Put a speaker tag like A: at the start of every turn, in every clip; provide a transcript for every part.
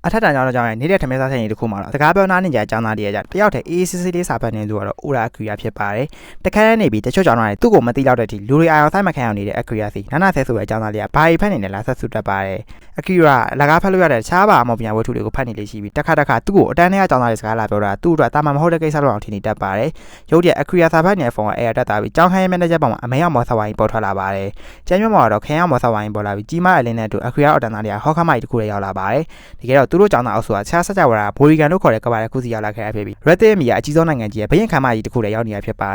A: အထက်တန်းကျောင်းကြောင့်နေတဲ့ထမင်းစားဆိုင်တွေတခုမှာတော့စကားပြောနားနေကြအကြောင်းသားတွေကြတယောက်တည်းအေးစစ်စစ်လေးစာဖတ်နေသူကတော့အိုရာအကူရာဖြစ်ပါတယ်တခါနေပြီးတချို့ကျောင်းသားတွေသူ့ကိုမသိတော့တဲ့အထိလူတွေအာရုံစိုက်မခံအောင်နေတဲ့အကူရာစီနာနာဆဲဆိုတဲ့အကြောင်းသားလေးကဘာကြီးဖတ်နေလဲလားဆက်စုတတ်ပါတယ်အကူရာလကားဖတ်လို့ရတဲ့တခြားပါအမောပညာဝတ္ထုတွေကိုဖတ်နေလေရှိပြီးတစ်ခါသူ့ကိုအတန်းထဲအကြောင်းသားတွေစကားလာပြောတာသူ့အတွက်တာမန်မဟုတ်တဲ့ကိစ္စလို့အောင်ထင်နေတတ်ပါတယ်ရုပ်တရက်အကူရာစာဖတ်နေတဲ့ဖုန်းကအဲ့ရတက်တာပြီးကျောင်းခိုင်းရဲ့မန်နေဂျာပေါ်မှာအမေရောက်မော်ဆာဝိုင်းပေါ်ထွက်လာပါတယ်ကျမ်းမြတ်မှာတော့ခင်ရောက်မော်ဆာဝိုင်းပေါ်လာပြီးကြီးမားအလင်းနဲ့တူအကူရာအတန်းသားတွေကဟောခမိုက်တခုတွေရောက်လာပါတယ်တကယ်တော့သူတို့ကျောင်းသားအုပ်စုကခြားဆက်ကြဝါဘိုလီကန်တို့ခေါ်တဲ့ကဘာတစ်ခုစီရောက်လာခဲ့ရဖြစ်ပြီး Reddit မီကအကြီးဆုံးနိုင်ငံကြီးရဲ့ဘရင်ခမ်းမကြီးတစ်ခုလည်းရောက်နေရဖြစ်ပါတ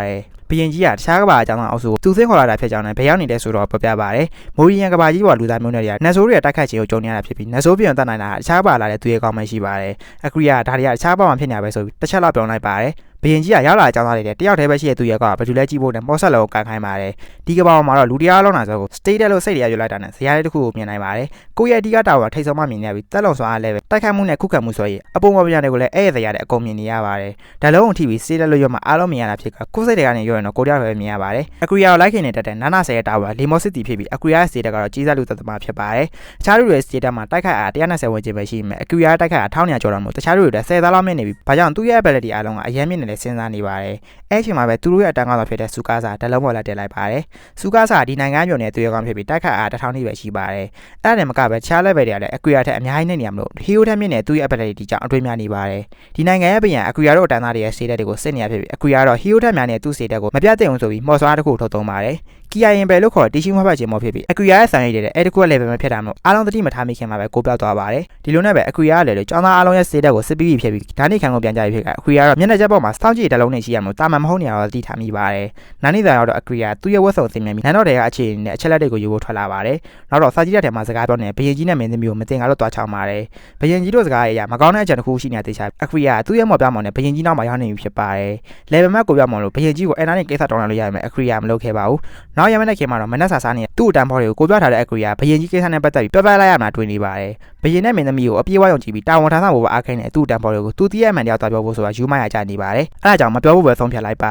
A: ယ်ဘရင်ကြီးကတခြားကဘာအကြောင်းအုပ်စုသူစင်းခေါ်လာတာဖြစ်ကြောင်းနဲ့ဘယ်ရောက်နေတဲ့ဆိုတော့ပြောပြပါတယ်မိုရီယန်ကဘာကြီးပေါ်လူသားမျိုးနွယ်တွေကနတ်ဆိုးတွေတိုက်ခိုက်ခြင်းကိုကြုံနေရတာဖြစ်ပြီးနတ်ဆိုးပြန်တက်နိုင်တာတခြားဘာလာတဲ့သူရဲ့ကောင်းမရှိပါတယ်အခုရဒါတွေကတခြားဘာမှဖြစ်နေပဲဆိုပြီးတစ်ချက်လောက်ပြောလိုက်ပါတယ်ဘရင်ကြီးကရောက်လာအကြောင်းသားတွေတယောက်တည်းပဲရှိတဲ့သူရဲ့ကောဘာလို့လဲကြည့်ဖို့နဲ့မော့ဆက်လောကိုကန်ခိုင်းပါတယ်ဒီကဘာမှာတော့လူတရားလုံးလာဆိုကို state လို့စိတ်တရားရွလိုက်တာနဲ့ဇရာလေးတစ်ခုကိုမြင်နိုင်ပါတယ်ကိုရဲ့အဓိကတာဝန်ထိတ်ဆုံးမှမြင်နေရပြီးတက်လုံစွာအားလည်းပဲတိုက်ခိုက်မှုနဲ့ခုခံမှုဆိုရင်အပုံမပြန်တွေကိုလည်းအဲ့ရဇရာတဲ့အကုန်မြင်နေရပါတယ်ဒါလုံးကိုထိပြီး state လို့ရွမှအားလုံးမြင်ရတာဖြစ်ကကိုစိတ်တွေကနေရွရင်တော့ကိုတရားပဲမြင်ရပါတယ်အကူရာကိုလိုက်ခင်နေတတ်တဲ့နာနာဆယ်ရဲ့တာဝန်လီမောစစ်တီဖြစ်ပြီးအကူရာရဲ့ state ကတော့ကြီးစားလူသက်သမားဖြစ်ပါတယ်တခြားလူတွေ state မှာတိုက်ခိုက်အား120ဝန်းကျင်ပဲရှိမယ်အကူရာတိုက်ခိုက်အား1900ကျော်တော့မို့တခြားလူတွေလည်း10သားလောက်မြင်နေပြီးဘာကြောင့်သူ့ရဲ့ ability အားလုံးကအရင်မြင်နေလဲစဉ်းစားနေပါတယ်အဲ့ချိန်မှာပဲသူတို့ရဲ့အတန်းကောင်းဆောင်ဖြစ်တဲ့စူကားစာတလုံးပေါ်လာတက်လိုက်ပါတယ်စူကားစာဒီနိုင်ငံမျိုးနဲ့သူရဲ့ကောင်းဖြစ်ပြီးတိုက်ခတ်အား1000တိပဲရှိပါတယ်အဲ့ဒါနဲ့မကပဲချား level တွေကလည်းအကွေရာထက်အများကြီးနေရမလို့ဟီယိုထက်မြင့်တဲ့သူရဲ့ ability ကြောင့်အတွေ့များနေပါတယ်ဒီနိုင်ငံရဲ့ဘယံအကွေရာတို့အတန်းသားတွေရဲ့ state တွေကိုစစ်နေရဖြစ်ပြီးအကွေရာတော့ဟီယိုထက်များတဲ့သူ့ state ကိုမပြတ်တဲ့အောင်ဆိုပြီးမော်စွားတစ်ခုထုတ်သုံးပါတယ်ကီယာရင်ပဲလို့ခေါ်တီရှိမှတ်ခြင်းမောဖြစ်ပြီးအကွေရာရဲ့ဆိုင်ရည်တဲ့အဲ့ဒီခုက level မှာဖြစ်တာမို့အားလုံးသတိမထားမိခင်မှာပဲကိုပြောက်သွားပါတယ်ဒီလိုနဲ့ပဲအကွေရာကလည်းကျောင်းသားအားလုံးရဲ့ state ကိုစစ်ပြီးဖြစ်ပြီးဒါနေခံကိုပြန်ကြရဖြစ်ကအကွေရာတော့မျက်နှာချက်ပေါ်မှာစောင့်ကြည့်တဲ့လုံးနဲ့ရှိရမို့တာမန်မဟုတ်နေရတော့တိထားမိပါတယ်နာနီသာတော့အကွေရာသူ့ရဲ့ဝတ်စုံစင်မြန်ပြီးနန်းတော်တွေကအခြေအနေနဲ့အချက်လက်တွေကိုယူဖို့ထွက်လာပါတယ်နောက်တော့စာကြည့်တဲ့ထဲမှာစကားပြောနေဘရင်ကြီးနဲ့မင်းသမီးကိုမတင်ကားလို့တွားချောင်းပါတယ်ဘရင်ကြီးတို့စကားအရာမကောင်းတဲ့အကြံတစ်ခုရှိနေတဲ့တေချာအကွေရာသူ့ရဲ့မော်ပြမောင်နဲ့ဘရင်ကြီးနောက်မှာရောက်နေပြီဖြစ်ပါတယ် level မတ်ကိုပြမောင်လို့ဘရင်ကြီးကိုအဲ့နာနဲ့ကိစ္စတောင်းလာလို့ရမယ်အကွေရာမလုပ်ခဲ့ပါဘူးနောက်ရမနဲ့ခင်မှာတော့မနက်စာစားနေသူ့အတန်းဖော်တွေကိုကိုပြထားတဲ့အကွေရာဘရင်ကြီးကိစ္စနဲ့ပတ်သက်ပြီးပြောပြလိုက်ရမှာတွေ့နေပါတယ်ဘရင်နဲ့မင်းသမီးကိုအပြေးဝယုံကြည့်ပြီးတာဝန်ထမ်းဆောင်ဖို့အားခိုင်းတဲ့သူ့အတန်းဖော်တွေကိုသူတည်ရမှန်တယောက်သွားပြောဖို့ဆိုတာယူမရကြနေပါတယ်အဲ့ဒါကြောင့်မပြောဖို့ပဲဆုံးဖြတ်လိုက်ပါတ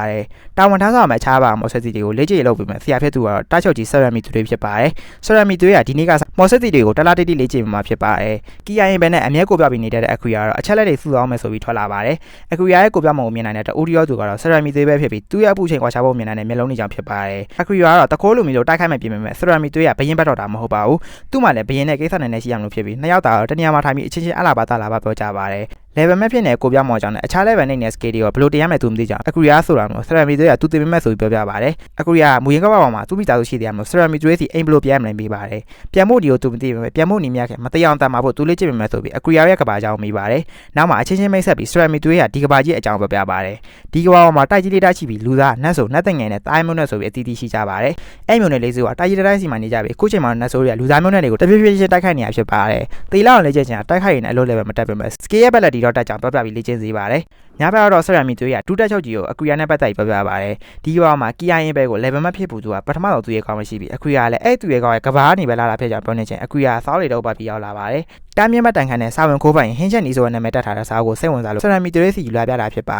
A: ယ်တာဝန်ထမ်းဆောင်မယ့်ခြားပါမော်ဆက်စီတွေကိုလေ့ကျင့်လုပ်ပြီးမှဆရာဖြစ်သူကတော့တားချုပ်ကြီးဆရာမီသူတွေဖြစ်ပါတယ်ဆရာမီသူတွေကဒီနေ့ကမော်ဆက်စီတွေကိုတလားတိတိလေ့ကျင့်မှာဖြစ်ပါတယ်ကီယာရင်ပဲနဲ့အမြဲကိုပြပြီးနေတဲ့အကွေရာတော့အချက်လက်တွေစုအောင်မယ်ဆိုပြီးထွက်လာပါတယ်အကွေရာရဲ့ကိုပြမုံကိုမြင်နိုင်တဲ့အိုဒီယောသူကတော့ဆရာမီသွေးပဲဖြစ်ပြီးသူ့ရဲ့အပူချိန်ကွာခြားဖို့မြင်နိုင်တဲ့မျက်လုံးတွေကြောင့်ဖြစ်ပါတယ်အကွေရာကတော့တခိုးလိုမျိုးတိုက်ခိုက်မဲ့ပြင်မဲ့ဆရာမီသွေးကဘရင်ဘက်တော်တာမဟုတ်ပါဘူးသူ့မှာလည်းဘရင်နဲ့ကိစ္စနဲ့ရှိရမလို့ဖြစ်ပြီးနှစ်ယောက်တာတော့တနေရာမှာထိုင်ပြီးအချင်းချင်းအလားပါတာလားပါပြောကြပါတယ်level မဲ့ဖြစ်နေကိုပြမောင်ကြောင့်နဲ့အခြား level နဲ့ scale တွေရောဘယ်လိုတင်ရမယ်သူမသိကြအောင်အကူရာဆိုတာမျိုး ceramic တွေကသူတင်မဲ့ဆိုပြီးပြောပြပါတယ်အကူရာမူရင်းကဘာပေါ်မှာသူ့မိသားစုရှိတယ်မျိုး ceramic တွေစီအိမ်ဘယ်လိုပြန်မလဲပေးပါတယ်ပြန်ဖို့ဒီကိုသူမသိပေမဲ့ပြန်ဖို့နေမြခဲ့မတရားအောင်တတ်မှာဖို့သူလေ့ကျင့်မယ်ဆိုပြီးအကူရာရဲ့ကဘာအကြောင်းမေးပါတယ်နောက်မှာအချင်းချင်းမိတ်ဆက်ပြီး ceramic တွေကဒီကဘာကြီးအကြောင်းပြောပြပါတယ်ဒီကဘာပေါ်မှာတိုက်ကြီးလေးတိုက်ရှိပြီးလူသားနတ်ဆိုနတ်တငယ်နဲ့တိုင်းမျိုးနဲ့ဆိုပြီးအတီးတီးရှိကြပါတယ်အဲ့မျိုးနဲ့လေးစုကတိုက်ကြီးတိုက်စီမှာနေကြပြီးအခုချိန်မှာနတ်ဆိုတွေကလူသားမျိုးနဲ့တွေကိုတပြည့်ပြည့်ချင်းတိုက်ခိုက်နေရဖြစ်ပါတယ်တေလောက်လေ့ကျင့်ချင်တိုက်ခိုက်ရင်အလုပ် level မတက်ပေမဲ့ scale ရဲ့ ability တော့တက်ကြောင်ပြောပြပြီးလေ့ကျင့်စေပါတယ်ညဘက်တော့ဆရာမီသွေးကဒူးတက်ချုပ်ကြီးကိုအကွေရာနဲ့ပတ်သက်ပြီးပြောပြပါတယ်ဒီကဘာမှာကီယာရင်ပဲကို level မဖြစ်ဘူးသူကပထမဆုံးသူရဲ့ကောင်းမရှိပြီးအကွေရာလည်းအဲ့သူရဲ့ကောင်းရဲ့ကဘာကနေပဲလာတာဖြစ်ကြောင်းပြောနေချင်းအကွေရာစောင်းလေတော့ပါပြီးရောက်လာပါတယ်တားမြင့်မတန်ခမ်းနဲ့စာဝင်ခိုးပိုင်ဟင်းချက်နီဆိုတဲ့နာမည်တက်ထားတဲ့စာအုပ်ကိုစိတ်ဝင်စားလို့ဆရာမီသွေးစီယူလာပြတာဖြစ်ပါတ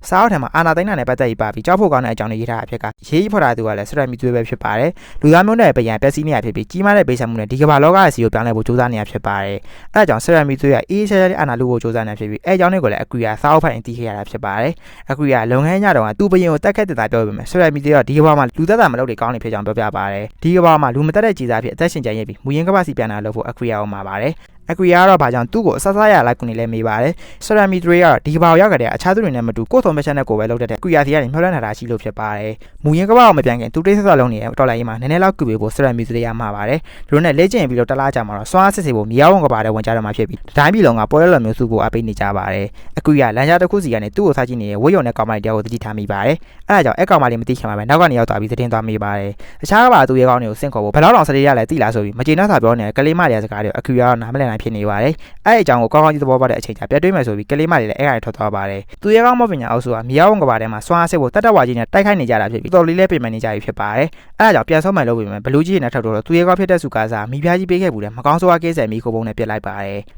A: ယ်စာအုပ်ထဲမှာအာနာသိန်းနာနဲ့ပတ်သက်ပြီးပါပြီးကြောက်ဖို့ကောင်းတဲ့အကြောင်းတွေရေးထားတာဖြစ်ကရေးဖော်တာသူကလည်းဆရာမီသွေးပဲဖြစ်ပါတယ်လူသားမျိုးနဲ့ပြန်ပျက်စီးနေရဖြစ်ပြီးကြီးမားတဲ့ပေးဆံမှုနဲ့ဒီကမ္ဘာလောကရဲ့စီကိုပြောင်းလဲဖို့ကြိုးစားနေရဖြစ်ပါတယ်အဲဒါကြောင့်ဆရာမီသွေးကအေးချဲချဲအာနာလူကိုကြိုးစားနေဖြစ်ပြီးအဲအကြောင်းတွေကိုလည်းအကွေရာစာအုပ်ဖိုင်တီးခဲ့ရတာဖြစ်ပါတယ်အကွေရာလုံငန်းညတော့ကသူ့ဘရင်ကိုတက်ခက်တက်တာပြောပေမဲ့ဆရာမီသွေးကဒီကမ္ဘာမှာလူသက်သာမလုပ်တွေကောင်းနေဖြစ်ကြောင်းပြောပြပါတယ်ဒီကမ္ဘာမှာလူမတက်တဲ့ကြည်စားဖြစ်အသက်ရှင်ကြံရပြီးမူရင်းကမ္ဘာစီပြန်လာလို့ဖို့အကွေရာအောင်မှာပါတယ်အကွေရာကတော့ဘာကြောင့်သူ့ကိုအဆဆရလိုက်ကိုနေလဲမေးပါတယ်ဆရာမီ3ကတော့ဒီကဘာကိုရောက်ကြတဲ့အခြားသူတွေနဲ့မတူကိုယ်ဆုံးမချက်နဲ့ကိုပဲလောက်တဲ့အကွေရာစီကနေမျှော်လင့်ထားတာရှိလို့ဖြစ်ပါတယ်မူရင်းကဘာကိုမပြန်ခင်သူတိတ်ဆက်လုံးနေတော်လိုက်ရင်မှာနည်းနည်းလောက်ကူပေးဖို့ဆရာမီ3ရမှာပါတယ်ဒီလိုနဲ့လေ့ကျင့်ပြီးတော့တလားကြာမှာတော့စွမ်းအားစစ်စစ်ဖို့မြေအောင်ကဘာတဲ့ဝင်ကြတော့မှာဖြစ်ပြီးတိုင်းပြည်လုံးကပေါ်ရလော်မျိုးစုဖို့အပိတ်နေကြပါတယ်အကွေရာလမ်းကြားတစ်ခုစီကနေသူ့ကိုစားကြည့်နေတဲ့ဝိယုံနဲ့ကောင်မလေးတယောက်ကိုသတိထားမိပါတယ်အဲဒါကြောင့်အကောင်မလေးမသိခင်မှာပဲနောက်ကနေရောက်သွားပြီးသတင်းသွားမိပါတယ်အခြားကဘာသူရဲ့ကောင်းတွေကိုစင့်ခေါ်ဖို့ဘယ်တော့တောင်စတေးရလဲသိလားဆိုပြီးမကျေနပ်စွာပြောနေတဲ့ကလေးမလေးစကားတွေအကွေရာကနားမလည်နိုင်ဖြစ်နေပါတယ်အဲ့အကြောင်းကိုကောင်းကောင်းကြီးသဘောပေါက်တဲ့အချိန်ကျပြတ်တွေးမယ်ဆိုပြီးကလေးမလေးလည်းအဲ့အရာထွက်သွားပါတယ်သူရဲ့ကောင်းမပညာအုပ်စုကမြေအောင်ကဘာထဲမှာစွမ်းအားစစ်ဖို့တတ်တဝါကြီးနဲ့တိုက်ခိုက်နေကြတာဖြစ်ပြီးတော်လေးလည်းပြင်ပနေကြပြီဖြစ်ပါတယ်အဲ့ဒါကြောင့်ပြန်ဆုံးမယ်လို့ပြင်မယ်ဘလူးကြီးနဲ့ထောက်တော့သူရဲ့ကောင်းဖြစ်တဲ့စုကားစားမိဖုရားကြီးပေးခဲ့ဘူးတဲ့မကောင်းဆိုးဝါးကဲဆယ်မိခိုးပုံနဲ့ပြစ်လိုက်ပါတ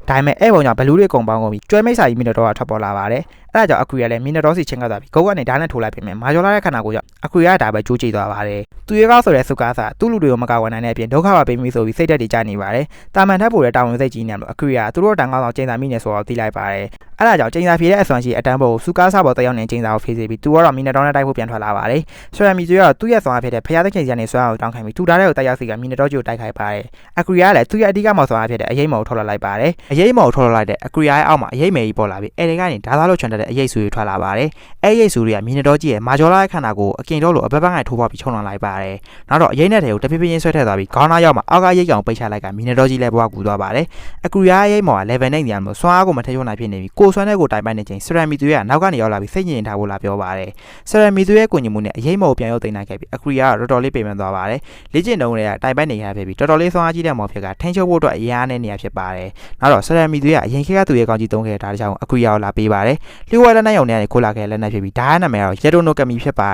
A: ယ်ဒါပေမဲ့အဲ့ပုံကြောင့်ဘလူးတွေကုံပေါင်းကုန်ပြီးကျွဲမိတ်စာကြီးမိတော့ထွက်ပေါ်လာပါတယ် အဲ့ဒါကြောင့်အကူရလည်းမီနတော်စီချင်းကသွားပြီးဂုတ်ကနေဓာတ်နဲ့ထိုးလိုက်ပြင်မယ်မာဂျော်လာရဲ့ခန္ဓာကိုယ်ကြောင့်အကူရဒါပဲကျိုးကျိသွားပါတယ်သူရဲကောက်ဆိုတဲ့စုကားစာသူ့လူတွေကိုမကာဝယ်နိုင်တဲ့အပြင်ဒုက္ခပါပေးမိဆိုပြီးစိတ်တက်တွေကြနေပါတယ်တာမန်ထက်ပိုတဲ့တာဝန်စိတ်ကြီးနေလို့အကူရသူတို့တန်ကောင်းဆောင်ကျင်းစာမိနေဆိုတော့သိလိုက်ပါတယ်အဲ့ဒါကြောင့်ကျင်းစာဖြေတဲ့အစွမ်းရှိအတန်းပေါ်စုကားစာပေါ်တယောက်နဲ့ကျင်းစာကိုဖြေစေပြီးသူကတော့မီနတော်နဲ့တိုက်ဖို့ပြန်ထွက်လာပါတယ်ဆွေရမီကျွေးကတော့သူ့ရဲ့စွမ်းအားဖြစ်တဲ့ဖျားသခင်စီကနေစွမ်းအားကိုတောင်းခံပြီးထူထားတဲ့ကိုတိုက်ရောက်စီကမီနတော်ကျိုးတိုက်ခိုက်ပါတယ်အကူရကလည်းသူ့ရဲ့အဓိကမော်စွမ်းအားဖြစ်တဲ့အရေးမော်ကိုထုတ်လိုက်ပါတယ်အရေးမော်ကိုထုတ်လိုက်တဲ့အကူရရဲ့အောက်မှာအရေးမေကြီးပေါ်လာပြီးအဲဒီကနေဓာတ်သားလို့ချွန်တဲ့အရေးစုတွေထွက်လာပါတယ်အဲ့ရိတ်စုတွေကမီနတော်ကြီးရဲ့မာဂျော်လာရဲ့ခန္ဓာကိုအကင်တော့လို့အဘက်ဘက်ကနေထိုးပေါက်ပြီးချုံလွန်လိုက်ပါတယ်နောက်တော့အရေးနဲ့တဲ့ကိုတဖြည်းဖြည်းချင်းဆွဲထည့်သွားပြီးခေါင်းသားရောက်မှာအောက်ကရိတ်ကောင်ပိတ်ချလိုက်ကမီနတော်ကြီးလည်းဘွားကူသွားပါတယ်အကူရရဲ့ရိတ်မော်က level နဲ့ညံလို့စွမ်းအားကိုမထည့်ချုံနိုင်ဖြစ်နေပြီးကိုစွမ်းတဲ့ကိုတိုင်ပိုက်နေချိန်ဆရမီသူရဲ့နောက်ကနေရောက်လာပြီးစိတ်ညစ်ထားဖို့လာပြောပါတယ်ဆရမီသူရဲ့ကိုညင်မှုနဲ့အရေးမော်ကိုပြန်ရုပ်သိမ်းနိုင်ခဲ့ပြီးအကူရကတော်တော်လေးပြင်ပန်းသွားပါတယ်လေ့ကျင့်တုံးတွေကတိုင်ပိုက်နေရဖြစ်ပြီးတော်တော်လေးစွမ်းအားကြီးတဲ့မော်ဖြစ်ကထင်းချုပ်ဖို့အတွက်အရာနဲ့နေရဖြစ်ပါတယ်နောက်တော့ဆရမီသူရဲ့အရင်ခေတ်ကသူရဲ့ကောင်းကြီးသုံးခဲ့တာတခြားအကူရကိုလာပေးပါတယ်လျှို့ဝဲလက်နဲ့ယုံနေခိုးလာခဲ့လက်နဲ့ဖြစ်ပြီးဒါရဲ့နာမည်ကတော့ယေတိုနိုကမီဖြစ်ပါတ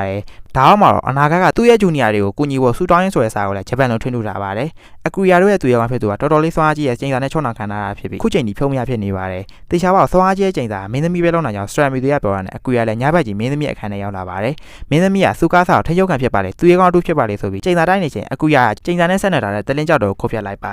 A: ယ်ဒါအောင်မှာတော့အနာဂတ်ကသူ့ရဲ့ဂျူနီယာတွေကိုကူညီဖို့ဆူတောင်းရင်းဆိုတဲ့စာကိုလည်းဂျပန်လုံးထွန်းထုတ်ထားပါတယ်အကူရတို့ရဲ့သူရဲ့ကောင်ဖြစ်သူကတော်တော်လေးစွမ်းအားကြီးရဲ့ကျင်းစာနဲ့ချုံနှောင်ခံထားတာဖြစ်ပြီးခုချိန်ဒီဖြုံးမရဖြစ်နေပါတယ်တေချာပေါစွမ်းအားကြီးရဲ့ကျင်းစာမင်းသမီးပဲလုံးနိုင်ကြောင်းစထရမီတွေကပြောရတယ်အကူရလည်းညဘက်ကြီးမင်းသမီးအခန်းထဲရောက်လာပါတယ်မင်းသမီးကစူကားစာကိုထိရုပ်ခံဖြစ်ပါလေသူရဲ့ကောင်အတူဖြစ်ပါလေဆိုပြီးကျင်းစာတိုင်းနေချိန်အကူရကကျင်းစာနဲ့ဆက်နေတာတဲ့တလင်းကြောက်တော့ခိုးပြတ်လိုက်ပါတ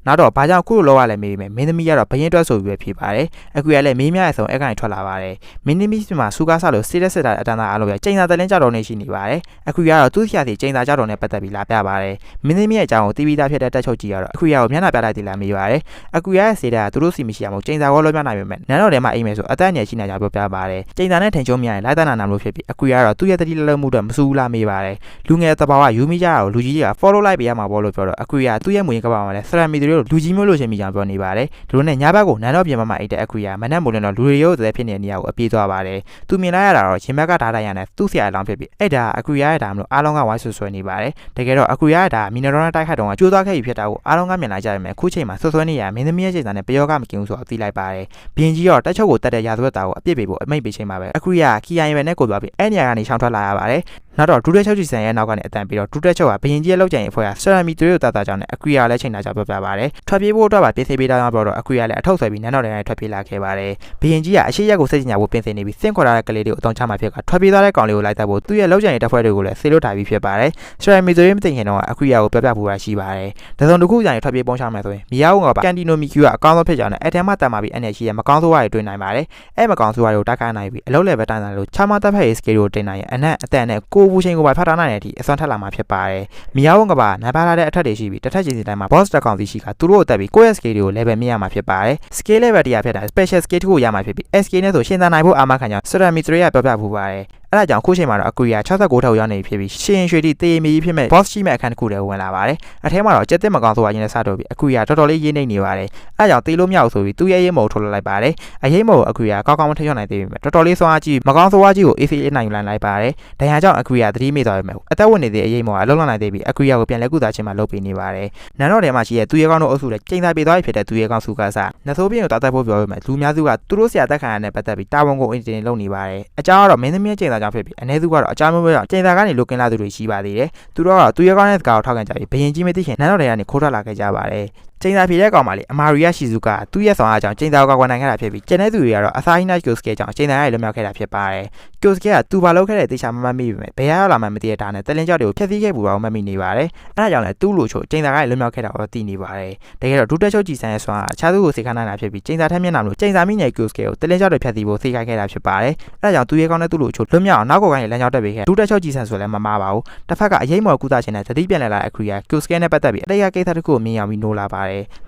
A: ယ်နောက်တော့ဘာကြောင့်ခုလိုလောက်ရလဲမေးပြီးမင်းသမီးကတော့ဘရင်တွက်ဆိုပြီးပဲဖြစ်ပါတယ်အကူရလည်းမင်းများရဲ့ဆုံးအကနေထွက်လာပါတယ်မင်းသမီးမှာစူကားစာလို့စစ်တဲ့စစ်တာအတန်းသားအားလုံးပဲကျင်းစာတလင်းကြောက်တော့နေရှိနေပါတယ်အကူရတော့သူ့ဆရာစီကျင်းစာကြောက်တော့နဲ့ပတ်သက်ပြီးလာပြပါတယ်မင်းသမီးရဲ့အကြောင်းကိုတီးပြီးသားဖြစ်တဲ့တက်ချုပ်ကြီးကတော့အကူရကိုမျက်နှာပြလိုက်သေးလားမေးပါတယ်အကူရရဲ့စေတာကသူတို့စီမရှိအောင်ကျင်းစာကောလုံးပြနိုင်ပေမဲ့နန်းတော်ထဲမှာအိမ်မယ်ဆိုအသက်အငယ်ရှိနေကြပြောပြပါတယ်ကျင်းစာနဲ့ထင်ကျုံမြရင်လိုက်တနာနာလို့ဖြစ်ပြီးအကူရကတော့သူ့ရဲ့တတိလလုံးမှုတော့မစူးလားမေးပါတယ်လူငယ်တဘာဝယူမိကြတော့လူကြီးတွေက follow လိုက်ပေးရမှာပေါ့လို့ပြောတော့အကူရသူ့ရဲ့မွေးကပါမှာလဲဆရာမီတို့လူကြီးမျိုးလို့ရှင်မိကြပြောနေပါတယ်ဒီလိုနဲ့ညဘက်ကိုနန်းတော်ပြင်မှာအိတ်တဲ့အကူရမနက်မိုးလင်းတော့လူတွေရုပ်သက်ဖြစ်နေတဲ့နေရာကိုအပြေးသွားပါတယ်သူမြင်လိုက်ရတာတော့ရင်ဘက်ကဓာတ်တိုင်းရနဲ့သူ့ဆရာအလောင်းဖြစ်ပြီးအဲ့ဒါအကူရရဲ့ဓာတ်မလို့အားလုံးကဝိုင်းဆွဆွဲနေပါတယ်တကယ်တော့အကူရရဲ့ဓာတ်မီနတော်နဲ့တိုက်ခိုက်တော့ကျိုးသွားခဲ့ပြီဖြစ်တာကိုအားလုံးကမြင်လိုက်ကြရမယ်ခုချိန်မှာဆွဆွဲနေရမင်းသမီးရဲ့ချိန်စာနဲ့ပယောကမကင်းဘူးဆိုတော့သိလိုက်ပါတယ်ဘင်းကြီးတော့တက်ချုပ်ကိုတက်တဲ့ရာဇဝတ်သားကိုအပြစ်ပေးဖို့အမိတ်ပေးချိန်မှာပဲအကူရကီယိုင်ပဲနဲ့ကိုပြောပြီးအဲ့နေရာကနေရှောင်ထွက်လာရပါတယ်နောက်တော့ဒူးတဲ့ချုပ်ကြီးဆန်ရဲ့နောက်ကနေအတန်ပြီးတော့ဒူးတဲ့ချုပ်ကဘရင်ကြီးရဲ့လောက်ကျန်ရဲ့အဖွဲ့ကဆရာမီတို့တာတာကြောင့်နဲ့အကူရလည်းချိန်လာကြပြောပြပါတယ်ထွက်ပြေးဖို့အတွက်ပါပြင်ဆင်ပေးတာကြောင့်ပြောတော့အကူရလည်းအထောက်ဆွဲပြီးနန်းတော်ထဲကနေထွက်ပြေးလာခဲ့ပါတယ်ဘရင်ကြီးကအရှိရက်ကိုစိတ်ညစ်ဖို့ပြင်ဆင်နေပြီးစင့်ခေါ်လာတဲ့ကလေးတွေကိုအတောင်ချမှဖြစ်ကထွက်ပြေးသွားတဲ့ကောင်လေးကိုလိုက်တတ်ဖို့သူ့ရဲ့လောက်ကျန်ရဲ့တပ်ဖွဲ့တွေကိုလည်းဆေးလွတ်ထားပြီးဖြစ်ပါတယ်ဆရာမီတို့ရဲ့မသိခင်တော့အကူရကိုပြောပြဖို့ရရှိပါတယ်ဒါဆိုတစ်ခုကြာရင်ထွက်ပြေးပုံချမယ်ဆိုရင်မီယာဦးကကန်တီနိုမီကျူကအကောင်းဆုံးဖြစ်ကြောင်းနဲ့အထက်မှတတ်မှပြီးအနေရှိရဲ့မကောင်းဆိုးဝါးတွေတွေ့နိုင်ပါတယ်အဲ့မကောင်းဆိုးဝါးတွေကိုတိုက်ခိုက်နိုင်ပြီးအလုံးလည်းပဲတိုင်းတယ်လို့ချမတပ်ဖက်ရေးစကေးကိုတင်နိုင်ရင်အနက်အတန်နဲ့ကိုဘူးချင်းကိုပါဖတ်ထားနိုင်တဲ့အထိအစွမ်းထက်လာမှာဖြစ်ပါတယ်မီယာဦးကပါနံပါတ်လာတဲ့အထက်တွေရှိပြီးတစ်ထက်ချင်းစီတိုင်းမှာ boss တက်ကောင်စီရှိကသူတို့ကိုတက်ပြီးကိုယ့်ရဲ့ scale တွေကို level မြင့်ရမှာဖြစ်ပါတယ် scale level တရားဖြစ်တာ special scale တစ်ခုရမှာဖြစ်ပြီး SK နဲ့ဆိုရှင်းသန်နိုင်ဖို့အာမခံကြောင်း Ceramic 3ကပြောပြပူပါတယ်အဲ့ဒါကြောင့်ခုချိန်မှာတော့အကူရ69ထောက်ရောက်နေဖြစ်ပြီးရှင်ရွှေတိတေးမီဖြစ်မဲ့ boss ရှိမဲ့အခန်းတစ်ခုတည်းဝင်လာပါတယ်အထဲမှာတော့ကြက်တစ်မကောင်ဆိုတာရင်းနဲ့စတော့ပြီးအကူရတော်တော်လေးရင်းနေနေပါတယ်အဲ့ဒါကြောင့်တေးလို့မရဘူးဆိုပြီးသူ့ရဲ့ရေးမော်ထုတ်လိုက်ပါတယ်အရေးမော်အကူရကောင်းကောင်းမထရောက်နိုင်သေးပေမဲ့တော်တော်လေးစွမ်းအားကြီးမကောင်ဆိုတာကြီးကို AC နိုင်ယူလိုက်ပါတယ်ဒဏ်ရာကြောင့်အကူရသတိမေ့သွားပေမဲ့အသက်ဝင်နေတဲ့အရေးမော်အလုံးလုံးနိုင်သေးပြီးအကူရကိုပြန်လဲကုသားခြင်းမှာလုပ်ပေးနေပါတယ်နန်းတော်ထဲမှာရှိတဲ့သူ့ရဲ့ကောင်းတို့အုပ်စုလည်းချိန်သာပြေသွားပြီဖြစ်တဲ့သူ့ရဲ့ကောင်းစုကစားနသိုးပြင်းကိုတာတက်ဖို့ပြောပေမဲ့လူများစုကသူတို့ဆရာတက်ခံရတဲ့ပတ်သက်ပြီးတာဝန်ကိုအင်တင်လုပ်နေပါတယ်အကြောင်းကတော့မင်းသမီးချိန်သာကြောင့်ဖြစ်ပြီးအနေစုကတော့အကြောင်းမျိုးပဲကျင်းစာကနေလုကင်းလာသူတွေရှိပါသေးတယ်သူတို့ကတော့သူရဲ့ကောင်းတဲ့စကားကိုထောက်ခံကြပြီးဘရင်ကြီးမသိခင်နန်းတော်ထဲကနေခိုးထွက်လာခဲ့ကြပါတယ်ချိန်သာဖြေတဲ့ကောင်မလေးအမာရီယာရှီဇူကသူ့ရဲ့ဆောင်အားကြောင့်ချိန်သာကိုကွာနိုင်ခဲ့တာဖြစ်ပြီးကျန်တဲ့သူတွေကတော့အစာဟိနာကျိုစကေကြောင့်ချိန်သာရဲ့လွတ်မြောက်ခဲ့တာဖြစ်ပါတယ်ကျိုစကေကသူ့ဘာလုပ်ခဲ့တဲ့တေချာမမှတ်မိပေမဲ့ဘယ်ရောက်လာမှမသိတဲ့ဒါနဲ့တလင်းကြောက်တွေကိုဖျက်ဆီးခဲ့ပူပါအောင်မှတ်မိနေပါတယ်အဲဒါကြောင့်လည်းသူ့လိုချိုချိန်သာကလွတ်မြောက်ခဲ့တာကိုသိနေပါတယ်တကယ်တော့ဒူတက်ချုပ်ကြီးဆန်ရဲ့ဆောင်အားအခြားသူကိုစေခါနိုင်တာဖြစ်ပြီးချိန်သာထက်မျက်နှာလို့ချိန်သာမိနယ်ကျိုစကေကိုတလင်းကြောက်တွေဖျက်ဆီးဖို့စေခိုင်းခဲ့တာဖြစ်ပါတယ်အဲဒါကြောင့်သူ့ရဲ့ကောင်းတဲ့သူ့လိုချိုလွတ်မြောက်အောင်နောက်ကိုကိုင်းလမ်းကြောက်တက်ပေးခဲ့ဒူတက်ချုပ်ကြီးဆန်ဆိုလည်းမမှားပါဘူးတစ်ဖက်ကအရေးမော်ကူတာချင်းနဲ့သတိပြန်လဲလာတဲ့အခရီးကကျိုစကေနဲ့ပတ်သက်ပြီးအတိတ်ကကိစ္စတစ်ခုကိုမြင်အောင်ပြီးနိုးလာပါတ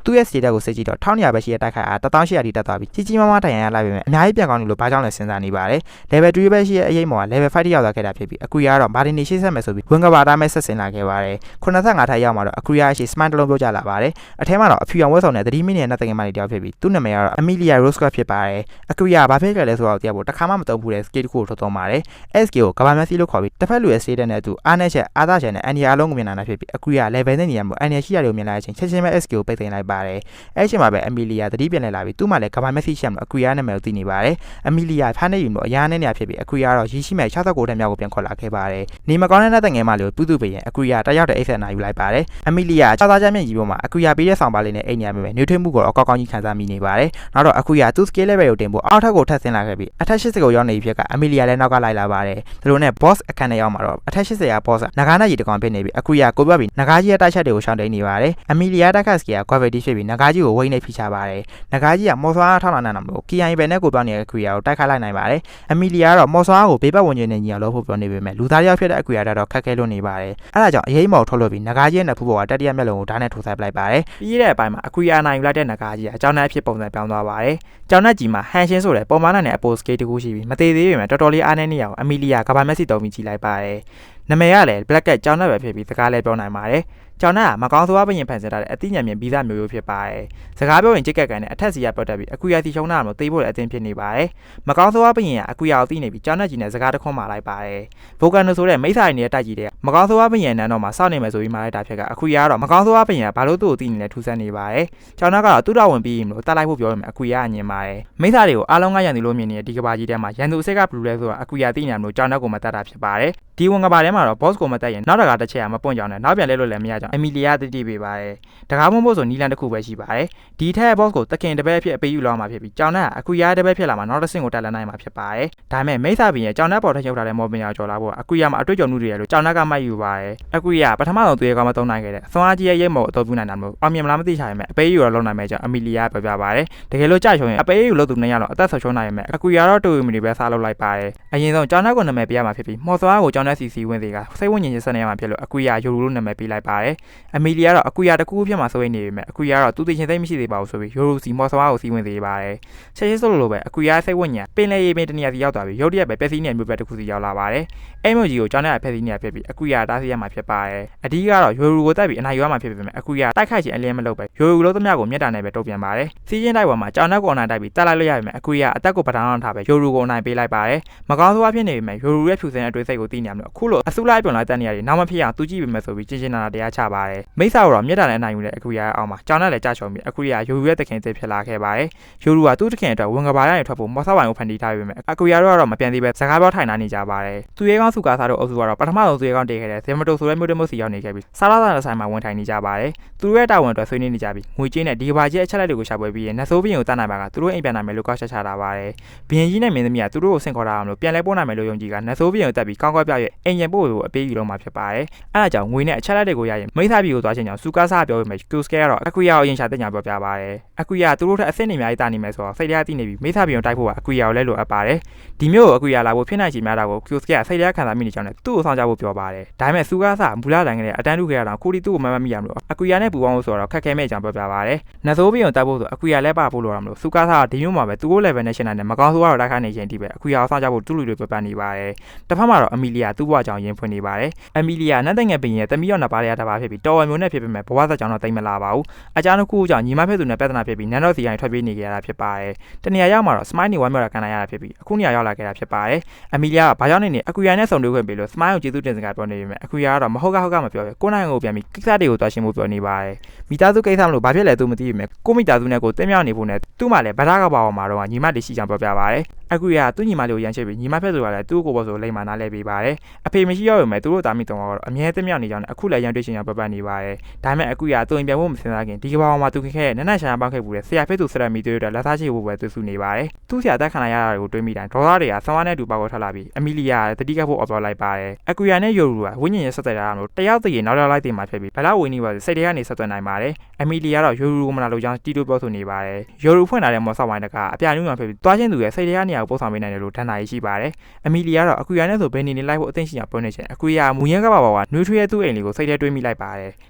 A: ယ်သူ့ရဲ့စီတက်ကိုစစ်ကြည့်တော့1200ပဲရှိတဲ့တိုက်ခိုက်အား1800တိတက်သွားပြီးကြီးကြီးမားမားတိုင်ရလိုက်ပေမဲ့အများကြီးပြန်ကောင်းလို့ဘာကြောင့်လဲစဉ်းစားနေပါတယ် level 3ပဲရှိတဲ့အရေးမော်က level 5တိရောက်သွားခဲ့တာဖြစ်ပြီးအကူရကတော့မာတင်နီရှိဆက်မယ်ဆိုပြီးဝင်ကဘာသားမဲ့ဆက်ဆင်လာခဲ့ပါတယ်85ထိုက်ရောက်မှာတော့အကူရရှိ smart တစ်လုံးပြောကြလာပါတယ်အထဲမှာတော့အဖြူရောင်ဝက်ဆောင်နဲ့30မိနစ်နဲ့တကယ်မှလေးတယောက်ဖြစ်ပြီးသူ့နာမည်ကတော့ Amelia Roscott ဖြစ်ပါတယ်အကူရဘာဖြစ်ခဲ့လဲဆိုတော့တရားဖို့တစ်ခါမှမတုံးဘူးတဲ့ skill တစ်ခုကိုထုတ်သုံးပါတယ် SK ကိုကဘာမျက်စိလို့ခေါ်ပြီးတစ်ဖက်လူရဲ့ state နဲ့အတူအားနဲ့ချက်အားသာချက်နဲ့အန်ဒီအားလုံးကိုမြင်လာတာဖြစ်ပြီးအကူရ level နဲ့နေရာမှာအန်ဒီရှိရတယ်ကိုမြင်လာတဲ့အချိန်ချက်ချင်းပဲ SK ကိုပိ ပိတ်သိမ်းလိုက်ပါတယ်အဲ့ချိန်မှာပဲအမီလီယာတတိပြန်လာပြီးသူ့မှာလည်းကဘာမက်ဆီရှမ်လို့အကွီယာနာမည်ကိုသိနေပါတယ်အမီလီယာဖမ်းနေယူလို့အရာနဲ့နေရာဖြစ်ပြီးအကွီယာတော့ရရှိမဲ့69တန်းမြောက်ကိုပြန်ခေါ်လာခဲ့ပါတယ်နေမကောင်းတဲ့တငယ်မလေးကိုပြုစုပေးရင်အကွီယာတယောက်တည်းအိတ်ဆက်နာယူလိုက်ပါတယ်အမီလီယာခြေသားချမ်းမြင့်ကြီးပေါ်မှာအကွီယာပေးတဲ့ဆောင်ပါလေးနဲ့အိတ်နေရမယ်နှွေးထွေးမှုကိုတော့ကောက်ကောင်းကြီးခံစားမိနေပါတယ်နောက်တော့အကွီယာသူ့ skill level ကိုတင်ဖို့အောက်ထပ်ကိုထပ်ဆင်းလာခဲ့ပြီးအထက်80ကိုရောက်နေပြီဖြစ်ကအမီလီယာလည်းနောက်ကလိုက်လာပါတယ်ဒါလိုနဲ့ boss အခန်းထဲရောက်မှာတော့အထက်80ရာ boss ကနဂါနဲ့ရီတကောင်ဖြစ်နေပြီးအကွီယာကိုပြပြီးနဂါကြီးရဲ့တိုက်ချက်တွေကိုရှောင်တိန်နေပါတယ်အမီလီယာတက်ခတ်စကီက gravity ဖြစ်ပြီးနဂါကြီးကိုဝိန်းနေဖိချပါတယ်နဂါကြီးကမော်ဆွားထောက်လာနိုင်တာမလို့ KI ပဲနဲ့ကိုပြောနေတဲ့အကွီယာကိုတိုက်ခိုက်လိုက်နိုင်ပါတယ်အမီလီယာကတော့မော်ဆွားကိုဘေးပတ်ဝန်းကျင်နဲ့ညီအောင်လုပ်ဖို့ပြောနေပေမဲ့လူသားတယောက်ဖြစ်တဲ့အကွီယာတော့ခက်ခဲလို့နေပါတယ်အဲဒါကြောင့်အရေးမော်ထုတ်လို့ပြီးနဂါကြီးရဲ့နဖူးပေါ်ကတတိယမျက်လုံးကိုဓာတ်နဲ့ထိုးဆိုင်ပလိုက်ပါတယ်ပြီးတဲ့အပိုင်းမှာအကွီယာနိုင်ယူလိုက်တဲ့နဂါကြီးကအကြောင်းနဲ့အဖြစ်ပုံစံပြောင်းသွားပါတယ်ကြောင်းနဲ့ကြီးမှာဟန်ရှင်းဆိုတဲ့ပုံမှန်နဲ့အပိုစကေးတကူရှိပြီးမသေးသေးပေမဲ့တော်တော်လေးအားနေနေအောင်အမီလီယာကဘာမက်ဆီတုံးပြီးကြည့်လိုက်ပါတယ်နာမည်ကလည်း Black Cat ကြောင်းနဲ့ပဲဖြစ်ပြီးစကားလည်းပြောနိုင်ပါတယ်ကျောင်းသားကမကောင်းဆိုးဝါးပရင်ဖန်ဆထားတဲ့အသိဉာဏ်မြင်ပြီးသားမျိုးဖြစ်ပါတယ်။စကားပြောရင်ကြိတ်ကက်ကန်နဲ့အထက်စီရပတ်တက်ပြီးအကူရစီရှုံးတာမျိုးသိဖို့လည်းအသင်ဖြစ်နေပါတယ်။မကောင်းဆိုးဝါးပရင်ကအကူရကိုသိနေပြီးကျောင်းသားကြီးနဲ့စကားတခွန်းမာလိုက်ပါတယ်။ဗိုကန်နိုဆိုတဲ့မိစ္ဆာရင်းရဲ့တိုက်ကြီးတဲ့မကောင်းဆိုးဝါးပရင်နန်းတော့မှစောင့်နေမယ်ဆိုပြီးမာလိုက်တာဖြစ်ကအကူရကတော့မကောင်းဆိုးဝါးပရင်ကဘာလို့သူ့ကိုသိနေလဲထူးဆန်းနေပါတယ်။ကျောင်းသားကတော့သူ့တော်ဝင်ပြီးရင်လို့တတ်လိုက်ဖို့ပြောရမယ်အကူရကညင်ပါတယ်။မိစ္ဆာတွေကိုအားလုံးကရန်သူလို့မြင်နေတဲ့ဒီကဘာကြီးထဲမှာရန်သူအစ်စ်ကဘလူးလဲဆိုတာအကူရသိနေတယ်လို့ကျောင်းသားကိုမတတ်တာဖြစ်ပါတယ်။ဒီဝန်ကဘာထဲမှာတော့ boss ကိုမတက်ရင်နောက်တကာတစ်ချက်ကမပွင့်ကြောင်နဲ့နောက်ပြန်လဲလို့လည်းမရကြောင်အမီလီယာတတိပေးပါတယ်တကားမုံဖို့ဆိုနီလန်တစ်ခုပဲရှိပါတယ်ဒီထက် boss ကိုတခင်တပည့်ဖြစ်အပေးယူလောက်မှာဖြစ်ပြီးကြောင်နဲ့အကူရတပည့်ဖြစ်လာမှာနောက်တစ်ဆင့်ကိုတက်လာနိုင်မှာဖြစ်ပါတယ်ဒါပေမဲ့မိစ္ဆာပင်ရဲ့ကြောင်နဲ့ပေါ်ထက်ရောက်လာတဲ့မော်ပင်ရောကျော်လာဖို့အကူရမှာအတွေ့အကြုံမှုတွေရလို့ကြောင်နဲ့ကမှတ်ယူပါတယ်အကူရပထမဆုံးသူရဲ့ကောင်မသုံးနိုင်ခဲ့တဲ့ဆွမ်းအားကြီးရဲ့ရဲမော်အတော်ပြုနိုင်တာမျိုးအောင်မြင်မလားမသိချင်ပေမဲ့အပေးယူတော့လုံနိုင်မယ်ကြောင်အမီလီယာပြောပြပါတယ်တကယ်လို့ကြာချုံရင်အပေးယူလို့သူနှစ်ယောက်တော့အသက်ဆုံးရှုံးနိုင်ပေမဲ့အကူရတော့တူမီနီပဲစားလုပ်လိုက်ပါတယ်အရင်ဆုံးကြောင်နဲ့ကိုနာမည်ပေးရမှာဖြစ်ပြီးမော်ဆွားကိုကြောင်နဲ့စီဝင်စီကစိတ်ဝိညာဉ်ချင်းဆက်နေရမှာဖြစ်လို့အကူရယူရလို့နာမည်ပေးလိုက်ပါတယ်အမီလီယာတော့အကူရတကူဖြစ်မှာစိုးရိမ်နေပေမဲ့အကူရတော့သူသိချင်းသိမရှိသေးပါဘူးဆိုပြီးယူရစီမော်ဆွားကိုစီဝင်သေးပါတယ်ချက်ချင်းဆိုလိုပဲအကူရစိတ်ဝိညာဉ်ပင်လေရေပင်တနေရာစီရောက်သွားပြီးရုတ်တရက်ပဲပျက်စီးနေမျိုးပဲတခုစီရောက်လာပါတယ်အဲ့မျိုးကြီးကိုကြောင်နဲ့ဖက်စီနေရဖြစ်ပြီးအကူရတားစီရမှာဖြစ်ပါတယ်အဓိကတော့ယူရကိုတက်ပြီးအနိုင်ယူရမှာဖြစ်ပေမဲ့အကူရတိုက်ခိုက်ခြင်းအလင်းမလုပ်ပဲယူရလို့သမျှကိုမြတ်တာနဲ့ပဲတုံ့ပြန်ပါတယ်စီးချင်းတိုက်ပေါ်မှာကြောင်နဲ့ကိုအနိုင်တိုက်ပြီးတက်လိုက်လို့ရပေမဲ့အကူရအသက်ကိုပထမအောင်ထားပဲယူရကိုအနိုင်ပေးလိုက်ပါတယ်မကောင်းဆိုးဝါးဖြစ်နေပေမဲ့ယူရရဲ့ဖြူစင်အတွေ့စိတ်ကိုသိနေရမလို့အခုလိုအဆူလိုက်ပြန်လာတဲ့နေရာတွေနောက်မဖြစ်အောင်သူကြည့်ပေမဲ့ဆိုပြီးချင်းချင်းနာတရားချပါတယ်မိစ္ဆာကတော့မြတ်တာနဲ့အနိုင်ယူတဲ့အကူရအောင်မှာကြောင်နဲ့လည်းကြာချုံပြီးအကူရယူရရဲ့တခင်သေးဖြစ်လာခဲ့ပါတယ်ယူရကသူ့တခင်အတွက်ဝင်ကဘာရနဲ့ထွက်ဖို့မော်ဆာဝိုင်ကိုဖန်တီးထားပေမဲ့အကူရတော့မပြန်သေးပဲစကားပြောထိုင်နေကြပါတယ်သူရဲကောင်းစုကားစားတို့အုပ်စုကတော့ပထမဆုံးသူရဲကောင်းတည်ခဲ့တဲ့ဇေမတိုဆိုတဲ့မြို့တမို့စီရောက်နေခဲ့ပြီးစားလာတဲ့ဆိုင်မှာဝင်ထိုင်နေကြပါတယ်သူတို့ရဲ့တာဝန်အတွက်ဆွေးနွေးနေကြပြီးငွေကြေးနဲ့ဒီဘာကြီးအချက်လက်တွေကိုရှာဖွေပြီးရင်နတ်ဆိုးဘရင်ကိုတတ်နိုင်ပါကသူတို့အိမ်ပြန်နိုင်မယ်လို့ကောက်ချက်ချတာပါတယ်ဘရင်ကြီးနဲ့မင်းသမီးကသူတို့ကိုဆင့်ခေါ်တာအောင်လို့ပြန်လဲပို့နိုင်မယ်လို့ယုံကြည်ကနတ်ဆိုးဘရင်ကိုတက်ပြီးကောင်းကောက်ပြရဲ့အိမ်ရပို့ကိုအပေးယူတော့မှာဖြစ်ပါတယ်အဲဒါကြောင့်ငွေနဲ့အချက်လက်တွေကိုရရင်မိသားစုကိုသွားချင်းကြောင့်စူကားစားပြောပေမဲ့ကျူစကဲကတော့အကူရကိုအရင်ရှာတဲ့ညာပြောပြပါတယ်အကူရသူတို့ထက်အဆင့်နေအများကြီးတာနေမယ်ဆိုတော့စိတ်တရားသိနေပြီးမိသားစုကိုတိုက်ဖို့ကအကူရကိုလည်းလိုအပ်ပါတယ်ဒီမျိုးကိုအကူရလာဖို့ဖြစ်နိုင်ချေများတာကိုကျူစကဲကစိတ်တရားခံစားမိနေကြောင်းနဲ့သူ့ကိုဆောင်ကြဖို့ပြောပါတယ်ဒါပေမဲ့စူကားစားမူလာတိုင်းကလေးအတန်းထုခဲ့ရတာခုတီသူ့ကိုမမမိရမလို့အကူရနဲ့ပူပေါင်းလို့ဆိုတော့ခက်ခဲမဲ့ကြောင်းပြောပြပါတယ်နတ်ဆိုးဘရင်ကိုတိုက်ဖို့ဆိုအကူရလည်းပါဖို့လိုရမလို့စူကားစားကဒီမျိုးမှာပဲသူ့ကို level နဲ့ရှင်းနိုင်တယ်မကောင်းဆိုးကတော့တိုက်ခိုက်နေခြင်းဒီပဲအကူရကိုဆောင်ကြဖို့တူလူတွေပြောပြနေပါတယ်တစ်ဖက်မှာတော့အမီလီယာသူ့ဘဝကြောင့်ရင်ဖွင့်နေပါတယ်အမီလီယာနတ်တဲ့ငယ်ပင်ရဲ့တမီးရောနှစ်ပါးရတာပါဖြစ်ပြီးတော်ဝယ်မျိုးနဲ့ဖြစ်ပေမဲ့ဘဝသက်ကြောင့်တော့တိတ်မလာပါဘူးအကြမ်းတစ်ခုကြောင့်ညီမဖြစ်သူနဲ့ပြဿနာဖြစ်ပြီးနန်းတော်စီရိုင်းထွက်ပြေးနေကြရတာဖြစ်ပါတယ်တနေရာရောက်မှာတော့ smile နေဝမ်းမြောက်တာခံရတာဖြစ်ပြီးအခုနေရာရောက်လာခဲ့တာဖြစ်ပါတယ်အမီလီယာကဘာကြောင့်နေအကူရနဲ့ဆုံတွေ့ခွင့်ပေးလို့ smile ကိုကျေးဇူးတင်စကားပြောနေပေမဲ့အကူရကတော့မဟုတ်ကမပြောပဲကိုနိုင်ကိုပြန်ပြီးကိစ္စတွေကိုတွားရှင်းဖို့ပြောနေပါတယ်မိသားစုကိစ္စမလို့ဘာဖြစ်လဲသူမသိပေမဲ့ကိုမိသားစုနဲ့ကိုတင်းမြောက်နေဖို့နဲ့သူ့မှာလည်းဗဒါကပါအောင်မှာတော့ညီမလေးရှိကြောင်ပြောပြပါတယ်အကူရကသူ့ညီမလေးကိုရန်ချစ်ပြီးညီမဖြစ်သူကလည်းသူ့ကိုပေါ်ဆိုလိမ္မာနားလဲပေးပါတယ်အဖေမရှိရောက်ပေမဲ့သူတို့သားမိတုံကတော့အမြဲတင်းမြောက်နေကြောင်းနဲ့အခုလည်းရန်တွေ့ရှင်ကြောင်ပြောပြနေပါတယ်ဒါပေမဲ့အကူရသူ့အိမ်ပြန်ဖို့မစင်စားခင်ဒီကဘာမှာသူခင်ခဲ့နက်နက်ရှာပေါက်ခဲ့ဘူးလေဆရာဖေးသူစရက်မီတွေလက်သားရှိဖို့ပဲသူစုနေပါတယ်သူ့ဆရာတက်ခံရတာတွေကိုတွေးမိတိုင်းဒေါ်သားတွေကဆောင်းဝါးနဲ့တူပေါက်ကိုထွက်လာပြီးအမီလီယာတတိကဖို့အော်ပြောလိုက်ပါတယ်အကူရနဲ့ယိုရူကဝိညာဉ်ရဲ့ဆက်သက်တာလို့တယောက်တည်းနောက်လိုက်တင်မှာဖြစ်ပြီးဘလောက်ဝင်းနေပါစိတ်တွေကနေဆက်သွယ်နိုင်ပါတယ်အမီလီယာတော့ယိုရူကိုမလာလို့ကြောင်းတီတိုပြောဆိုနေပါတယ်ယိုရူဖွင့်လာတဲ့မော်ဆော့ဝိုင်းတကအပြာနူးမှဖြစ်ပြီးတွားချင်းသူရဲ့စိတ်တွေကနေရာကိုပို့ဆောင်ပေးနိုင်တယ်လို့ထန်တာရှိပါတယ်အမီလီယာတော့အကူရနဲ့ဆိုဘယ်နေနေလိုက်ဖို့အသိရှိအောင်ပြောနေချင်အကူရမူရင်းကပါကနွေးထွေးရဲ့သူ့အိမ်လေးကိုစိတ်ထဲတွေးမိလိုက်ပါတ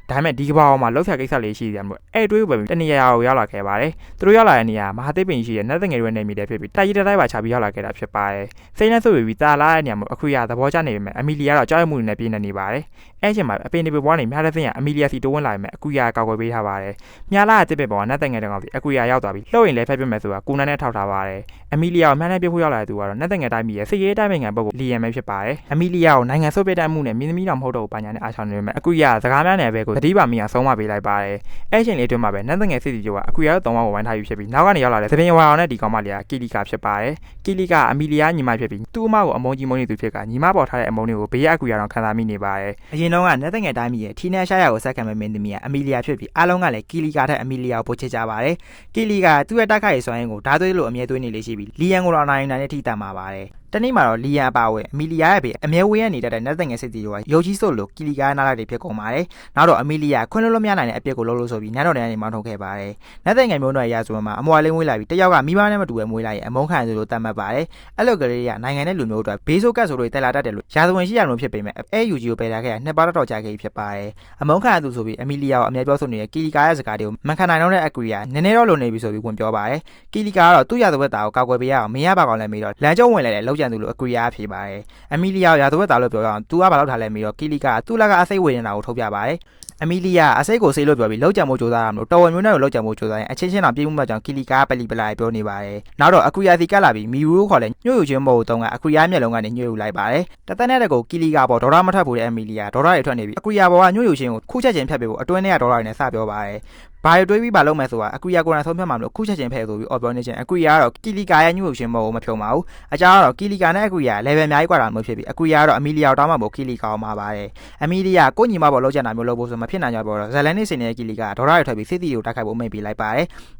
A: ယ်ဒါပေမဲ့ဒီကဘာမှာလောက်ဆရာကိစ္စလေးရှိတယ်မို့အဲ့တွေးပဲတနေရာကိုရောက်လာခဲ့ပါတယ်သူတို့ရောက်လာတဲ့နေရာမဟာသိပင်ရှိတဲ့နတ်တငယ်တွေနဲ့မိတယ်ဖြစ်ပြီးတိုက်ကြီးတိုက်ပါချပြီးရောက်လာခဲ့တာဖြစ်ပါတယ်စိတ်နဲ့ဆိုပြီးတာလာတဲ့နေရာမှာအကူရသဘောကျနေပေမဲ့အမီလီယာတော့ကြောက်ရွံ့မှုနဲ့ပြင်းနေပါတယ်အဲ့ချိန်မှာအပင်တွေပွားနေမြားတဲ့စင်ကအမီလီယာစီတိုးဝင်လာပေမဲ့အကူရကောက်ွယ်ပေးထားပါတယ်မြားလာတဲ့တစ်ပင်ပေါ်ကနတ်တငယ်တောင်စီအကူရရောက်သွားပြီးလှုပ်ရင်လည်းဖက်ပြမယ်ဆိုတာကိုနန်းနဲ့ထောက်ထားပါတယ်အမီလီယာကိုမှန်းနဲ့ပြဖို့ရောက်လာတဲ့သူကတော့နတ်တငယ်တိုင်းမီရဲ့စိတ်ရေးတိုင်းပင်ငံပုတ်ကိုလီယံပဲဖြစ်ပါတယ်အမီလီ လီယာကိုနိုင်ငံဆုတ်ပြတ်မှုနဲ့မင်းသမီးတော်မဟုတ်တော့ဘာညာနဲ့အားချောင်းနေပေမဲ့အကူရစကားများနယ်ပဲကိုတတိပါမီအောင်ဆုံးမပေးလိုက်ပါတယ်အဲ့ချိန်လေးအတွင်းမှာပဲနတ်ငယ်စစ်တီကျော်ကအကူရတော့3ဝါကိုဝိုင်းထားပြီးဖြစ်ပြီးနောက်ကနေရောက်လာတဲ့သပင်ဝါအောင်နဲ့ဒီကောင်မလေးကကီလီကာဖြစ်ပါတယ်ကီလီကာအမီလီယာညီမဖြစ်ပြီးသူ့အမကိုအမုန်းကြီးမုန်းနေသူဖြစ်ကညီမပေါ်ထားတဲ့အမုန်းတွေကိုဘေးရအကူရတော့ခံစားမိနေပါတယ်အရင်တော့ကနတ်ငယ်တိုင်းမီရဲ့ထီနယ်ရှာရကိုဆက်ခံမဲ့မင်းသမီးကအမီလီယာဖြစ်ပြီးအားလုံးကလည်းကီလီကာထက်အမီလီယာကိုပိုချစ်ကြပါတယ်ကီလီကာသူ့ရဲ့တိုက်ခိုက်ရေးစွမ်းရည်ကိုဓာတ်သွေးလိုအမြဲသွေးနေလေးရှိပြီးလီယန်ကိုတော့နိုင်နဲ့ထိတတ်မှာပါတယ်တနေ့မှာတော့လီယန်အပါဝင်အမီလီယာရဲ့ဘေးအမြဲဝေးရနေတဲ့နတ်ငယ်စစ်တီကျော်ကရုပ်ကြီးစို့လို့ကီလီကာနားလိုက်တွေဖြစ်ကုန်ပါတယ်နောက်တော့အမီလီယာခွင့်လွတ်မရနိုင်တဲ့အပြစ်ကိုလုပ်လို့ဆိုပြီးနတ်တော်ကနေမောင်းထုတ်ခဲ့ပါတယ်နတ်ငယ်မျိုးနွယ်ရာဇဝင်မှာအမွာလေးဝေးလာပြီးတယောက်ကမိဘနဲ့မတူပဲမွေးလိုက်ရင်အမုန်းခံဆိုလို့တတ်မှတ်ပါတယ်အဲ့လိုကလေးတွေကနိုင်ငံနဲ့လူမျိုးအတွက်ဘေးဆိုးကတ်ဆိုလို့တက်လာတတ်တယ်လို့ရာဇဝင်ရှိရလို့ဖြစ်ပေမဲ့အဲယူဂျီကိုပယ်ထားခဲ့ရနှစ်ပါးတော်ကြာခဲ့ဖြစ်ပါတယ်အမုန်းခံသူဆိုပြီးအမီလီယာကိုအမြဲပြောဆိုနေတဲ့ကီလီကာရဲ့စကားတွေကိုမခံနိုင်တော့တဲ့အကူရနည်းနည်းတော့လုံနေပြီဆိုပြီးဝင်ပြောပါတယ်ကီလီကာကတော့သူ့ရာဇဝတ်သားကိုကောက်ွယ်ပေးရအောင်မင်းရပါကောင်လည်းမေးတော့လမ်းကျုံဝင်လာတဲ့လောက်ကျန်သူလို့အကူရဖြေပါတယ်အမီလီယာရာဇဝတ်သားလို့ပြောရအောင်သူကဘာလို့ထားလဲမေးတော့ကီလီကာသူ့လက်ကအစိတ်ဝေနေတာကိုထုတ်ပြပါတယ်အမီလီယာအစိတ်ကိုဆေးလို့ပြောပြီးလောက်ကြံမှုစူးစမ်းရမလို့တော်ဝင်မျိုးနဲ့ကိုလောက်ကြံမှုစူးစမ်းရင်အချင်းချင်းတော်ပြေးမှုမှကြောင့်ကီလီကာပလီပလာပြောနေပါတယ်နောက်တော့အကူရစီကလာပြီးမီရူခေါ်တဲ့ညှို့ယူခြင်းမဟုတ်တော့ကအကူရမျက်လုံးကနေညှို့ယူလိုက်ပါတယ်တသက်နဲ့တကူကီလီကာပေါ်ဒေါ်လာမထပ်ဘူးတဲ့အမီလီယာဒေါ်လာတွေထွက်နေပြီးအကူရပေါ်ကညှို့ယူခြင်းကိုခုချက်ချင်းဖြတ်ပေးဖို့အတွင်းထဲကဒေါ်လာတွေနဲ့စပြောပါတယ်ဘာတွေတွေးပြီးဘာလုပ်မယ်ဆိုတာအကူရကိုယ်တိုင်ဆုံးဖြတ်မှာမလို့ခုချက်ချင်းဖဲဆိုပြီးအော်ပြောနေခြင်းအကူရကတော့ကီလီကာရဲ့ညှို့ယူခြင်းမဟုတ်မဖြုံပါဘူးအကြောင်းကတော့ကီလီကာနဲ့အကူရ level အများကြီးกว่าတာမျိုးဖြစ်ပြီးအကူရကတော့အမီလီယာကိုတောင်းမှမို့ကီလီကာကိုမှာပါတယ်အမီလီယာကိုညီမပေါ်လောက်ကျန်တာမျိုးလုပ်ဖို့ဆိုမဖြစ်နိုင်ကြဘူးတော့ဇလန်နေစင်နေတဲ့ကီလီကာဒေါ်လာတွေထွက်ပြီးစစ်တီကိုတိုက်ခိုက်ဖို့မိတ်ပေးလိုက်ပါတ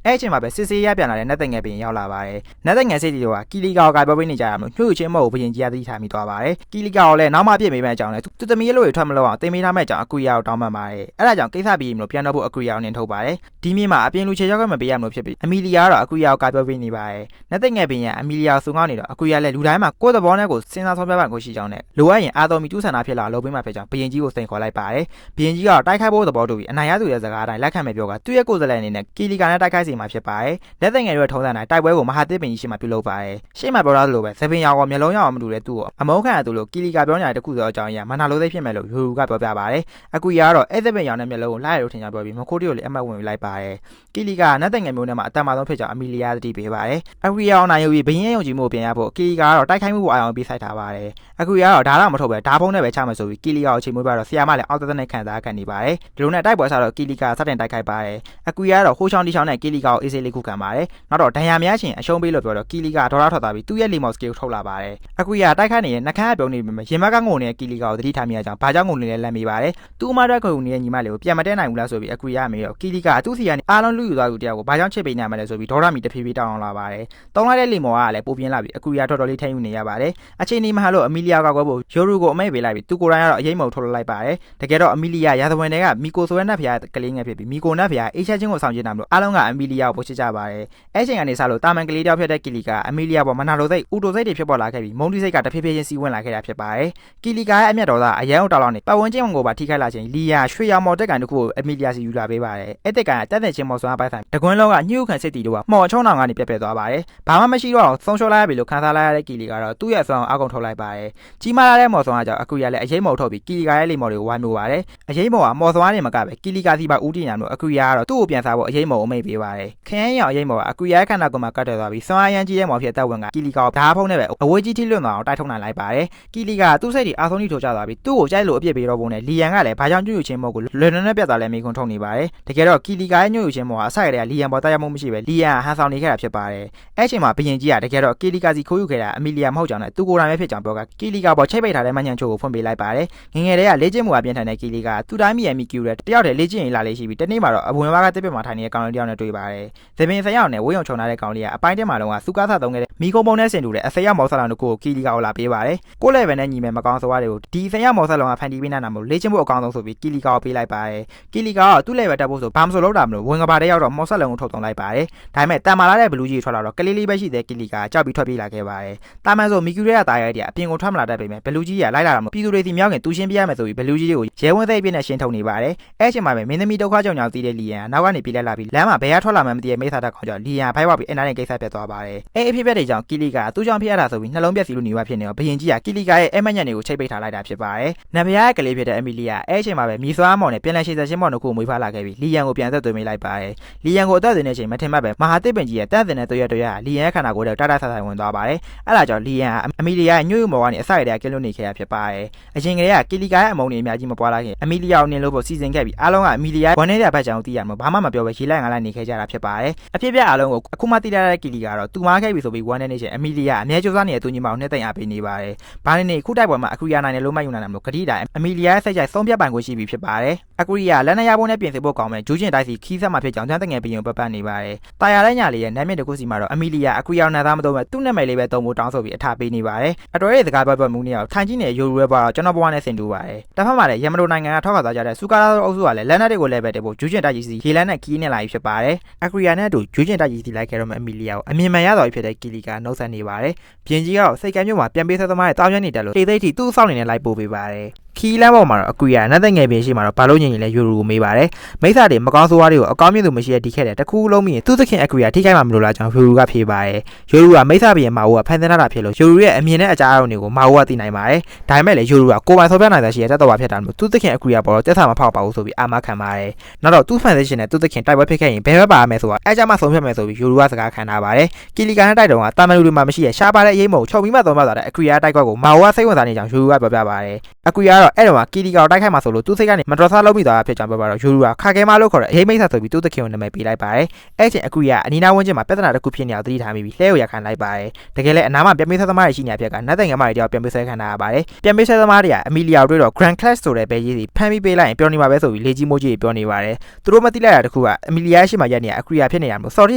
A: ယ်အဲ့အချိန်မှာပဲစစ်စေးရပြန်လာတဲ့နတ်ငယ်ပြင်ရောက်လာပါတယ်နတ်ငယ်စစ်တီတို့ကကီလီကာကိုကြိုက်ပြောပေးနေကြတာမျိုးညှို့ယူခြင်းမဟုတ်ဘရင်ကြီးကသတိထားမိသွားပါတယ်ကီလီကာကိုလည်းနောက်မှပြစ်မေးမဲ့အကြောင်းနဲ့သူသမီးရဲ့လို့ထွက်မလို့အောင်တင်မေးထားမဲ့အကြောင်းအကူရကိုတောင်းပန်ပါတယ်အဲ့ဒါကြောင့်ကိစ္စပြီးမလို့ပြန်တော့ဖို့အကူရကိုနင်ထုတ်ပါတယ်ဒီမြေမှာအပြင်လူချေရောက်မပေးရမလို့ဖြစ်ပြီးအမီလီယာကတော့အကူရကိုကြိုက်ပြောပေးနေပါတယ်နတ်ငယ်ပြင်ကအမီလီယာကိုစုံငေါနေတော့အကူရလည်းလူတိုင်းမှာကိုယ့်သဘောနဲ့ကိုစဉ်းစားဆုံးဖြတ်ပိုင်ကိုရှိကြောင်းနဲ့လိုအပ်ရင်အာတော်မီတူးဆန္ဒဖြစ်လာလုပ်ပေးမှဖြစ်ကြောင်းဘရင်ကြီးကိုစိန်ခေါ်လိုက်ပါတယ်ဘရင်ကြီးကတော့တိုက်ခိုက်ဖို့သဘောတူပြီးအနိုင်ရသူရဲ့စကားအတိုင်းလက်ခံမဲ့ပြောကသူ့ရဲ့ကိုယ်စားလှယ်အနေနဲ့ကီလီကာနဲ့တိုက်ခိုက်စီမှာဖြစ်ပါတယ်လက်သက်ငယ်ရဲ့ထုံးစံတိုင်းတိုက်ပွဲကိုမဟာသစ်ပင်ကြီးရှိမှပြုလုပ်ပါတယ်ရှေ့မှာပြောထားသလိုပဲသပင်ရောင်ကမျက်လုံးရောင်မတူတဲ့သူ့ကိုအမုန်းခံရသူလို့ကီလီကာပြောနေတဲ့တခုသောအကြောင်းအရာမနာလို့သိဖြစ်မယ်လို့ယူကပြောပြပါတယ်အကူရကတော့အဲ့သပင်ရောင်နဲ့မျက်လုံးကိုလိုက်ရလို့ထင်ကြပြောပြီးမခိုးတီကိုလည်းအမှတ်ဝင်လိုက်ပါတယ်ကီလီကာနဲ့သက်ငယ်မျိုးနဲ့မှာအတန်မာဆုံးဖြစ်ကြောင်းအမီလီယာသတိပေးပါတယ်အကူရအောင်နိုင်ယူပြီးဘရင်ရုံကြည့်မှုပြန်ရဖို့ကီလီကာကတော့တိုက်ခိုက်မှုကိုအာရုံပေးဆိုင်ထားပါတယ်အကူရကတော့ဓာတ်တော့မထုတ်ပဲဓာတ်ဖုံးနဲ့ပဲချမယ်ဆိုပြီးကီလီကာကိုချိန်မွေးပြတော့ဆီယာမလည်းအောက်သက်နဲ့ခံစားခံနေပါတယ်ဒီလိုနဲ့တိုက်ပွဲစားတော့ကီလီကာစတင်တိုက်ခိုက်ပါတယ်အကူရကတော့ဟိုးချောင်းတီချောင်းနဲ့ကီလီကာကိုအေးဆေးလေးခုခံပါတယ်နောက်တော့ဒဏ်ရာများချင်းအရှုံးပေးလို့ပြောတော့ကီလီကာဒေါ်လာထွက်သွားပြီးသူ့ရဲ့လီမော့စကေကိုထုတ်လာပါတယ်အကူရတိုက်ခိုက်နေတဲ့နှခမ်းအပြုံးနေပြီရင်မကငုံနေတဲ့ကီလီကာကိုသတိထားမိရကြောင်းဘာကြောင့်ငုံနေလဲလမ်းမိပါတယ်သူ့အမတက်ခုံနေတဲ့ညီမလေးကိုပြန်မတဲနိုင်ဘူးလားဆိုပြီးအကူရမေးတော့ကီလီကာသူ့စီကနေအားလုံးလူယူသွားသူတယောက်ကိုဘာကြောင့်ချစ်ပေးနေမှလဲဆိုပြီးဒေါ်လာမီတဖြည်းဖြည်းတောင်းအောင်လာပါတယ်တောင်းလိုက်တဲ့လီမော်ကလည်းပိုပြင်းလာပြီးအကူရတော်တော်လေးထိန်းယူနေရပါတယ်အချိန်ဒီမှာလို့အမီလီယာကကွဲဖို့ယိုရူကိုအမိတ်ပေးလိုက်ပြီးသူကိုယ်တိုင်ကတော့အရေးမုံထုတ်လိုက်ပါတယ်တကယ်တော့အမီလီယာရာဇဝင်တွေကမီကိုဆိုရဲနတ်ဖျားကလေးငယ်ဖြစ်ပြီးမီကိုနတ်ဖျားအေးချချင်းကိုဆောင်ကျင်းတာမလို့အားလုံးကအမီလီယာကိုပိုချစ်ကြပါတယ်အဲ့ချိန်ကနေစလို့တာမန်ကလေးတယောက်ဖြစ်တဲ့ကီလီကာအမီလီယာပေါ်မနာလိုစိတ်ဥတိုစိတ်တွေဖြစ်ပေါ်လာခဲ့ပြီးမုံတီစိတ်ကတဖြည်းဖြည်းချင်းစီးဝင်လာခဲ့တာဖြစ်ပါတယ်ကီလီကာရဲ့အမျက်တော်သားအရန်အောင်တောက်လောက်နေပတ်ဝန်းကျင်ကိုပါထိခိုက်လာခြင်းလီယာရွှေရောင်မော်တက်ကန်တစ်ခုကိုအမီလီယာစီယူလာပေးပါတယ်အဲ့တက်ကန်ကတက်တဲ့ချင်းမော်စွမ်းပိုက်ဆိုင်တကွန်းလုံးကညှို့ခံစစ်တီတို့ကမော်ချုံနောင်ကနေပြက်ပြက်သွားပါတယ်ဘာမှမရှိတော့ဆုံးရှုံးလိုက်ရပြီလို့ခံစားလိုက်ရတဲ့ကီလီကတော့သူ့ရဲ့ဆွမ်းအကုန်ထုတ်လိုက်ပါတယ်ကြီးမားလာတဲ့မော်စွမ်းကကြောင့်အကူရလည်းအရေးမော်ထုတ်ပြီးကီလီကာရဲ့လီမော်တွေကိုဝိုင်းမျိုးပါတယ်အရေးမော်ကမော်စွမ်းနေမှာကပဲကီလီကာစီပါဦးတည်ညာလို့အကူရကတော့သူ့ကိုပြန်စားဖို့အရေးမော်ကိုမိတ်ပေးပါတယ်ခရမ်းရောင်အရေးမော်ကအကူရရဲ့ခန္ဓာကိုယ်မှာကတ်တယ်သွားပြီးဆွမ်းအရန်ကြီးရဲ့မော်ဖြစ်တဲ့ဝင်ကကီလီကာကိုဓာတ်ဖုံးနဲ့ပဲအဝေးကြီးထိလွတ်သွားအောင်တိုက်ထုတ်နိုင်လိုက်ပါတယ်ကီလီကာသူ့စိတ်တွေအာဆုံးကြီးထိုးကျသွားပြီးသူ့ကိုကြိုက်လို့အပြစ်ပေးတော့ပုံနဲ့လီယန်ကလည်းဘာကြောင့်ညှို့ယူခြင်းမော်ကိုလွယ်လွယ်နဲ့ပြတ်သွားလဲမိခွန်းထုတ်နေပါတယ်တကယ်တော့ကီလီကာရဲ့ညှို့ယူခြင်းမော်ကအစရတဲ့လီယန်ပေါ်တိုက်ရမှုမရှိပဲလီယန်ဟန်ဆောင်နေခဲ့တာဖြစ်ပါတယ်အဲ့ချိန်မှာဘရင်ကြီးကတကယ်တော့ကီလီကာစီခိုးယူခဲ့တာအမီလီယာမဟုတ်ကြောင်းနဲ့သူကိုယ်တိုင်ပဲဖြစ်ကြောင်းပြောကကီလီကာပေါ်ချိတ်ပိတ်ထားတဲ့မညံချိုကိုဖွင့်ပေးလိုက်ပါတယ်ငငယ်လေးကလေ့ကျင့်မှုအပြင်းထန်တဲ့ကီလီကာသူ့တိုင်းမီရဲ့မီကျူတဲ့တယောက်တည်းလေ့ကျင့်ရလာလေးရှိပြီးတနေ့မှာတော့အဝင်ဝါကတစ်ပစ်မှာထိုင်နေတဲ့ကောင်လေးတယောက်နဲ့တွေ့ပါတယ်သပင်ဆရာနဲ့ဝေးုံချုံထားတဲ့ကောင်လေးကအပိုင်းတက်မှာလုံးကစုကားစားသုံးခဲ့တဲ့မီကုံပုံနဲ့ဆင်တူတဲ့အစရမော်ဆလောင်တို့ကိုကီလီကာကိုလာပေးပါတယ်ကိုယ့် level နဲ့ညီမယ်မကောင်းဆိုရတွေကိုဒီဆရာမော်ဆလောင်ကဖန်တီးပေးနေတာမို့လေ့ကျင့်မှုအကောင်းဆုံးဆိုပြီးကီလီကာကိုပေးလိုက်ပါတယ်ကီလီကာကသူ့ level တက်ဖို့ဆိုဘာမှမဆိုလုပ်တာမလို့ဝင်ကပါတဲ့ရောက်တော့မော်ဆလောင်ကိုထုတ်သုံးလိုက်ပါတယ်ဒါပေမဲ့တန်မာလာတဲ့ဘလူးကြီးထွက်လာတော့ကလေးလေးပဲရှိတဲ့ကီလီကာကြောက်ပြီးထွက်ပြေးလာခဲ့ပါတယ်တာမန်ဆိုမီကျူရဲ့တာရဲတည်းအပြင်ကိုထွက်မလာတတ်ပေမဲ့ဘလူးကြီးကလိုက်လာတာမို့ပြည်သူတွေစီမြောက်ခင်သူရှင်းပြရမယ်ဆိုပြီးဘလူးကြီးကိုရဲဝန်းသိပ်ပြည့်နဲ့ရှင်းထုတ်နေပါတယ်အဲ့ချိန်မှာပဲမင်းသမီးဒုက္ခကြောင့်တီးတဲ့လီယန်နောက်ကနေပြေးလိုက်လာပြီးလမ်းမှာဘယ်ရထွက်လာမှမသိတဲ့မိသားတကောင်ကြောင့်လီယန်ဖိုက်ဝပြီးအနာနဲ့ကိစ္စပြတ်သွားပါတယ်အဲ့အဖြစ်ပြက်တွေကြောင့်ကီလီကာသူ့ကြောင့်ဖြစ်ရတာဆိုပြီးနှလုံးပြက်စီလို့နေရဖြစ်နေတော့ဘရင်ကြီးကကီလီကာရဲ့အမညံ့တွေကိုချိတ်ပိတ်ထားလိုက်တာဖြစ်ပါတယ်နဗယားရဲ့ကလေးဖြစ်တဲ့အမီလီယာအဲ့ချိန်မှာပဲမီဆွားမော်နဲ့ပြန်လည်ရှေ့ဆက်ရှင်းမော်တို့ကိုမွေးဖွားလာခဲ့ပြီးလီယန်ကိုပြန် ပြန်သက်သွင်းမိလိုက်ပါတယ်လီယန်ကိုအသက်သွင်းတဲ့အချိန်မထင်မှတ်ပဲမဟာတစ်ပင်ကြီးရဲ့တန့်စင်တဲ့တွေ့ရလီယန်ရဲ့ခန္ဓာကိုယ်ထဲတတဆဆဝင်သွားပါတယ်အဲ့ဒါကြောင့်လီယန်ကအမီလီယာရဲ့ညှို့ညွတ်မော်ကနေအစရတဲ့ကင်းလို့နေခဲ့ရဖြစ်ပါတယ်အရင်ကတည်းကကီလီကာရဲ့အမုန်းတွေအများကြီးမပွားလာခင်အမီလီယာကိုနင်လို့ဖို့စီစဉ်ခဲ့ပြီးအားလုံးကအမီလီယာဝန်နေတဲ့ဘက်ကြောင်သိရမှာဘာမှမပြောဘဲရေးလိုက်ငါလိုက်နေခဲ့ကြတာဖြစ်ပါတယ်အဖြစ်ပြအားလုံးကိုအခုမှသိရတဲ့ကီလီကာတော့သူမားခဲ့ပြီဆိုပြီးဝန်နေချိန်အမီလီယာအမြဲကြိုးစားနေတဲ့သူညီမကိုနှစ်သိမ့်အားပေးနေပါတယ်ဘာနေခုတိုက်ပွဲမှာအခုရနိုင်တယ်လို့မှယူနိုင်တယ်လို့ဂတိတိုင်းအမီလီယာရဲ့စိတ်ကြိုက်ဆုံးဖြတ်ပိုင်ခွင့်ရှိပြီဖြစ်ပါတယ်အခုရလက်နက်ရဖို့နဲ့ပြင်ဆင်ဖို့ကောင်းမယ်ဂျူးကျင်တိုက်စီခီးဆက်မှာဖြစ်ကြောင်းတန်းတငယ်ပြင်ပတ်ပတ်နေပါတယ်တာယာတဲ့ညာလေးရဲ့နာမည်တစ်ခုစီမှာတော့အမီလီယာအခုရောက်နာသားမတော့မဲ့သူ့နာမည်လေးပဲတုံဖို့တောင်းဆိုပြီးအထားပေးနေပါတယ်အတော်ရဲ့စကားပြောမှုနေအောင်ထိုင်ကြည့်နေရိုရူရဲပါတော့ကျွန်တော်ဘဝနဲ့ဆင်တူပါတယ်တစ်ဖက်မှာလည်းယမတိုနိုင်ငံကထောက်ခါသွားကြတဲ့စူကာလာအုပ်စုကလည်းလက်နက်တွေကိုလည်းပဲတက်ဖို့ဂျူးကျင်တိုက်ကြီးစီရေလန်းနဲ့ခီးနေလာပြီဖြစ်ပါတယ်အခုရနဲ့အတူဂျူးကျင်တိုက်ကြီးစီလိုက်ခဲ့တော့မဲ့အမီလီယာကိုအမြင်မှန်ရတော်ဖြစ်တဲ့ကီလီကာနှုတ်ဆက်နေပါတယ်ပြင်ကြီးကတော့စိတ်ကမ်းမြို့မှာပြန်ပေးဆက်သမားရဲ့တောင်းရနေတယ်လို့တိတ်တိတ်သူ့အဆောင်နေနဲ့လိုက်ပို့ပေးပါတယ်ခီးလမ်းပေါ်မှာတော့အကူရနတ်တဲ့ငယ်ပင်ရှိမှာတော့ဘာလို့ညင်ရင်လဲယူရူကိုမေးပါတယ်မိစ္ဆာတွေမကောင်းဆိုးဝါးတွေကိုအကောင်းမြင့်သူမရှိတဲ့ဒီခဲ့တဲ့တခုလုံးပြီးသူ့သခင်အကူရထိခိုက်မှာမလို့လားကြောင်းယူရူကဖြေပါတယ်ယူရူကမိစ္ဆာပြင်မာဝူကဖန်ဆင်းတာဖြစ်လို့ယူရူရဲ့အမြင်နဲ့အကြားအရုံတွေကိုမာဝူကသိနိုင်ပါတယ်ဒါပေမဲ့လည်းယူရူကကိုယ်ပိုင်ဆော်ပြနိုင်တဲ့ရှိရတတ်တော်ဖြစ်တာလို့သူ့သခင်အကူရပေါ်တော့တက်ဆာမဖောက်ပါဘူးဆိုပြီးအာမခံပါတယ်နောက်တော့သူ့ဖန်ဆင်းရှင်နဲ့သူ့သခင်တိုက်ပွဲဖြစ်ခဲ့ရင်ဘယ်ဘက်ပါမယ်ဆိုတာအဲကြမှာဆုံးဖြတ်မယ်ဆိုပြီးယူရူကစကားခံထားပါတယ်ကီလီကာနဲ့တိုက်တုန်းကတာမန်လူတွေမှာမရှိရရှားပါတဲ့အရေးမုံချုပ်ပြီးမှသုံးမှသွားတဲ့အကူရတိုက်ကွက်ကိုမာဝူကစိတ်ဝင်စားနေကြောင်းယူရူကပြောပြပါတယ်အကူရကတော့အဲ့တော့ကီလီကာတိုက်ခိုက်မှာဆိုလို့သူ့စိတ်ကနေမတော်ဆလုံးမိသွားတာဖြစ်ကြောင်းပြောပါတော့ယူရူကခါခဲမလို့ခေါ်တဲ့အရေးမိတ်ဆက်ဆိုပြီးသူ့သခင်ကိုနာမည်ပေးလိုက်ပါတယ်အဲ့ချိန်အကူရအနီးနားဝန်းကျင်မှာပြဿနာတစ်ခုဖြစ်နေအောင်သတိထားမိပြီးလှဲကိုရခံလိုက်ပါတယ်တကယ်လည်းအနားမှာပြန်ပေးဆက်သမားတွေရှိနေပြက်ကနတ်တဲ့ငယ်မတွေတယောက်ပြန်ပေးဆက်ခံထားရပါတယ်ပြန်ပေးဆက်သမားတွေကအမီလီယာကိုတွေ့တော့ Grand Clash ဆိုတဲ့ဘဲကြီးစီဖမ်းပြီးပေးလိုက်ရင်ပြောနေမှာပဲဆိုပြီးလေကြီးမိုးကြီးပြောနေပါတယ်သူတို့မသိလိုက်တာတခုကအမီလီယာရှိမှရက်နေအကူရဖြစ်နေရမှာစော်တ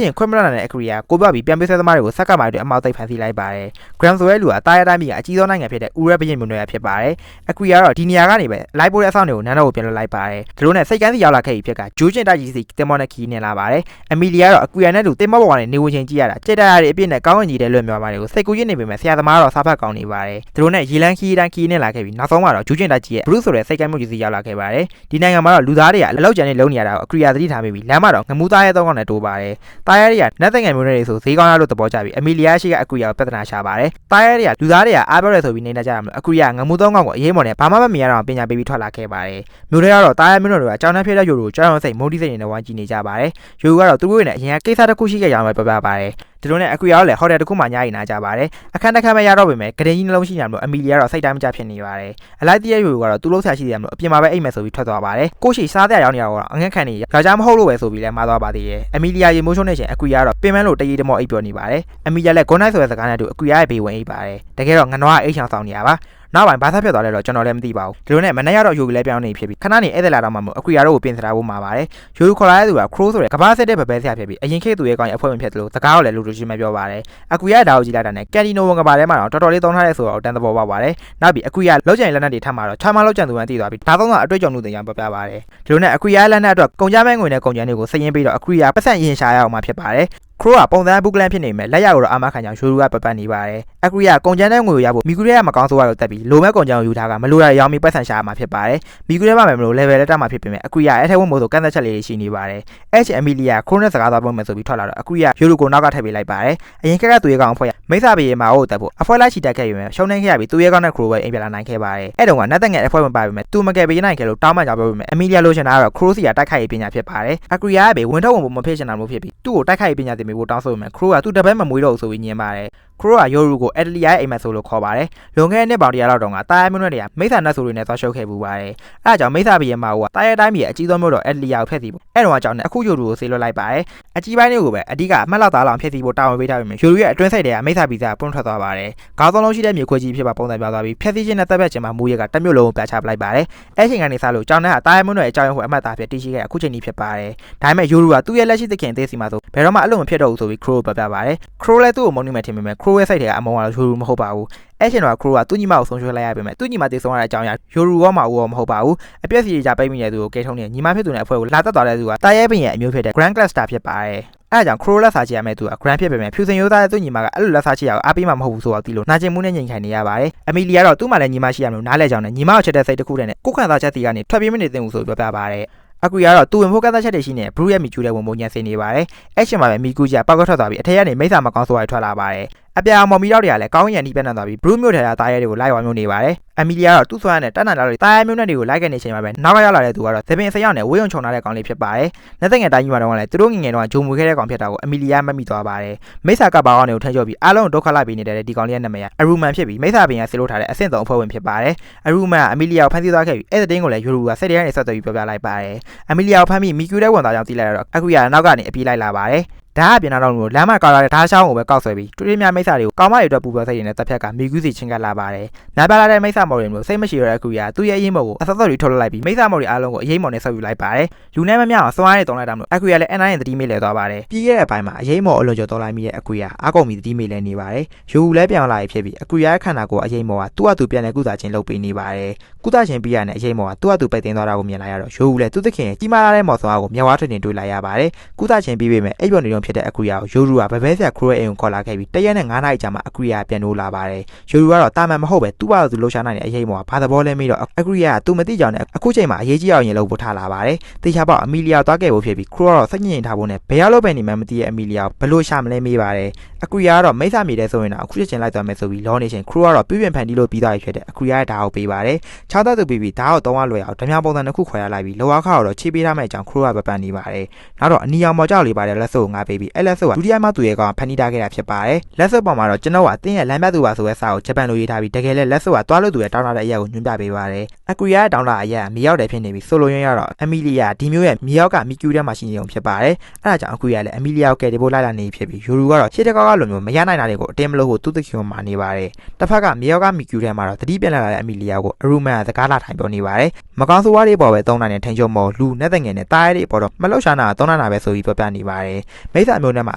A: ိရင်ခွင့်မရနိုင်တဲ့အကူရကိုပြောပြီးပြန်ပေးဆက်သမားတွေကိုဆက်ကမာတွေအမောက်သိပ်ဖမ်းဆီးလိုက်ပါတယ် Grand ဆိုတဲ့လူကတားရတိုင်းမိကအကြီးဆုံးနိုင်ငံဖြစ်တဲ့ဥရဘရင်မျိုးနွယ်ဖြစ်ပါတယ်အကူရကတော့ဒီနေရာကနေပဲလိုက်ပိုးတဲ့အဆောင်တွေကိုနန်းတော်ကိုပြန်လွှတ်လိုက်ပါတယ်ဒီလိုနဲ့စိတ်ကန်းစီရောက်လာခဲ့ပြီဖြစ်ကဂျိုးကျင်တိုက်ကြီးစီတင်မောနဲ့ခီးနေလာပါတယ်အမီလီယာကတော့အကူရနဲ့တူတင်မောပေါ်ကနေနေဝင်ချင်းကြည့်ရတာကြက်တရတွေအပြည့်နဲ့ကောင်းဝင်ကြီးတဲ့လွတ်မြော်ပါတယ်ကိုစိတ်ကူးရစ်နေပေမဲ့ဆရာသမားတော့စားဖက်ကောင်းနေပါတယ်ဒီလိုနဲ့ရေလန်းခီးတိုင်းခီးနေလာခဲ့ပြီးနောက်ဆုံးမှာတော့ဂျိုးကျင်တိုက်ကြီးရဲ့ဘရုဆိုတဲ့စိတ်ကန်းမှုကြီးစီရောက်လာခဲ့ပါတယ်ဒီနိုင်ငံမှာတော့လူသားတွေကအလောက်ကျန်နေလုံးနေရတာကိုအကူရသတိထားမိပြီးလမ်းမှာတော့ငမူးသားရဲ့သုံးကောင်နဲ့တိုးပါတယ်တားရဲတွေကနတ်တဲ့ငယ်မျိုးတွေဆိုဈေးကောင်းရလို့သဘောကျပြီးအမီလီယာရှိကအကူရကိုပြဿနာရှာပါတယ်တားရဲတွေကလူသားတွေကအားပြောရဲဆိုပြီးနေနေကြတာမလို့အကူရငမူးသုံးကောင်ကိုအရေးမော်နဲ့ဘာမှမမြင်ရတော့ပညာပေးပြီးထွက်လာခဲ့ပါတယ်မျိုးတွေကတော့တားရဲမျိုးတွေကကြောင်နှက်ဖြစ်တဲ့ယူကိုကြောင်ရုံစိတ်မုန်းတိစိတ်နဲ့ဝိုင်းကြည့်နေကြပါတယ်ယူကတော့သူတို့ရဲ့အရင်ကကိစ္စတစ်ခုရှိခဲ့ကြအောင်ပဲပြပါတယ်ဒီလိုနဲ့အကူရလည်းဟိုတယ်တစ်ခုမှညရင်နာကြပါတယ်အခန်းတစ်ခန်းပဲရတော့ပေမဲ့ဂရင်းကြီးနှလုံးရှိနေမှာလို့အမီလီယာတော့စိတ်တိုင်းမကြဖြစ်နေပါတယ်အလိုက်တရယူကတော့သူ့လုံးဆရာရှိတယ်မလို့အပြင်မှာပဲအိမ်မယ်ဆိုပြီးထွက်သွားပါတယ်ကိုရှိစားတဲ့ရောက်နေတော့အငှက်ခံနေယောက်ျားမဟုတ်လို့ပဲဆိုပြီးလဲမှားသွားပါသေးတယ်အမီလီယာရေမိုးချုံနေချိန်အကူရတော့ပင်မလို့တရေတမောအိပ်ပြောနေပါတယ်အမီလီယာလည်းဂွန်နိုင်ဆိုတဲ့စကားနဲ့တူအကူရရဲ့ဘေးဝင်အိပ်ပါတယ်တကယ်တော့ငနွားအိတ်ချောင်ဆောင်နေရပါနောက်ပိုင်းဘာသာဖြစ်သွားလဲတော့ကျွန်တော်လည်းမသိပါဘူးဒီလိုနဲ့မနေ့ကတော့ယူလည်းပြောင်းနေဖြစ်ပြီးခဏနေဧည့်သည်လာတော့မှမဟုတ်အကူရတို့ကိုပြင်ဆင်ထားဖို့မှာပါတယ်ယူခေါ်လာတဲ့သူက Crow ဆိုတဲ့ကဘာစစ်တဲ့ဗပဲဆရာဖြစ်ပြီးအရင်ခေတ်သူရဲ့ကောင်းရဲ့အဖွဲ့ဝင်ဖြစ်တယ်လို့စကားကိုလည်းလူလူချင်းပဲပြောပါတယ်အကူရဒါကိုကြည့်လိုက်တာနဲ့ကန်တီနိုဝန်ကဘာထဲမှာတော့တော်တော်လေးသုံးထားတဲ့ဆိုတော့တန်တဘောပေါက်ပါတယ်နောက်ပြီးအကူရလောက်ကျန်လက်နက်တွေထပ်မှာတော့ချာမလောက်ကျန်သူမှတည်သွားပြီးဒါသုံးကအတွေ့အကြုံလူတွေရန်ပြပြပါတယ်ဒီလိုနဲ့အကူရလက်နက်အတွက်ကုန်ကြမ်းမဲငွေနဲ့ကုန်ကြမ်းတွေကိုစည်ရင်းပြီးတော့အကူရပတ်စံရင်ရှာရအောင်မှာဖြစ်ပါတယ်ခရိုးကပုံစံဘူးကလန်ဖြစ်နေမယ်လက်ရကိုတော့အာမခံကြောင်ယူရူကပပတ်နေပါတယ်အကူရကုန်ကျန်းတဲ့ငွေကိုရဖို့မီကူရဲကမကောင်းဆိုးရတော့တက်ပြီးလိုမဲ့ကုန်ကျန်းကိုယူထားကမလိုရရောင်းပြီးပတ်စံရှာရမှာဖြစ်ပါတယ်မီကူရဲမှမလို့ level လက်တက်မှာဖြစ်ပေမဲ့အကူရအဲ့ထဲဝတ်မို့ဆိုကန့်သက်ချက်လေးတွေရှိနေပါတယ်အဲ့ချင်အမီလီယာခရိုးနဲ့စကားသွားပုံမယ်ဆိုပြီးထွက်လာတော့အကူရယူရူကိုနောက်ကထည့်ပေးလိုက်ပါတယ်အရင်ကသူရဲ့ကောင်အဖွဲ့မိစ္ဆာပြေမာကိုတက်ဖို့အဖွဲလိုက်ချီတက်ခဲ့ပြီမဲ့ရှုံးနေခဲ့ရပြီးသူရဲ့ကောင်နဲ့ခရိုးပဲအိမ်ပြန်လာနိုင်ခဲ့ပါတယ်အဲ့တုန်းကနတ်သက်ငယ်အဖွဲမပါပေမဲ့သူမကယ်ပေးနိုင်ခဲ့လို့တောင်းမှကြောင်ပြောပေမဲ့အမီလီယာလိုချင်တာကတော့ခရိုးစီကတိုက်ခိုက်ရေးပညာဖြစ်ပါတယ်အကူရရဲ့ဘေဝင်ထုတ်ဝင်ပုံမဖြစ်ချင်တာမျိုးဖြစ်ပြီးသူ့ကိုတိုက်ခိုက်ရေးပညာသင်ပေးဖို့တောင်းဆိုပေမဲ့ခရိုးကသူ့တပည့်မမွေးတော့ဘူးဆိုပြီးညင်ပါတယ်ခရိုးကယိုရူကိုအက်ဒလီယာရဲ့အိမ်မက်ဆိုလို့ခေါ်ပါတယ်လွန်ခဲ့တဲ့နှစ်ပေါင်း100လောက်တုန်းကတာယာမျိုးနွယ်တွေကမိစ္ဆာနတ်ဆိုတွေနဲ့သွားရှုပ်ခဲ့ပူပါတယ်အဲအကြောင်းမိစ္ဆာဘီရဲ့မာဝကတာယာတိုင်းပြည်ရဲ့အကြီးဆုံးမြို့တော်အက်ဒလီယာကိုဖျက်ဆီးဖို့အဲ့တုန်းကအကြောင်းနဲ့အခုယိုရူကိုဆေးလွှတ်လိုက်ပါတယ်အကြီးပိုင်းတွေကိုပဲအဓိကအမှတ်လောက်သားလောက်ဖျက်ဆီးဖို့တာဝန်ပေးထားပေမဲ့ယိုရူရဲ့အတွင်းစိတ်တွေကမိစ္ဆာဘီစာပွန့်ထွက်သွားပါတယ်ခေါင်းသုံးလုံးရှိတဲ့မြေခွေးကြီးဖြစ်ပါပုံစံပြောသွားပြီးဖျက်ဆီးခြင်းနဲ့တပ်ဖြတ်ခြင်းမှာမူရကတစ်မြို့လုံးကိုပြချပလိုက်ပါတယ်အဲ့ချိန်ကနေစလို့ကျောင်းထဲကတာယာမျိုးနွယ်ရဲ့အကြောင်းရင်းကိုအမှတ်သားဖြစ်တည်ရှိခဲ့အခုချိန်ကြီးဖြစ်ပါတယ်ဒါပေမဲ့ယိုရူကသူ့ရဲ့လက်ရှိသခင်သေးစီမှာဆိုဘယ်တော့မှအလုံးမဖြစ်တော့ဘူးဆိုပြီးခရိုးပြပြပါတယ်ခရိုးလည်းသူ့ကိုမုန်းနေမှထင်ပေမဲ့ခရိုးရဲ့စိတ်တွေကအမုန်းကတော့ယိုရူမဟုတ်ပါဘူးအဲ့ချိန်တော့ခရိုးကသူ့ညီမကိုဆုံးရှုံးလိုက်ရပေမဲ့သူ့ညီမတေဆုံးရတဲ့အကြောင်းအရာယိုရူရောမဟုတ်မဟုတ်ပါဘူးအပြည့်စီကြပိတ်မိတဲ့သူကိုကဲထုံးနေညီမဖြစ်သူနဲ့အဖွဲ့ကိုလာတက်သွားတဲ့သူကတာရဲပင်ရဲ့အမျိုးဖြစ်တဲ့ Grand Cluster ဖြစ်ပါတယ်အဲ့ဒါကြောင့်ခရိုးလက်စားချရမယ့်သူက Grand ဖြစ်ပေမဲ့ဖြူစင်ရိုးသားတဲ့သူ့ညီမကအဲ့လိုလက်စားချရအောင်အားပေးမှမဟုတ်ဘူးဆိုတော့တီးလို့နာကျင်မှုနဲ့ညှိနှိုင်းနေရပါတယ်အမီလီယာတော့သူ့မှာလည်းညီမရှိရမလို့နားလဲကြောင်နဲ့ညီမကိုချက်တဲ့စိတ်တစ်ခုတည်းနဲ့ကိုခံစားချက်တီကနေထွက်ပြေးမနေသင့်ဘူးဆိုပြောပြပါတယ်အကူရတော့သူဝင်ဖို့ကန့်သက်ချက်တွေရှိနေဘရူးရဲ့မီကျူးတဲ့ဝင်ပုံညံစင်နေပါတယ်အဲ့ချိန်မှာပဲမီကူကြီးကပောက်ကထွက်သွားပြီးအထက်ကနေမိစ္ဆာမကောင်းဆိုးရထွက်လာပါတယ် အပြာမော်မီတော့တွေကလည်းကောင်းရန်ဒီပြန့်နှံ့သွားပြီးဘရူးမျိုးထဲကတားရဲတွေကိုလိုက်ဝါမျိုးနေပါတယ်အမီလီယာတော့သူ့ဆွမ်းနဲ့တတ်နိုင်လာလို့တားရဲမျိုးနဲ့တွေကိုလိုက်ကနေချိန်မှာပဲနောက်ကရောက်လာတဲ့သူကတော့သပင်စရောက်နဲ့ဝေးုံချုံထားတဲ့ကောင်လေးဖြစ်ပါတယ်လက်သက်ငယ်တိုင်းကြီးမှာတော့လည်းသူတို့ငငယ်တော့ဂျုံမွေခဲ့တဲ့ကောင်ဖြစ်တာကိုအမီလီယာမမိသွားပါတယ်မိစ္ဆာကပ်ပါကောင်တွေကိုထမ်းချုပ်ပြီးအားလုံးဒုက္ခလိုက်ပေးနေတဲ့ဒီကောင်လေးရဲ့နာမည်ကအရူမန်ဖြစ်ပြီးမိစ္ဆာပင်ကဆေးလို့ထားတဲ့အဆင့်3အဖွဲ့ဝင်ဖြစ်ပါတယ်အရူမန်ကအမီလီယာကိုဖမ်းဆီးသွားခဲ့ပြီးအဲ့တဲ့တင်းကိုလည်းယူရူကဆက်တရားနဲ့ဆက်သွယ်ပြီးပြောပြလိုက်ပါတယ်အမီလီယာကိုဖမ်းပြီးမီကျူတဲ့ဝန်သားကြောင့်တီးလိုက်တော့အခုရနောက်ကနေအပြေးလိုက်လာပါတယ်ဒါအပြင်နောက်တော့လမ်းမကောက်ရတဲ့ဓာတ်ချောင်းကိုပဲကောက်ဆွဲပြီးတူတူများမိစ္ဆာတွေကိုကောင်းမတွေအတွက်ပူပယ်စိတ်ရတဲ့တပ်ဖြတ်ကမိကူးစီချင်းကပ်လာပါတယ်။နားပြလာတဲ့မိစ္ဆာမော်တွေမျိုးစိတ်မရှိရတဲ့အခုရသူ့ရဲ့အရေးမော်ကိုအဆက်ဆက်တွေထုတ်လိုက်ပြီးမိစ္ဆာမော်တွေအားလုံးကိုအရေးမော်နဲ့ဆုပ်ယူလိုက်ပါတယ်။လူနဲ့မမြောက်အောင်စွမ်းရည်တုံးလိုက်တာမျိုးအခုရလည်းအန်နိုင်ရဲ့သတိမေ့လဲသွားပါတယ်။ပြီးခဲ့တဲ့အပိုင်းမှာအရေးမော်အလွန်ကျော်တော်လိုက်မိတဲ့အခုရအကုန်မီသတိမေ့လဲနေပါတယ်။ယူလည်းပြောင်းလာဖြစ်ပြီးအခုရရဲ့ခန္ဓာကိုယ်အရေးမော်ကသူ့အတူပြန်လဲကုသခြင်းလုပ်ပေးနေပါတယ်။ကုသခြင်းပြီးရတဲ့အရေးမော်ကသူ့အတူပိတ်သိမ်းသွားတာကိုမြင်လိုက်ရတော့ယူလည်းသူ့သခင်ကြီးမားလာတဲ့မော်စွာကိုမျက်ဝါးထွင်တွေ့လိုက်ရပါတယ်။ကုသခြင်းပြီးပေမဲ့အဲ့ပြောနေတော့ဖြစ်တဲ့အခုရကိုယူကဗဘဲဆရာခရိုးရဲ့အိမ်ကိုခေါ်လာခဲ့ပြီးတရက်နဲ့9နာရီကြာမှအကူရီယာပြန်လို့လာပါတယ်။ယူကတော့တာမန်မဟုတ်ပဲသူ့ဘာသူလှုပ်ရှားနိုင်တဲ့အရေးမော်ဘာသဘောလဲမေးတော့အကူရီယာကသူမသိကြောင်နဲ့အခုချိန်မှာအရေးကြီးအောင်ရင်လို့ပို့ထားလာပါတယ်။တေချာပေါက်အမီလီယာသွားခဲ့ဖို့ဖြစ်ပြီးခရိုးကတော့စိတ်ညစ်ထားဖို့နဲ့ဘယ်ရောက်လို့ပဲနေမှမသိရဲ့အမီလီယာဘလို့ရှာမလဲမေးပါတယ်။အကူရီယာကတော့မိစ္ဆာမြေတဲ့ဆိုရင်တော့အခုချက်ချင်းလိုက်သွားမယ်ဆိုပြီးလောနေချိန်ခရိုးကတော့ပြည့်ဖန်တီးလို့ပြီးသွားပြီဖြစ်တဲ့အကူရီယာရဲ့ဓာတ်ကိုပေးပါတယ်။6သက်သူပြီးဓာတ်ကို3ဝလွယ်အောင်ဓမြပုံစံတစ်ခုခွဲရလိုက်ပြီးလောအားခါတော့ချိပေးထားမယ့်အကြောင်းခရိုးကပပန်နေပါတယ်။နောက်တော့အနီအောင်မော်ကြောက်လေးပါတယ်လက်စုပ်ကိုငါပေးပြီးအဲ့လက်စုပ်ကဒုတိယမှသူရဲ့ကောင်ဖန်တီးထားခဲ့တာဖြစ်ပါတယ်လက်စုပ်ပေါ်မှာတော့ကျွန်တော်ကတင်းရဲ့လမ်းပြသူပါဆိုတဲ့စာကိုဂျပန်လိုရေးထားပြီးတကယ်လည်းလက်စုပ်ကတွားလို့သူရဲ့တောင်းလာတဲ့အရာကိုညွှန်ပြပေးပါတယ်အကူရီယာရဲ့တောင်းလာအရာမြေရောက်တယ်ဖြစ်နေပြီးဆိုလိုရင်းရတော့အမီလီယာဒီမျိုးရဲ့မြေရောက်ကမီကျူထဲမှာရှိနေုံဖြစ်ပါတယ်အဲ့ဒါကြောင့်အကူရီယာလည်းအမီလီယာကိုကယ်တင်ဖို့လိုက်လာနေဖြစ်ပြီးယူရူကတော့ရှေ့တကောက်ကလိုမျိုးမရနိုင်တာတွေကိုအတင်းမလို့ကိုသူ့သခင်မှာနေပါတယ်တစ်ဖက်ကမြေရောက်ကမီကျူထဲမှာတော့တတိပြန်လာတဲ့အမီလီယာကိုအရူမန်ကစကားလာထိုင်ပြောနေပါတယ်မကောင်းဆိုးဝါးတွေပေါ်ပဲသုံးနိုင်တဲ့ထိန်ချုံမော်လူနဲ့တငယ်နဲ့တားရဲတွေပေါ်တော့မလှုပ်ရှားနာသုံးနိုင်တာပဲဆိုပြီးပြောပြနေပါတယ်မိစ္ဆာမျိုးနဲ့မှ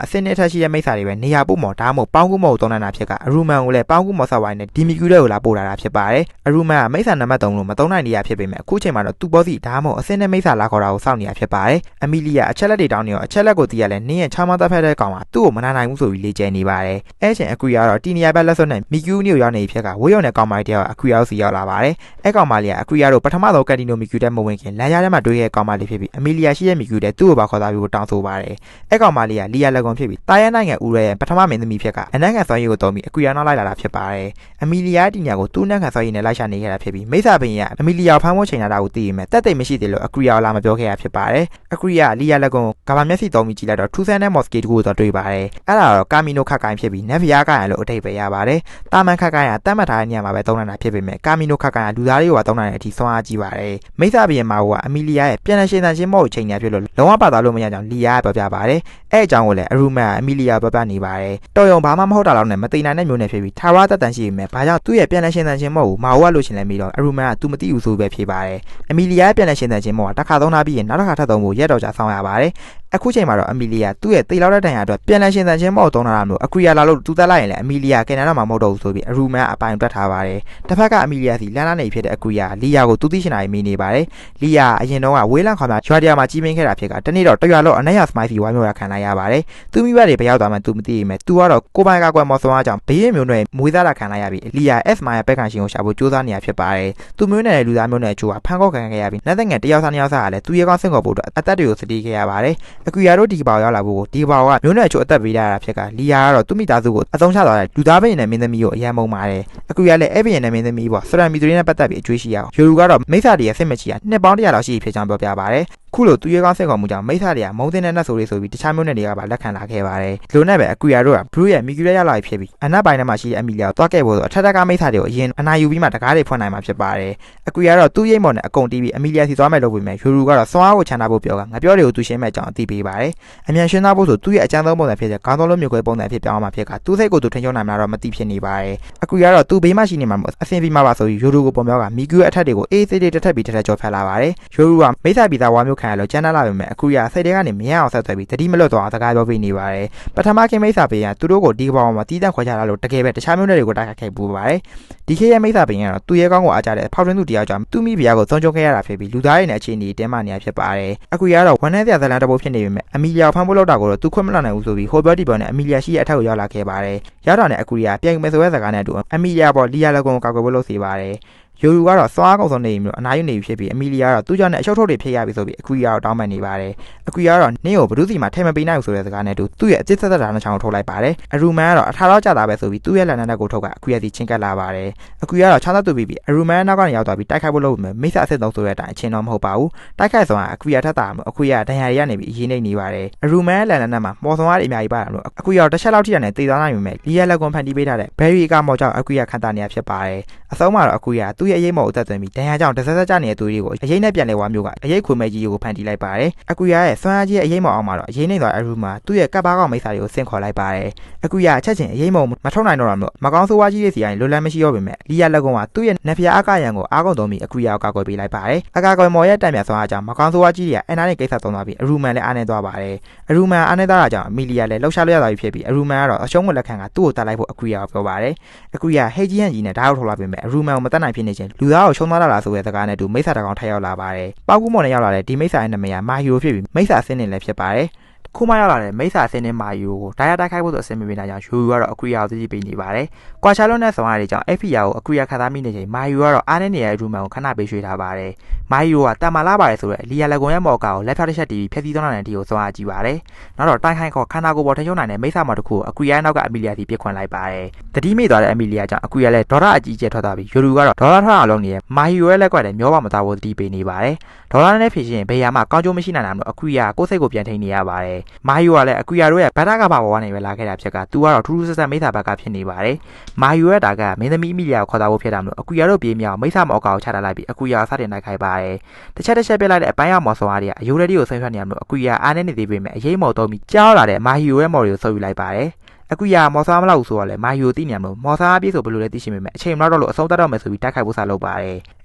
A: ာအစင်းနဲ့ထက်ရှိတဲ့မိစ္ဆာတွေပဲနေရာပို့မော်ဒါမှမဟုတ်ပေါင်းကူးမော်သုံးနိုင်တာဖြစ်ကအရူမန်ကိုလည်းပေါင်းကူးမော်ဆောက်ဝိုင်းနဲ့ဒီမီကျူတွေကိုလာပို့လာတာဖြစ်ပါတယ်အရူမန်ကမိစ္ဆာနံပါတ်3လို့မသုံးနိုင်နေရဖြစ်ပေမဲ့အခုချိန်မှာတော့သူ့ဘောစီဒါမှမဟုတ်အစင်းနဲ့မိစ္ဆာလာခေါ်တာကိုစောင့်နေရဖြစ်ပါတယ်အမီလီယာအချက်လက်တွေတောင်းနေရောအချက်လက်ကိုသိရလဲနင်းရဲ့ချောင်းမသက်ဖက်တဲ့ကောင်ကသူ့ကိုမနာနိုင်ဘူးဆိုပြီးလေ့ကျင့်နေပါတယ်အဲ့ချိန်အကူရီကတော့တီနီယာဘက်လက်စွပ်နဲ့မီကျူနီကိုရောက်နေဖြစ်ကဝေးရုံနဲ့ကောင်မလေးတယောက်အကူရီကိုစီရောက်လာပါတယ်အဲ့ကောင်မလေးကအကူရီတို့ပထမဆုံးကက်တီနိုမီကျူတဲ့မဝင်ခင်လမ်းကြားထဲမှာတွေ့ခဲ့ကောင်မလေးဖြစ်ပြီးအမီလီယာရှိတဲ့မီကျူတဲ့သူ့ကိုပါခေါ်သားပြီးတောင်းဆိုပါတယ်အဲ့ကောင်မလေးကလီယာလက်ကွန်ဖြစ်ပြီးတာယန်နိုင်ငံဦးရဲရဲ့ပထမမင်းသမီးဖြစ်ကအနက်ခံဆွမ်းရည်ကိုတုံးပြီးအကူရီနောက်လိုက်လာတာဖြစ်ပါတယ်အမီလီယာတီနီယာကိုသူ့နက်ခံဆွမ်းရည်နဲ့လိုက်ရှာနေခဲ့တာဖြစ်ပြီးမိစ္ဆာပင်ကအမီလီယာကိုဖမ်းဖို့ချိန်လာတာကိုသိရင်မဲ့တက်တိတ်မရှိသေးလို့အကူရီကိုလာမပြောခဲ့ရဖြစ်ပါတယ်အကူရီကလီယာလက်ကွန်ကဘာမျက်စိတုံးပြီးကြည့်လိုက်တော့ထူဆန်းတဲ့မော်စကီတကူကိုတွေ့ပါတယ်အဲ့ဒါတော့ကာမီနိုခက်ကိုင်းဖြစ်ပြီးနက်ဖီယာကိုင်းလို့အထိပ်ပဲရပါတယ်တာမန်ခက်ကိုင်းကတတ်မှတ်ထားတဲ့နေရာမှာပဲသုံးနိုင်တာဖြစ်ပေမဲ့ကာမီနိုခက်ကိုင်းကလူသားတွေကိုပါသုံးနိုင်တဲ့အထိဆွမ်းအားကြီးပါတယ်မိစ္ဆာပင်မှာကအမီလီယာရဲ့ပြန်လည်ရှင်းသန်ခြင်းမော့ကိုချိန်နေဖြစ်လို့လုံးဝပါသွားလို့မရကြောင်းလီယာကပြောပြပါတယ်အဲ့အကြောင်းကိုလည်းအရူမန်အမီလီယာပြောပြနေပါတယ်တော်ရုံဘာမှမဟုတ်တာလောက်နဲ့မသိနိုင်တဲ့မျိုးနဲ့ဖြစ်ပြီးထာဝရတတ်တန်ရှိပေမဲ့ဘာကြောင့်သူ့ရဲ့ပြန်လည်ရှင်းသန်ခြင်းမော့ကိုမာဝါလို့ရှင်လဲပြီးတော့အရူမန်ကသူမသိဘူးဆိုပဲဖြေပါတယ်အမီလီယာရဲ့ပြန်လည်ရှင်းသန်ခြင်းမော့ကတစ်ခါသုံးထားပြီးရင်နောက်တစ်ခါထပ်သုံးဖို့ရက်တော်ကြာဆောင်ရပါတယ်အခုချိန်မှာတော့အမီလီယာသူ့ရဲ့တိတ်လောက်တဲ့တန်ရာအတွက်ပြန်လည်ရှင်းသန်ခြင်းမော့သုံးတာမျိုးအကူရီယာလာလို့တူတက်လိုက်ရင်လည်းအမီလီယာကန်နာတော့မှမဟုတ်တော့ဘူးဆိုပြီးအရူမန်အပိုင်တွက်ထားပါတယ်တစ်ဖက်ကအမီလီယာစီလန်းလန်းနေဖြစ်တဲ့အကူရီယာလီယာကိုသူသိရှင်နိုင်မိနေပါတယ်လီယာအရင်တော့ကဝေးလန့်ခေါ်မှာရွာတရာမှာကြီးပင်းခဲ့တာဖြစ်ကတနေ့တော့တရွာလုံးအနက်ရစမိုင်းစီဝိုင်းမျိုးရခံလိုက်ရပါတယ်သူမိဘတွေဘယ်ရောက်သွားမှသူမသိပေမဲ့သူကတော့ကိုပိုင်ကကွယ်မော်ဆွမ်းအားကြောင့်ဘေးရင်မျိုးနဲ့မွေးသားတာခံလိုက်ရပြီးလီယာ S မိုင်ရဲ့ပက်ကန်ရှင်ကိုရှာဖို့ကြိုးစားနေရဖြစ်ပါတယ်သူမျိုးနဲ့လူသားမျိုးနဲ့အချို့ကဖန်ကောက်ခံခဲ့ရပြီးလက်သက်ငယ်တယောက်စားနှစ်ယောက်စားကလည်းသူရဲကောင်းဆင့်ခေါ်ဖို့အတွက်အသက်တွေကိုစတီးခဲ့ရပါတယ်အကူရီယာတို့ဒီပေါရောက်လာဖို့ဒီပေါကမျိုးနဲ့အချို့အသက်ပေးရတာဖြစ်ကလီယာကတော့သူမိသားစုကိုအသုံးချသွားတဲ့လူသားဘရင်နဲ့မင်းသမီးကိုအယံမုံပါတယ်အကူရီယာလည်းအဲ့ဘရင်နဲ့မင်းသမီးပေါ့စရန်မီသူတွေနဲ့ပတ်သက်ပြီးအကျွေးရှိရအောင်ယူရူကတော့မိစ္ဆာတွေရဲ့စစ်မချီကနှစ်ပေါင်း100လောက်ရှိဖြစ်ကြောင်းပြောပြပါတယ်ခုလိုသူရဲကောင်းဆင့်ခေါ်မှုကြောင့်မိစ္ဆာတွေကမုံတင်တဲ့နတ်ဆိုတွေဆိုပြီးတခြားမျိုးနဲ့တွေကပါလက်ခံလာခဲ့ပါတယ်ဒီလိုနဲ့ပဲအကူရီယာတို့ကဘရူးရဲ့မီကျူရဲရောက်လာဖြစ်ပြီးအနက်ပိုင်းထဲမှာရှိတဲ့အမီလီယာကိုတွားခဲ့ဖို့ဆိုအထက်ထက်ကမိစ္ဆာတွေကိုအရင်အနာယူပြီးမှတကားတွေဖွင့်နိုင်မှာဖြစ်ပါတယ်အကူရီယာတော့သူ့ရိတ်မော်နဲ့အကုန်တီးပြီးအမီလီယာစီသွားမယ်လို့ပြောပေမဲ့ယူရူကတော့စွမ်းအားကိုချန်တာဖို့ပြောကငါပြောတွေကိုသူရှင်းမဲ့အကြောင်းအသိပေးပါတယ်အမြန်ရှင်းသားဖို့ဆိုသူ့ရဲ့အကြမ်းဆုံးပုံစံဖြစ်တဲ့ခေါင်းသုံးလုံးမျိုးခွဲပုံစံဖြစ်ပြောင်းမှာဖြစ်ကသူ့စိတ်ကိုသူထိန်းချုပ်နိုင်မှာတော့မသိဖြစ်နေပါတယ်အကူရီယာတော့သူ့ဘေးမှာရှိနေမှာအဆင်ပြေမှာပါဆိုပြီးယူရူကိုပုံပြောကမီကျူရဲ့အထက်တွေကိုအေးစိတ်တွေတစ်ထက်ပြီးတစ်ထက်ကျော်ဖက်လာပါတယ်ယူရူကမိစ္ဆာပြည်သားဝါမျိုးခံရလို့ကျန်းလာပေမဲ့အခုရစိတ်တွေကနေမရအောင်ဆက်သွယ်ပြီးတတိမလွတ်သွားအောင်စကားပြောပြနေပါတယ်ပထမခင်မိစ္ဆာပင်ကသူတို့ကိုဒီကပောင်မှာတီးတန့်ခွဲချလာလို့တကယ်ပဲတခြားမျိုးတွေကိုတိုက်ခိုက်ခဲ့ပူပါတယ်ဒီခေတ်ရဲ့မိစ္ဆာပင်ကတော့သူ့ရဲ့ကောင်းကိုအားကြတဲ့ဖောက်ထွင်းသူတယောက်ကြောင့်သူ့မိဖုရားကိုသုံးချုံခဲ့ရတာဖြစ်ပြီးလူသားတွေနဲ့အခြေအနေတင်းမာနေရဖြစ်ပါတယ်အခုရတော့ဝန်ထဲပြဇလန်တပုတ်ဖြစ်နေပေမဲ့အမီလီယာဖမ်းဖို့လောက်တာကိုတော့သူခွင့်မလွှတ်နိုင်ဘူးဆိုပြီးဟိုပြောဒီပြောနဲ့အမီလီယာရှိရဲ့အထက်ကိုရောက်လာခဲ့ပါတယ်ရောက်တော့နဲ့အခုရပြန်မယ်ဆိုတဲ့စကားနဲ့အတူအမီလီယာပေါ်လီယာလက်ကုံကိုကောက်ကွယ်ဖို့လုပ်စီပါတယ် ယိုလူကတော့စွားကောင်စုံနေပြီးအနားယူနေဖြစ်ပြီးအမီလီယာကတော့သူ့ကြောင့်နဲ့အရှုပ်ထုတ်တွေဖြစ်ရပြီဆိုပြီးအကွီယာကိုတောင်းပန်နေပါတယ်အကွီယာကတော့နင်းကိုဘဒုစီမှာထဲမပေးနိုင်ဘူးဆိုတဲ့စကားနဲ့သူ့ရဲ့အစ်စ်သက်သက်တာနဲ့ချောင်းထုတ်လိုက်ပါတယ်အရူမန်ကတော့အထာတော့ကြာတာပဲဆိုပြီးသူ့ရဲ့လက်နက်ကိုထုတ်ကအကွီယာစီချင်းကပ်လာပါတယ်အကွီယာကတော့ချောင်းသက်သူပြီးအရူမန်နောက်ကနေရောက်သွားပြီးတိုက်ခိုက်ဖို့လုပ်ပြီးမိတ်ဆက်အစ်စ်သုံးဆိုတဲ့အတိုင်းအချင်းတော့မဟုတ်ပါဘူးတိုက်ခိုက်ဆောင်ကအကွီယာထက်တာအကွီယာဒဏ်ရာတွေကနေပြီးအရေးနေပါတယ်အရူမန်လက်နက်မှာမော်ဆောင်ရအများကြီးပါတယ်လို့အကွီယာတစ်ချက်လောက်ထိရတဲ့တေသွားနိုင်ပေမဲ့လီယာလက်ကွန်ဖန်တီးပေးထားတဲ့ဘယ်ရီကမော်ကြောင့်အကွီယာခံတာနေရဖြစ်ပါတယ်အဆုံးမှာတော့အကွီယာသူ့ရဲ့အရေးမော်ကိုတက်သွင်းပြီးဒဏ်ရာကြောင့်တစ်ဆက်ဆက်ကျနေတဲ့သူတွေကိုအရေးနဲ့ပြန်လဲဝါမျိုးကအရေးခွေမဲ့ကြီးကိုဖန်တီးလိုက်ပါတယ်အကွီယာရဲ့စွမ်းအားကြီးရဲ့အရေးမော်အောင်မှာတော့အရေးနေသွားအရူမာသူ့ရဲ့ကပ်ပါကောင်မိတ်ဆာတွေကိုဆင့်ခေါ်လိုက်ပါတယ်အကွီယာအချက်ချင်းအရေးမော်မထုတ်နိုင်တော့တာမျိုးမကောင်းဆိုးဝါးကြီးရဲ့စီရင်လွတ်လပ်မရှိတော့ပေမဲ့လီယာလက်ကွန်ကသူ့ရဲ့နဖျားအကရန်ကိုအားကုန်သုံးပြီးအကွီယာကိုကာကွယ်ပေးလိုက်ပါတယ်အကာကွယ်မော်ရဲ့တံပြန်စွမ်းအားကြောင့်မကောင်းဆိုးဝါးကြီးတွေကအန်နာနဲ့ကိစ္စသုံးသွားပြီးအရူမန်လည်းအားနေသွားပါတယ်အရူမန်အားနေသွားတာကြောင့်အမီလီယာလည်းလှုပ်ရှားလို့ရသွားပြီဖြစ်ပြီးအရူမန်ကတော့အရှုံးကိုလက်ခံကသူ့ကိုတတ်လိုက်ဖို့အကွီယာကိုပြောပါတယ်အကွီယာဟိတ်ကြီးဟန်ကြီးနဲ့ဓာတ်ထုတ်လာပေမဲ့အရူမန်ကိုမတတ်နိုင်ဖြစ်နေခြင်းလူသားကိုရှုံးသွားတာလားဆိုတဲ့စကားနဲ့တူမိတ်ဆာတကောင်ထပ်ရောက်လာပါတယ်ပေါကူးမော်နဲ့ရောက်လာတဲ့ဒီမိတ်ဆာရဲ့နာမည်ကမာဟီရိုဖြစ်ပြီးမိတ်ဆာအစင်းနေလည်းဖြစ်ပါတယ်ခုမှရောက်လာတဲ့မိတ်ဆာအစင်းနဲ့မာဟီရိုကိုတိုက်ခိုက်ဖို့ဆိုအစင်းမပေးနိုင်ကြောင်းယူကတော့အကွီယာကိုသိပေးနေပါတယ်ကွာချာလွန်နဲ့ဆောင်ရတဲ့ကြောင့် FPR ကိုအကွီယာခါသားမိနေချိန်မာဟီရိုကတော့အားနဲ့နေရတဲ့ရူမန်ကိုခဏပေးရွှေ့ထားပါတယ်မာဟီရိုကတာမာလာပါတယ်ဆိုတော့လီယာလက်ကွန်ရဲ့မော်ကာကိုလက်ဖြတ်တစ်ချက်တီးပြီးဖျက်ဆီးသွားနိုင်တဲ့ဒီကိုဆောင်ရကြည့်ပါတယ်နောက်တော့တိုက်ခိုက်ခေါ်ခန္ဓာကိုယ်ပေါ်ထိချုံနိုင်တဲ့မိတ်ဆာမော်တစ်ခုကိုအကွီယာရဲ့နောက်ကအမီလီယာစီပြစ်ခွင်လိုက်ပါတယ်တတိမိသွားတဲ့အမီလီယာကြောင့်အကွီယာလည်းဒေါ်လာအကြီးကျယ်ထွက်သွားပြီးယူလူကတော့ဒေါ်လာထွက်အောင်လုပ်နေရဲ့မာဟီရိုရဲ့လက်ကွက်လည်းမျောပါမသားဖို့တတိပေးနေပါတယ်ဒေါ်လာနဲ့ဖြည့်ရှင်ဘေးယာမှာကောင်းကျိုးမရှိနိုင်တာမျိုးအကွီယာကိုယ်စိတ်ကိုပြန်ထိန်နေရပါတယ်မာဟီရိုကလည်းအကွီယာတို့ရဲ့ဘတ်တာကဘာဘဝနဲ့ပဲလာခဲ့တာဖြစ်ကသူကတော့ထူးထူးဆန်းဆန်းမိတ်ဆာဘက်ကဖြစ်နေပါတယ်မာဟီရိုရဲ့တာကမင်းသမီးအမီလီယာကိုခေါ်တာဖို့ဖြစ်တာမျိုးအကွီယာတို့ပြေးမြောက်မိတ်ဆာမော်ကာကိုချထားလိုက်ပြီးအကွီယာစတင်တိုက်ခိုက်ပါတယ်တစ်ချက်ပြလိုက်တဲ့အပိုင်းရောက်မော်ဆောင်အားတွေကအယိုးလက်တွေကိုဆင်းထွက်နေရမျိုးအကွီယာအားနဲ့နေသေးပေမဲ့အရေးမော်တော့ပြီးကြားလာတဲ့မာဟီရိုရဲ့မော်တွေကိုဆုပ်ယူလိုက်ပါတယ်အကွီယာမော်ဆာမလောက်ဘူးဆိုတော့လေမာဟီရိုသိနေမှာမော်ဆာအပြည့်ဆိုဘယ်လိုလဲသိရှိမိမယ်အချိန်မလောက်တော့လို့အဆုံးသတ်တော့မယ်ဆိုပြီးတိုက်ခိုက်ဖို့စလုပ်ပါတ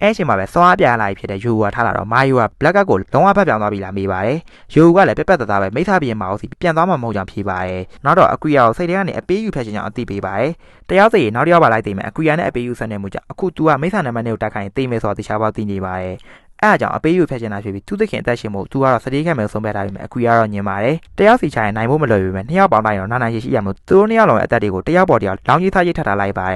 A: ယ်အဲ့အချိန်မှာပဲစောအားပြလာဖြစ်တဲ့ယူကထားလာတော့မာဟီရိုကဘလက်ကတ်ကိုလုံးဝဖက်ပြောင်းသွားပြီလားမေးပါတယ်ယူကလည်းပက်သားပဲမိသားပြင်းမအောင်စီပြန်သွားမှမဟုတ်ကြောင်ဖြေပါတယ်နောက်တော့အကွီယာကိုစိတ်ထဲကနေအပေးယူဖက်ချင်ကြောင်အသိပေးပါတယ်တယောက်စီနောက်တစ်ယောက်ပါလိုက်သိမယ်အကွီယာနဲ့အပေးယူဆက်နေမှုကြောင့်အခု तू ကမိသားနံပါတ်နဲ့ကိုတိုက်ခိုင်းသိမယ်ဆိုတော့တခြားပေါက်သိနေပါတယ်အဲ့အကြောင်းအပေးယူဖက်ချင်တာဖြစ်ပြီးသူသခင်အသက်ရှင်မှုသူကတော့စတေးခံမယ်ဆုံးဖြတ်ထားပြီးမှအကွီကတော့ညင်ပါတယ်တယောက်စီချရင်နိုင်ဖို့မလွယ်ပေမဲ့နှစ်ယောက်ပေါင်းတိုင်းတော့နာနာရှိရမှုသူတို့နှစ်ယောက်လုံးရဲ့အသက်တွေကိုတယောက်ပေါ်တယောက်လောင်းကြီးထားရိတ်ထထားလိုက်ပါတ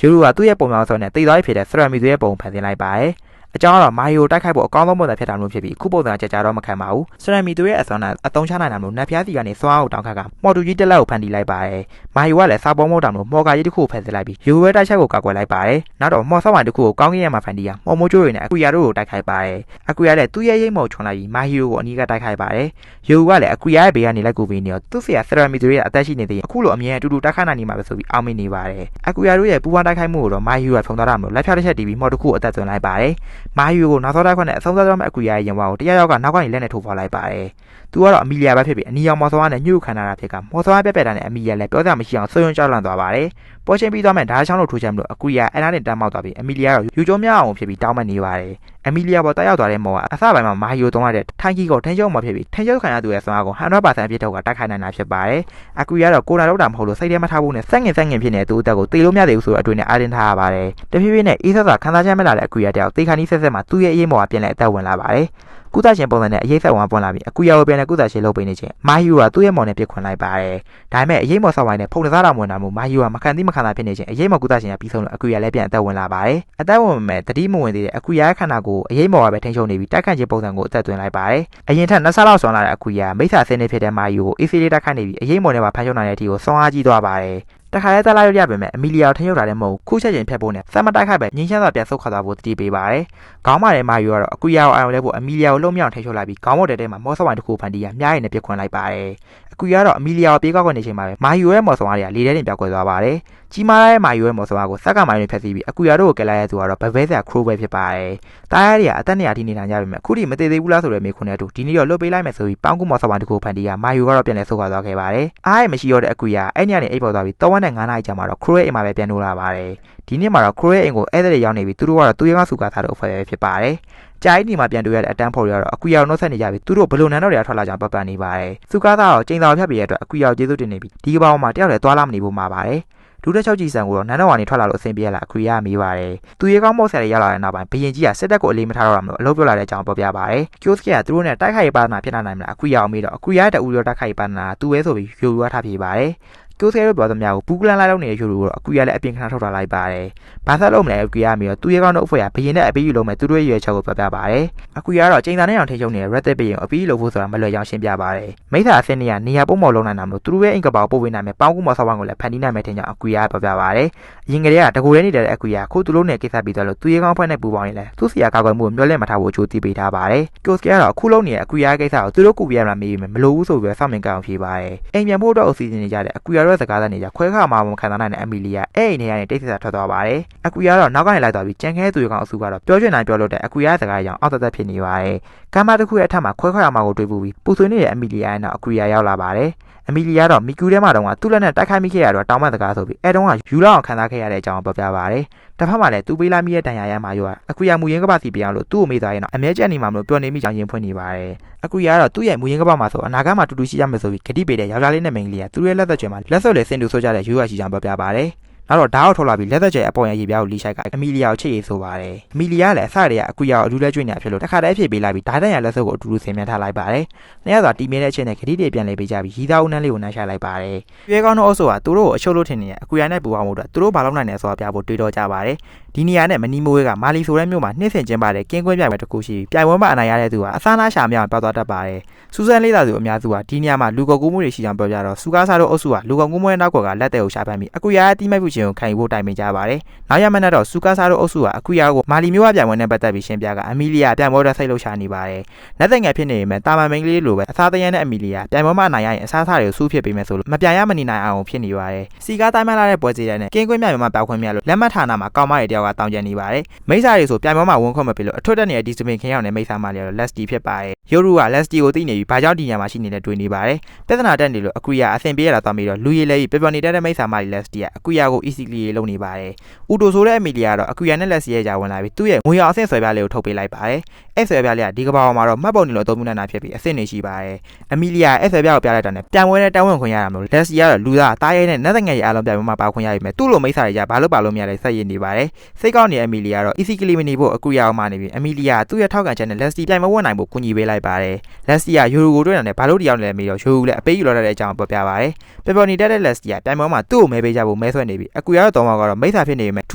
A: ယ်ယူလူကသူ့ရဲ့ပုံမှန်ဆုံးနဲ့တိတ်သွားဖြစ်တဲ့စရမီသူရဲ့ပုံဖန်ဆင်းလိုက်ပါတယ်အကြောင်းကတော့မာဟီရိုတိုက်ခိုက်ဖို့အကောင်းဆုံးပုံစံဖြစ်တာမျိုးဖြစ်ပြီးခုပုံစံကြကြတော့မခံပါဘူးစရမီသူရဲ့အစွမ်းနဲ့အသုံးချနိုင်တာမျိုးနတ်ဖျားစီကနေစွမ်းအားကိုတောင်းခတ်ကမော်တူကြီးတက်လက်ကိုဖန်တီးလိုက်ပါတယ်မာဟီရိုကလည်းစာပေါ်မော်တာမျိုးမော်ကာကြီးတစ်ခုကိုဖန်ဆင်းလိုက်ပြီးယူဝဲတိုက်ချက်ကိုကာကွယ်လိုက်ပါတယ်နောက်တော့မော်ဆောက်ဝိုင်တစ်ခုကိုကောင်းကင်ရမှာဖန်တီးရမော်မိုးကျိုးတွေနဲ့အကွီယာတို့ကိုတိုက်ခိုက်ပါတယ်အကွီယာလည်းသူ့ရဲ့ရိတ်မော်ချုံလိုက်ပြီးမာဟီရိုကိုအနီးကတိုက်ခိုက်ပါတယ်ယူကလည်းအကွီယာရဲ့ဘေးကနေလက်ကူပေးနေတော့သူ့ဆရာစရမီသူရဲ့အသက်ရှိနေသေးအခုလိုအမြဲအတူတူတိုက်ခိုက်နိုင်နေမှာပဲဆိုပြီးအောင်းမိနေပါတယ်အကွီယာတို့ရဲ့ပူပန်းတိုက်ခိုက်မှုကိုတော့မာဟီရိုကဖုံသွားတာမျိုးလက်ဖြတ်တစ်ချက်တီးပြီးမော်တစ်ခုကိုအသက်သွင်းလိုက်ပါတယ်မာဟီရိုကိုနောက်တိုက်ခွင့်နဲ့အဆုံးသတ်တော့မဲ့အကွီယာရဲ့ရင်ဝါကိုတရားရောက်ကနောက်ကနေလက်နဲ့ထိုးဖော်လိုက်ပါတယ်။သူကတော့အမီလီယာပဲဖြစ်ပြီးအနီရောင်မော်ဆောနဲ့ညှို့ခံတာဖြစ်ကမော်ဆောပြက်တာနဲ့အမီလီယာလည်းပြောစရာမရှိအောင်ဆွေးယွန်းကြောက်လန့်သွားပါတယ်။ပေါ်ချင်းပြီးသွားမဲ့ဓာတ်ချောင်းလို့ထိုးချမ်းလို့အကွီယာအဲ့ဒါနဲ့တန်းမောက်သွားပြီးအမီလီယာတော့ယူကျုံးများအောင်ဖြစ်ပြီးတောင်းမနေပါတယ်။အမီလီယာပေါ်တက်ရောက်သွားတဲ့မော်ကအစပိုင်းမှာမာဟီရိုတုံးလိုက်တဲ့ထိုင်းကြီးကိုထင်းကျုံမှာဖြစ်ပြီးထင်းကျုံခံရသူရဲ့စွမ်းအားကို 100% အပြည့်ထုတ်ကတိုက်ခိုက်နိုင်တာဖြစ်ပါတယ်။အကွီယာတော့ကိုယ်တိုင်လောက်တာမဟုတ်လို့စိတ်ထဲမထားဘူးနဲ့စက်ငင်ဖြစ်နေသူ့အသက်ကိုတေလို့မရသေးဘူးဆိုတော့အတွင်းနဲ့အားတင်းထားရပါတယ်။တဖြည်းဖြည်းနဲ့အေးဆက်စွာခန်းစားချက်မဲ့လာတဲ့အကွီယာတယောက်တေခါနီးဆက်မှာသူ့ရဲ့အရေးမော်ကပြန်လဲအသက်ဝင်လာပါတယ်။ကုသရှင်ပုံစံနဲ့အရေးဆက်ဝင်ပွင့်လာပြီးအကွီယာကိုပြန်လဲကုသရှင်လုပ်ပေးနေခြင်းမာဟီရိုကသူ့ရဲ့မော်နဲ့ပြစ်ခွင်လိုက်ပါတယ်။ဒါပေမဲ့အရေးမော်ဆောက်ဝိုင်းနဲ့ဖုန်စားတော်ဝင်တာမျိုးမာဟီရိုကမခံသိမခံသာဖြစ်နေခြင်းအရေးမော်ကုသရှင်ကပြီးဆုံးလို့အကွီယာလည်းပြန်အသက်ဝင်လာပါတယ်။အသက်ဝင်မဲ့တတိမဝင်သေးတဲ့အကွီယာရဲ့ခန္ဓာကိုယ်အရေးမော်ကပဲထိန်းချုပ်နေပြီးတိုက်ခတ်ခြင်းပုံစံကိုအသက်သွင်းလိုက်ပါတယ်။အရင်ထက်2ဆလောက်ဆွမ်းလာတဲ့အကွီယာမိစ္ဆာဆင်းနေဖြစ်တဲ့မာဟီရိုကိုအေးဆေးလေးတိုက်ခတ်နေပြီးအရေးမော်နဲ့ပါဖမ်းချုပ်နိုင်တဲ့အထိကိုဆွမ်းအားကြီးသွားပါတယ်။တခါရဲတက်လာရပြမယ်အမီလီယာကိုထင်ရောက်တာလည်းမဟုတ်ခုချက်ချင်းဖြတ်ဖို့နဲ့စက်မတိုက်ခိုက်ပဲငင်းချမ်းစွာပြန်ဆုတ်ခွာသွားဖို့တတိပေးပါတယ်။ခေါင်းမာတဲ့မာယူကတော့အကွီယာကိုအာရုံလဲဖို့အမီလီယာကိုလုံမြောက်ထိန်ချုပ်လိုက်ပြီးခေါင်းမော့တဲမှာမော့ဆော့ဝိုင်တစ်ခုဖန်တီးရမြားရည်နဲ့ပြစ်ခွင်လိုက်ပါတယ်။အကွီယာကတော့အမီလီယာကိုပြေးကောက်ခွင့်နေချိန်မှာပဲမာယူရဲ့မော်ဆော်အားတွေကလေထဲတင်ပြောက်ကွယ်သွားပါတယ်။ကြီးမားတဲ့မာယူရဲ့မော်ဆော်အားကိုစက်ကမိုင်းတွေဖျက်ဆီးပြီးအကွီယာတို့ကိုကဲလိုက်ရသူကတော့ဘဗဲဆရာခရိုးပဲဖြစ်ပါတယ်။တားရတွေကအသက်နေရာထိနေနိုင်ကြပြီမဲ့အခုထိမသေးသေးဘူးလားဆိုတဲ့မေးခွန်းနဲ့တူဒီနေ့တော့လွတ်ပေးလိုက်မယ်ဆိုပြီးပေါင်းကူမော်ဆော်ဝိုင်တစ်ခုဖန်တီးရမာယူကတော့ပြန်လဲဆုတ်ခွာသွားခဲ့ပါတယ်။အားရမရှိတော့တဲ့အကွီယာအဲ့ညနေအိပ်ပေါ်သွားပြီး3 နဲ့9နာရီကြာမှာတော့ခရိုးရဲ့အိမ်မှာပဲပြန်လို့လာပါတယ်။ဒီနေ့မှာတော့ခရိုးရဲ့အိမ်ကိုဧည့်သည်တွေရောက်နေပြီးသူတို့ကတော့သူရဲကစုကားထားတဲ့အဖွဲ့ပဲဖြစ်ပါတယ်။ကြာကြီးဒီမှာပြန်တွေ့ရတဲ့အတန်းဖော်တွေကတော့အကွီယာကိုနှုတ်ဆက်နေကြပြီးသူတို့ဘလို့နန်းတော်တွေကထွက်လာကြပတ်နေပါတယ်။စုကားသားတော့ချိန်တော်ဖြတ်ပြရတဲ့အတွက်အကွီယာကိုကျေးဇူးတင်နေပြီးဒီကဘာမှာတယောက်လည်းသွားလာမနေဖို့မှာပါတယ်။ဒူးတဲ့6ကြီးဆန်ကိုတော့နန်းတော်ကနေထွက်လာလို့အဆင်ပြေရလားအကွီယာမေးပါတယ်။သူရဲကောင်းမော့ဆယ်တွေရောက်လာတဲ့နောက်ပိုင်းဘရင်ကြီးကစစ်တပ်ကိုအလေးမထားတော့တာမလို့အလုပ်ပြောလာတဲ့အကြောင်းပြောပြပါတယ်။ကျိုးစကီကသူတို့နဲ့တိုက်ခိုက်ရေးပါဒနာဖြစ်နိုင်မလားအကွီယာကိုမေးတော့အကွီယာရဲ့တူရောတိုက်ခိုက်ရေးပါဒနာသူပဲဆိုပြီးယူရထားပြေးပါတယ်။ ကိုစကဲတို့ပြောသမျှကိုဘူးကလန်လိုက်လို့နေတဲ့ယူရိုကိုအကူရလည်းအပြင်ခဏထုတ်ထားလိုက်ပါတယ်။ဘာသာလုံးမလဲအကူရမီတော့သူရဲကောင်းတို့အဖွဲ့ကဘရင်နဲ့အပေးယူလုံးမဲ့သူတို့ရဲ့ရွေးချက်ကိုပြောပြပါတယ်။အကူရကတော့ချိန်သာနဲ့အောင်ထိချုပ်နေတဲ့ Red ဘရင်ကိုအပေးယူလို့ဖို့ဆိုတာမလွယ်ကြောင်းရှင်းပြပါတယ်။မိသားအစင်းနေရနေရာပုံမော်လုံးနိုင်တာမျိုးသူတို့ရဲ့အင်ကပါကိုပို့ပေးနိုင်မယ်ပေါင်းကူမော်ဆောက်ဝိုင်းကိုလည်းဖန်တီးနိုင်မယ်ထင်ကြောင်းအကူရပြောပြပါတယ်။အရင်ကတည်းကတကူရဲနေတဲ့အကူရခုသူတို့နဲ့ကိစ္စပြီးတော့လို့သူရဲကောင်းဖွဲ့နဲ့ပူပေါင်းရင်လည်းသူ့စီယာကောက်ကွယ်မှုကိုမျှော်လင့်မထားဖို့အချိုးတီးပေးထားပါတယ်။ကိုစကဲကတော့အခုလုံးနေတဲ့အကူရကိစ္စကိုသူတို့ကူပြရမှာမေးပြီးမလို့ဘူးဆိုပြီးစောင့်မြင်ကြအောင်ဖြေပါတယ်။အိမ်ပြန်ဖို့တော့အစီအစဉ်နေကြတဲ့အကူရရဲ့စကားသံတွေကြခွဲခါမှာမခံစားနိုင်တဲ့အမီလီယာအဲ့အိမ်ထဲကနေတိတ်ဆိတ်ထွက်သွားပါတယ်။အကူရတော့နောက်ကနေလိုက်သွားပြီးကြံခဲသူရဲကောင်းအစုကတော့ပြောချင်တိုင်းပြောလို့တဲ့အကူရစကားကြောင့်အောက်သက်ဖြစ်နေပါတယ်။ကမ်းမတစ်ခုရဲ့အထက်မှာခွဲခါမှာကိုတွေ့ပြီးပူဆွေးနေတဲ့အမီလီယာရဲ့နောက်အကူရရောက်လာပါတယ်။အမီလီယာတော့မီကူထဲမှာတော့သူ့လက်နဲ့တိုက်ခိုက်မိခဲ့ရတော့တောင်းပန်စကားဆိုပြီးအဲတုန်းကယူလောက်အောင်ခံစားခဲ့ရတဲ့အကြောင်းပြောပြပါတယ်။တစ်ဖက်မှာလည်းသူပေးလိုက်မိတဲ့တန်ရာရမှာရောအကူရမူရင်းကပစီပြောင်းလို့သူ့ကိုမေးသွားရင်တော့အမဲကျက်နေမှာမလို့ပြောနေမိကြောင်းရင်ဖွင့်နေပါတယ်။အကူရကတော့သူ့ရဲ့မူရင်းကပမှာဆိုအနာဂတ်မှာတူတူရှိရမယ်ဆိုပြီးဂတိပေးတဲ့ယောက်ျားလေးနဲ့မိန်းကလေးကသူ့ရဲ့လက်သက်ကျွဲမှာလက်စွပ်လေးစင်တူဆိုကြတဲ့ရိုးရရှိကြောင်းပြောပြပါတယ်။နောက်တော့ဓာတ်အောက်ထုတ်လာပြီးလက်သက်ကျဲအပေါ်ရရေပြားကိုလီရှိုက်ကအမီလီယာကိုချစ်ရေးဆိုပါတယ်။အမီလီယာလည်းအစတည်းကအကူရကိုအတူလဲကျွေးနေတာဖြစ်လို့တစ်ခါတည်းဖြေပေးလိုက်ပြီးဓာတ်တန်ရလက်စွပ်ကိုအတူတူဆင်မြန်းထားလိုက်ပါတယ်။နှစ်ယောက်သာတီမင်းတဲ့အချင်းနဲ့ခရီးတွေပြန်လဲပေးကြပြီးရီသားဦးနှမ်းလေးကိုနှမ်းရှာလိုက်ပါတယ်။ရွေးကောင်းတို့အုပ်စုကသူတို့ကိုအရှုပ်လို့ထင်နေတဲ့အကူရနဲ့ပူအောင်လို့သူတို့ဘာလုပ်နိုင်လဲဆိုတာပြဖို့တွေးတော့ကြပါတယ်။ဒီနေရာနဲ့မနီမိုးဝဲကမာလီဆိုတဲ့မြို့မှာနှိမ့်ဆင်ကျင်းပတဲ့ကင်းကွင်းပြိုင်ပွဲတစ်ခုရှိပြီးပြိုင်ပွဲမှာအနိုင်ရတဲ့သူကအစားနာရှာမြောင်ပြောသွားတတ်ပါတယ်။စူဇန်လေးသာသူအများစုကဒီနေရာမှာလူကုန်ကူးမှုတွေရှိကြောင်းပြောကြတော့စူကားစားတို့အုပ်စုကလူကုန်ကူးမှုရဲ့နောက်ကွယ်ကလက်တဲ့ကိုရှာဖမ်းပြီးအကူရရဲ့တီးမိုက်မှုချင်းကိုခံယူဖို့တိုင်ပင်ကြပါတယ်။နောက်ရမနဲ့တော့စူကားစားတို့အုပ်စုကအကူရကိုမာလီမြို့ကပြိုင်ပွဲနဲ့ပတ်သက်ပြီးရှင်းပြကအမီလီယာပြိုင်ပွဲတော့စိတ်လှုပ်ရှားနေပါတယ်။လက်သက်ငယ်ဖြစ်နေပေမဲ့တာမန်မိန်းကလေးလိုပဲအစားတရမ်းနဲ့အမီလီယာပြိုင်ပွဲမှာနိုင်ရရင်အစားအစာတွေကိုစူးဖြစ်ပေးမယ်ဆိုလို့မပြိုင်ရမနေနိုင်အောင်ဖြစ်နေပါတယ်။စီကားတိုင်းမှလာတဲ့ပွဲစီတဲ့နဲ့ကင်းကွင်းမြိုင်မှာပျောက်ခွင့်မြတ်လို့လက်မှတ်ဌာနမှာကောင်းမတွေတယောက်ကတောင်းကျန်နေပါတယ်။မိစားတွေဆိုပြိုင်ပွဲမှာဝန်ခွင့်မပေးလို့အထွတ်တက်နေတဲ့ဒီစပင်ခင်းရောက်နေမိစားမလေးကတော့ Lesty ဖြစ်ပါတယ်။ယိုရူက Lesty ကိုသိနေပြီးဘာကြောင့်ဒီညမှာရှိနေတဲ့တွေ့နေပါတယ်။ပြဿနာတက်နေလို့အကူရအဆင်ပြေရတာသွားပြီးတော့လူရည်လဲပြီးပျော်နေတဲ့မိစားမလေး Lesty ကအကူရကို easily လုံးနေပါတယ်။ဦးတိုဆိုတဲ့အမီလီယာတော့အကူရနဲ့ Lesty ရဲ့ကြာဝင်လာပြီးသူ့ရဲ့ငွေရောင်အဆင့်ဆွဲပြားလေးကိုထုတ်ပေးလိုက်ပါတယ်။အဲ့ဆွဲပြားလေးကဒီကဘာပေါ်မှာတော့မှတ်ပုံနေလို့အသုံးပြုနေတာဖြစ်ပြီးအဆင့်နေရှိပါတယ်။အမီလီယာအဲ့ဆွဲပြားကိုပြလိုက်တာနဲ့ပြိုင်ပွဲနဲ့တောင်းဝင်ခွင့်ရတာမျိုး Lesty ကတော့လူသားတားရဲနဲ့နတ်သက်ငယ်ရဲ့အားလုံးပြိုင်ပွဲမှာပါခွင့်ရပြီမဲ့သူ့လိုမိစားတွေကြဘာလို့ပါလို့မရလဲဆက်ရည်နေပါတယ်။စိတ်ကောင်းနေတဲ့အမီလီယာတော့ easily မနေဖို့အကူရအောင်မှနေပြီးအမီလီယာသူ့ရဲ့ထောက်ခံချက်နဲ့ Lesty ပြိုင်ပွဲဝင်နိုင်ဖို့ကူညီပေးလိုက်ပါတယ်။ Lesty ကယူရိုကိုတွေ့တာနဲ့ဘာလို့တရားလဲမေးတော့ယူရိုလည်းအပေးယူလာတဲ့အကြောင်းပြောပြပါတယ်။ပျော်နေတဲ့ Lesty ကပြိုင်ပွဲမှာသူ့ကိုမဲပေးကြဖို့မဲဆွဲနေပြီးအကူရတော့တော့ကတော့မိစားဖြစ်နေပေမဲ့ထ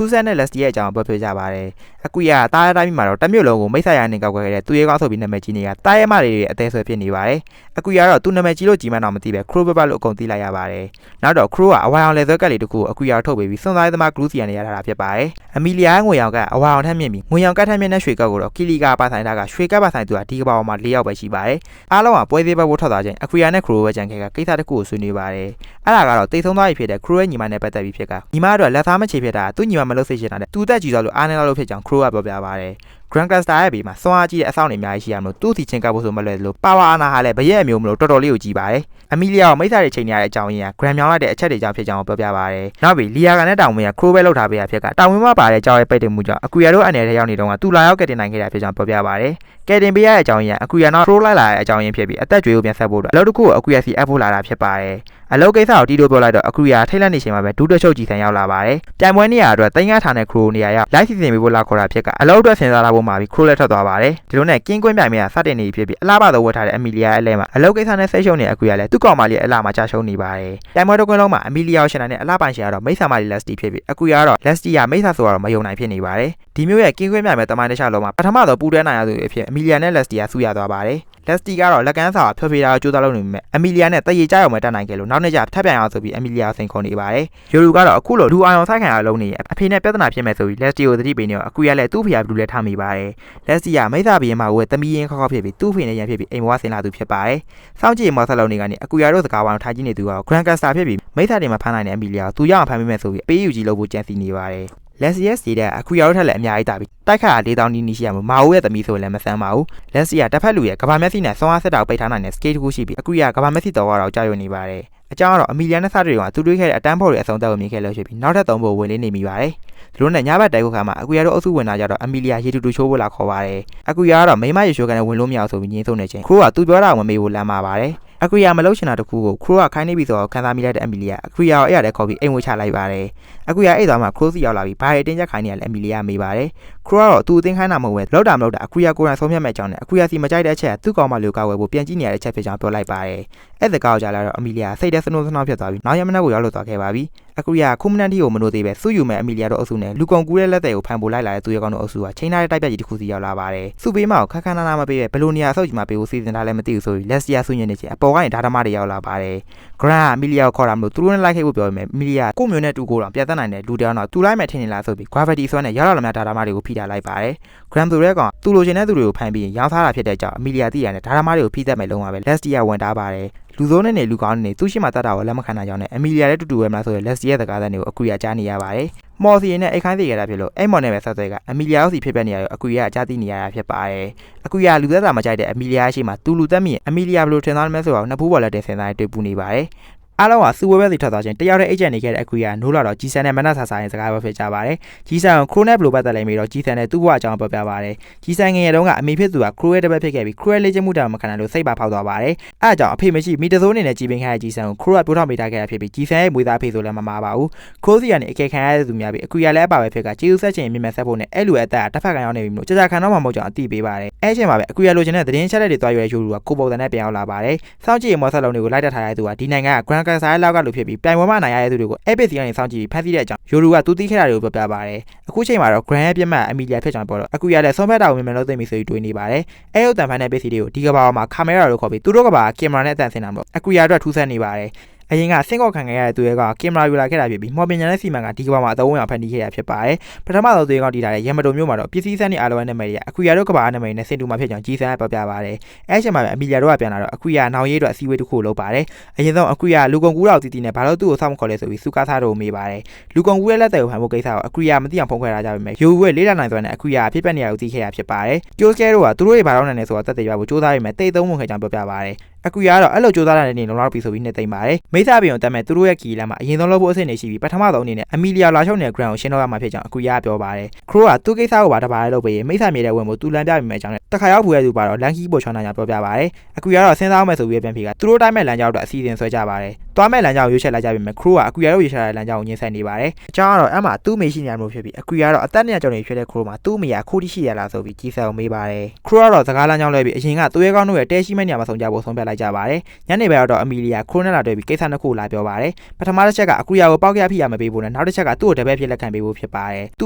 A: ူးဆန်းတဲ့ Lesty ရဲ့အကြောင်းပြောပြကြပါတယ်။အကူရတားရတိုင်းမှာတော့တမျိုးလုံးကိုမိစားရနေကောက်ွယ်ခဲ့တဲ့သူရဲကောင်းဆိုပြီးနာမည်ကြီးနေတာတားရဲမတွေရဲ့အသေးဆွဲဖြစ်နေပါတယ်။အကူရတော့သူနာမည်ကြီးလို့ကြီးမှန်းတော့မသိပဲ Crow ဘလို့အကုန်သိလိုက်ရပါတယ်။နောက်တော့ Crow ကအဝါအောင်လေဆွဲကက်လေးတစ်ခုကိုအကူရထုတ်ပေးပြီးစွန်သားသမား Group စီကနေရတာဖြစ်ပါတယ်။အမီလီယာငွေရောင်ကအဝါအောင်ထက်မြင့်ပြီးငွေရောင်ကတ်ထက်မြင့်တဲ့ရွှေကတ်ကိုတော့ကီလီကာပါဆိုင်တာကရွှေကတ်ပါဆိုင်သူကဒီကဘာပေါ်မှာ၄ယောက်ပဲရှိပါတယ်။အားလုံးကပွဲသေးပွဲဖို့ထွက်သွားခြင်းအကူရနဲ့ Crow ပဲကြံခဲ့ကကိစ္စတစ်ခုကိုဆွေးနွေးပါတယ်။အဲ့ဒါကတော့တိတ်ဆုံးသွားပြီဖြစ်တဲ့ Crow ရဲ့ညီမနဲ့ပတ်သက်ပြီးဖြစ်ကညီမတို့လက်သားမချေဖြစ်တာသူ့ညီမမလို့စိတ်ရှင်းတာတဲ့သူတက်ကြည့်သွားလို့အားနေလို့ဖြစ်ကြောင်း Crow ကပြောပြပါတယ်။ Grand Cluster ရဲ့ဘေးမှာစွမ်းအားကြီးတဲ့အဆောင်တွေအများကြီးရှိရမလို့သူ့စီချင်းကပ်ဖို့ဆိုမလွယ်လို့ပါဝါအာနာဟာလည်းဘရဲ့အမျိုးမလို့တော်တော်လေးကိုကြီးပါတယ်။အမီလီယာကိုမိသားတွေချိန်နေရတဲ့အကြောင်းရင်းက Grand မြောင်းလိုက်တဲ့အချက်တွေကြောင့်ဖြစ်ကြောင်းပြောပြပါတယ်။နောက်ပြီးလီယာကနဲ့တောင်ဝင်က Crow ပဲလောက်ထားပေးရဖြစ်ကတောင်ဝင်မှာပါတဲ့ကြောက်ရဲ့ပိတ်တင်မှုကြောင့်အကူရတို့အနေနဲ့ရောက်နေတော့ကသူလာရောက်ကတင်နိုင်ခဲ့တာဖြစ်ကြောင်းပြောပြပါတယ်။ကဲတင်ပေးရတဲ့အကြောင်းရင်းကအကူရနောက် Crow လိုက်လာတဲ့အကြောင်းရင်းဖြစ်ပြီးအသက်ကြွေးကိုပြန်ဆက်ဖို့အတွက်အလုပ်တစ်ခုကိုအကူရစီအပ်ဖို့လာတာဖြစ်ပါတယ်။အလုပ်ကိစ္စကိုတီးတိုးပြောလိုက်တော့အကူရထိတ်လန့်နေချိန်မှာပဲဒူးတချုပ်ကြီးဆန်ရောက်လာပါတယ်။ပြိုင်ပွဲနေရာအတွက်တင်ကားထားတဲ့ Crow နေရာရောက်လိုက်စီစဉ်ပေးဖို့လာခေါ်တာဖြစ်ကအလုပ်အတွက်ဆင်စားလာဖို့မှာပြီး Crow လက်ထွက်သွားပါတယ်ဒီလိုနဲ့ကင်းကွင်းပြိုင်မဲ့ကစတင်နေဖြစ်ပြီးအလားပါတော့ဝတ်ထားတဲ့အမီလီယာအလဲမှာအလုပ်ကိစ္စနဲ့ဆက်ရှုံနေတဲ့အကူရလည်းသူ့ကောင်မလေးအလားမှာကြာရှုံးနေပါတယ်ပြိုင်ပွဲတစ်ကွင်းလုံးမှာအမီလီယာကိုရှင်နိုင်တဲ့အလားပိုင်ရှင်ကတော့မိတ်ဆာမလေး Lesty ဖြစ်ပြီးအကူရကတော့ Lesty ကမိတ်ဆာဆိုတော့မယုံနိုင်ဖြစ်နေပါတယ်ဒီမျိုးရဲ့ကင်းကွင်းပြိုင်မဲ့တမိုင်းတစ်ခြားလုံးမှာပထမတော့ပူတွဲနိုင်ရသူအဖြစ်အမီလီယာနဲ့ Lesty ကဆူရသွားပါတယ်Lesty ကတော့လက်ကမ်းစာဖျော်ဖြေတာကိုကြိုးစားလုပ်နေပေမဲ့အမီလီယာနဲ့တရေကြအောင်မတက်နိုင်ခဲ့လို့နောက်နေ့ကျထပ်ပြန်အောင်ဆိုပြီးအမီလီယာဆင်ခုန်နေပါတယ်။ယူရူကတော့အခုလိုလူအာရုံဆိုင်ခံရလုံးနေအဖေနဲ့ပြဿနာဖြစ်မဲ့ဆိုပြီး Lesty ကိုသတိပေးနေတော့အကူရလည်းသူ့ဖေကဘူးလည်းထားမိပါတယ်။ Lesty ကမိသားဘီရင်မှာဝဲသမီးရင်းခေါက်ဖြစ်ပြီးသူ့ဖေနဲ့ရန်ဖြစ်ပြီးအိမ်ဘွားဆင်လာသူဖြစ်ပါတယ်။စောင့်ကြည့်မော်ဆက်လုံးတွေကနေအကူရတို့စကားဝိုင်းထားကြည့်နေသူက Grand Cluster ဖြစ်ပြီးမိသားတွေမှာဖမ်းနိုင်တဲ့အမီလီယာကိုသူရအောင်ဖမ်းမိမဲ့ဆိုပြီးအပေးယူကြီးလုပ်ဖို့ကြံစည်နေပါတယ်။ Lesty ရဲ့စီတဲ့အကူရတို့ထက်လည်းအများကြီးတာပြီးတိုက်ခါ4000နီးနီးရှိရမှာမာအိုရဲ့သမီးဆိုလည်းမဆန်းပါဘူး Lesty ကတစ်ဖက်လူရဲ့ကဘာမျက်စိနဲ့ဆွမ်းအားဆက်တာကိုပိတ်ထားနိုင်တဲ့ skate တစ်ခုရှိပြီးအကူရကဘာမျက်စိတော်ကတော့ကြာရွံ့နေပါတယ်အကြောင်းကတော့အမီလီယာနဲ့စတွေကသူတွေ့ခဲ့တဲ့အတန်းဖို့တွေအဆုံးသတ်ကိုမြင်ခဲ့လို့ရှိပြီးနောက်ထပ်3ဖို့ဝင်လေးနေမိပါတယ်ဒီလိုနဲ့ညဘက်တိုက်ခုခါမှာအကူရတို့အုပ်စုဝင်လာကြတော့အမီလီယာရေတူတူချိုးဖို့လာခေါ်ပါတယ်အကူရကတော့မိမရေရှိုးကန်နဲ့ဝင်လို့မရအောင်ဆိုပြီးညင်းဆုံးနေချင်းခရိုးကသူပြောတာကိုမမေ့ဘူးလမ်းမှာပါတယ်အကူရမလုပ်ချင်တာတခုကိုခရိုးကခိုင်းနေပြီဆိုတော့ခံစားမိလိုက်တဲ့အမီလီယာအကူရကိုအဲ့ရတဲ့ခေါ်ပြီးအိမ်ဝှချလိုက်ပါတယ်အကူရအဲ့သွားမှခရိုးစီရောက်လာပြီးဘာတွေတင်းချက်ခိုင်းနေရလဲအမီလီယာမေးပါတယ်ခရိုးကတော့သူအတင်းခိုင်းတာမဟုတ်ပဲလောက်တာမလောက်တာအကူရကိုယ်တိုင်ဆုံးဖြတ်မဲ့အကြောင်းနဲ့အကူရစီမကြိုက်တဲ့အချက်သူ့ကောင်မလူကဝယ်ဖို့ပြန်ကြည့်နေရတဲ့ချက်ဖြစ်ကြောင်းပြောလိုက်ပါတယ် အဲ့ဒါကောက်ကြလာတော့အမီလီယာစိတ်ထဲစနိုးစနောက်ဖြစ်သွားပြီးနောက်ရမနက်ကိုရောက်လို့သွားခဲ့ပါပြီအကူယာခုမနန်တီကိုမလို့သေးပဲစုယူမဲ့အမီလီယာတို့အုပ်စုနဲ့လူကုန်ကူးတဲ့လက်တွေကိုဖန်ပိုးလိုက်လာတဲ့သူရဲကောင်းတို့အုပ်စုကချိန်ထားတဲ့တိုက်ပြက်ကြီးတစ်ခုစီရောက်လာပါတယ်စုပေးမကိုခက်ခဏနာမပေးပဲဘယ်လိုနေရာဆောက်ကြီးမှာပေးဖို့စီစဉ်ထားလဲမသိဘူးဆိုပြီးလက်စတီယာဆွညင်းနေချင်အပေါ်ကနေဓာတ်သမားတွေရောက်လာပါတယ်ဂရန်အမီလီယာကိုခေါ်တာမလို့သူတို့နဲ့လိုက်ခဲ့ဖို့ပြောပေမဲ့အမီလီယာကိုမျိုးနဲ့တူကိုတော့ပြတ်သက်နိုင်တဲ့လူတယောက်တော့သူလိုက်မဲ့ထင်နေလားဆိုပြီး gravity ဆွမ်းနဲ့ရောက်လာမှဓာတ်သမားတွေကိုဖိထားလိုက်ပါတယ်ဂရန်သူရဲကောင်သူလိုချင်တဲ့သူတွေကိုဖမ်းပြီးရောင်းစားတာဖြစ်တဲ့ကြောင့်အမီလီယာသိရတယ်ဓာတ်သမားတွေကိုဖိသက်မဲ့လုံးဝပဲလက်စတီယာဝင်တာပါတယ်လူစိုးနဲ့လူကောင်းနေသူရှိမှတတ်တာကိုလက်မခံနိုင်ကြောင်းနဲ့အမီလီယာလည်းတူတူပဲမလားဆိုရယ်လက်စတီရဲ့စကားသံတွေကိုအကူရကြားနေရပါတယ်။မော်စီနဲ့အိတ်ခိုင်းစီရတာဖြစ်လို့အဲ့မော်နဲ့ပဲဆက်သွဲကအမီလီယာတို့စီဖြစ်ပက်နေရရောအကူရအကြားသိနေရတာဖြစ်ပါတယ်။အကူရလူသက်သာမကြိုက်တဲ့အမီလီယာရှိမှသူလူသက်မိရင်အမီလီယာဘယ်လိုထင်သားလဲဆိုတော့နှစ်ဖူးပေါ်လက်တင်ဆင်သားတွေ့ပူနေပါတယ်။အားလုံးကစူဝဲပဲစီထွက်သွားခြင်းတယောက်တည်းအိတ်ချက်နေခဲ့တဲ့အကူရနိုးလာတော့ဂျီဆန်နဲ့မနက်ဆာဆာရင်စကားပဲဖြစ်ကြပါတယ်ဂျီဆန်ကိုခရိုနဲ့ဘလိုပတ်သက်လိုက်ပြီးတော့ဂျီဆန်နဲ့သူ့ဘဝအကြောင်းပြောပြပါတယ်ဂျီဆန်ငယ်တုန်းကအမေဖြစ်သူကခရိုရဲ့တပတ်ဖြစ်ခဲ့ပြီးခရိုရဲ့လေ့ကျင့်မှုတောင်မခံနိုင်လို့စိတ်ပါဖောက်သွားပါတယ်အဲအကြောင်းအဖေမရှိမီတဆိုးအနေနဲ့ကြီးပင်ခဲ့တဲ့ဂျီဆန်ကိုခရိုကပြောထောက်ပေးထားခဲ့တာဖြစ်ပြီးဂျီဆန်ရဲ့မွေးသားဖေဆိုလည်းမမာပါဘူးခရိုစီကနေအကယ်ခံရတဲ့သူများပြီးအကူရလည်းအပါပဲဖြစ်ကကျေးဇူးဆက်ချင်မြင်မဲ့ဆက်ဖို့နဲ့အဲ့လိုအသက်တစ်ဖက်ကရောက်နေပြီလို့ကြာခံတော့မှမဟုတ်ကြောင်းအသိပေးပါတယ်အဲ့ချိန်မှာပဲအကူရလိုချင်တဲ့သတင်းချက်လက်တွေတွားရွယ်ယူလူကကိုပုံစံနဲ့ပြန်ရောက်လာပါတယ်စောင့်ကြည့်ရမော်ဆက်လုံးတွေကိုလိုက်တက်ထားတဲ့သူကဒီနိုင်ငံက Grand Cancer လောက်ကလူဖြစ်ပြီးပြိုင်ပွဲမှာနိုင်ရတဲ့သူတွေကိုအဲ့ပစ်စီကနေစောင့်ကြည့်ပြီးဖမ်းဆီးတဲ့အကြောင်းယိုလူကသူသိခဲ့တာတွေကိုပြောပြပါတယ်အခုချိန်မှာတော့ Grand ရဲ့ပြတ်မှတ်အမီလီယာဖြစ်ကြောင်းပြောတော့အကူရလည်းဆုံးဖြတ်တာကိုမြင်မယ်လို့သိမိဆိုပြီးတွေးနေပါတယ်အဲ့ရုပ်တံဖန်တဲ့ပစ္စည်းတွေကိုဒီကဘာမှာကာမရာလို့ခေါ်ပြီးသူတို့ကဘာကင်မရာနဲ့အသံဆင်တာမလို့အကူရအတွက်ထူးဆန်းနေပါတယ်အရင်ကစင်ကောက်ခံခဲ့ရတဲ့သူတွေကကင်မရာယူလာခဲ့တာဖြစ်ပြီးမော်ပင်ညာနဲ့စီမံကဒီကဘာမှာအသုံးဝင်အောင်ဖန်တီးခဲ့တာဖြစ်ပါတယ်ပထမဆုံးသူတွေကတည်ထားတဲ့ရမတုံမျိုးမှာတော့ပစ္စည်းစမ်းနေအားလုံးနဲ့မယ်ရအခုရတော့ကဘာနဲ့မယ်နဲ့စင်တူမှာဖြစ်ကြောင်းကြီးစမ်းပြောပြပါတယ်အဲ့ချိန်မှာပဲအမီလီယာတို့ကပြန်လာတော့အခုရနောင်ရေးအတွက်အစည်းအဝေးတစ်ခုလုပ်ပါတယ်အရင်ဆုံးအခုရလူကုန်ကူးတော်တီတီနဲ့ဘာလို့သူ့ကိုစောင့်မခေါ်လဲဆိုပြီးစုကားသားတို့မေးပါတယ်လူကုန်ကူးရဲ့လက်တွေကိုဖမ်းဖို့ကိစ္စကိုအခုရမသိအောင်ဖုံးခွဲထားကြပါမယ်ယူဝဲလေးလာနိုင်စွာနဲ့အခုရဖြစ်ပက်နေရကိုသိခဲ့ရဖြစ်ပါတယ်ကျိုးစကဲတို့ကသူတို့တွေဘာလို့နိုင်လဲဆိုတော့တက်တယ်ရဖို့စူးစမ်းရမယ်တိတ်သုံးဝင်ခဲ့ကြောင်းပြောပြပါတယ်အခုရတော့အဲ့လိုစူးစမ်းတဲ့နေလုံလောက်ပြီဆိုပြီးနှစ်သိမ့်ပါတယ်မိသားပြင်ကိုတက်မဲ့သူတို့ရဲ့ကီလမ်းမှာအရင်ဆုံးလုပ်ဖို့အဆင့်နေရှိပြီးပထမဆုံးအနေနဲ့အမီလီယာလာရှုံတဲ့ ground ကိုရှင်းတော့ရမှာဖြစ်ကြောင်းအခုရပြောပါတယ်ခရိုကသူ့ကိစ္စကိုပါတပါးလုပ်ပေးမိသားမြေတဲ့ဝင်ဖို့သူလမ်းပြပြီးမဲ့ကြောင်းနဲ့တခါရောက်ဖူးရဲ့သူပါတော့လန်ကီပေါ်ချောင်းနိုင်ကြောင်းပြောပြပါတယ်အခုရတော့စဉ်းစားအောင်မဲ့ဆိုပြီးပြန်ဖြေကသူတို့တိုင်းမဲ့လမ်းကြောင်းအတွက်အစီအစဉ်ဆွဲကြပါတယ်တွားမဲ့လမ်းကြောင်းရွေးချယ်လိုက်ကြပြီမဲ့ခရိုကအခုရတော့ရွေးချယ်တဲ့လမ်းကြောင်းကိုညှင်းဆဲနေပါတယ်အကြောင်းကတော့အဲ့မှာသူ့မေရှိနေမှုဖြစ်ပြီးအခုရတော့အသက်နဲ့ကြောင်နေဖြစ်တဲ့ခရိုမှာသူ့မေကခိုးတိရှိရလားဆိုပြီးကြီးဆဲအောင်မေးပါတယ်ခရိုကတော့စကားလမ်းကြောင်းလဲပြီးအရင်ကသူရဲကောင်းတို့ရဲ့တဲရှိမဲ့နေရာမှာဆောင်ကြဖို့ဆုံးဖြတ်လိုက်ကြပါတယ်ညနေပိုင်းတော့အမီလီယာခရိုနဲ့လာတွေ့ပြီးကိစ္စနှစ်ခုလာပြောပါတယ်ပထမတစ်ချက်ကအခုရကိုပေါက်ရဖိရမပေးဖို့နဲ့နောက်တစ်ချက်ကသူ့ကိုတပည့်ဖြစ်လက်ခံပေးဖို့ဖြစ်ပါတယ်သ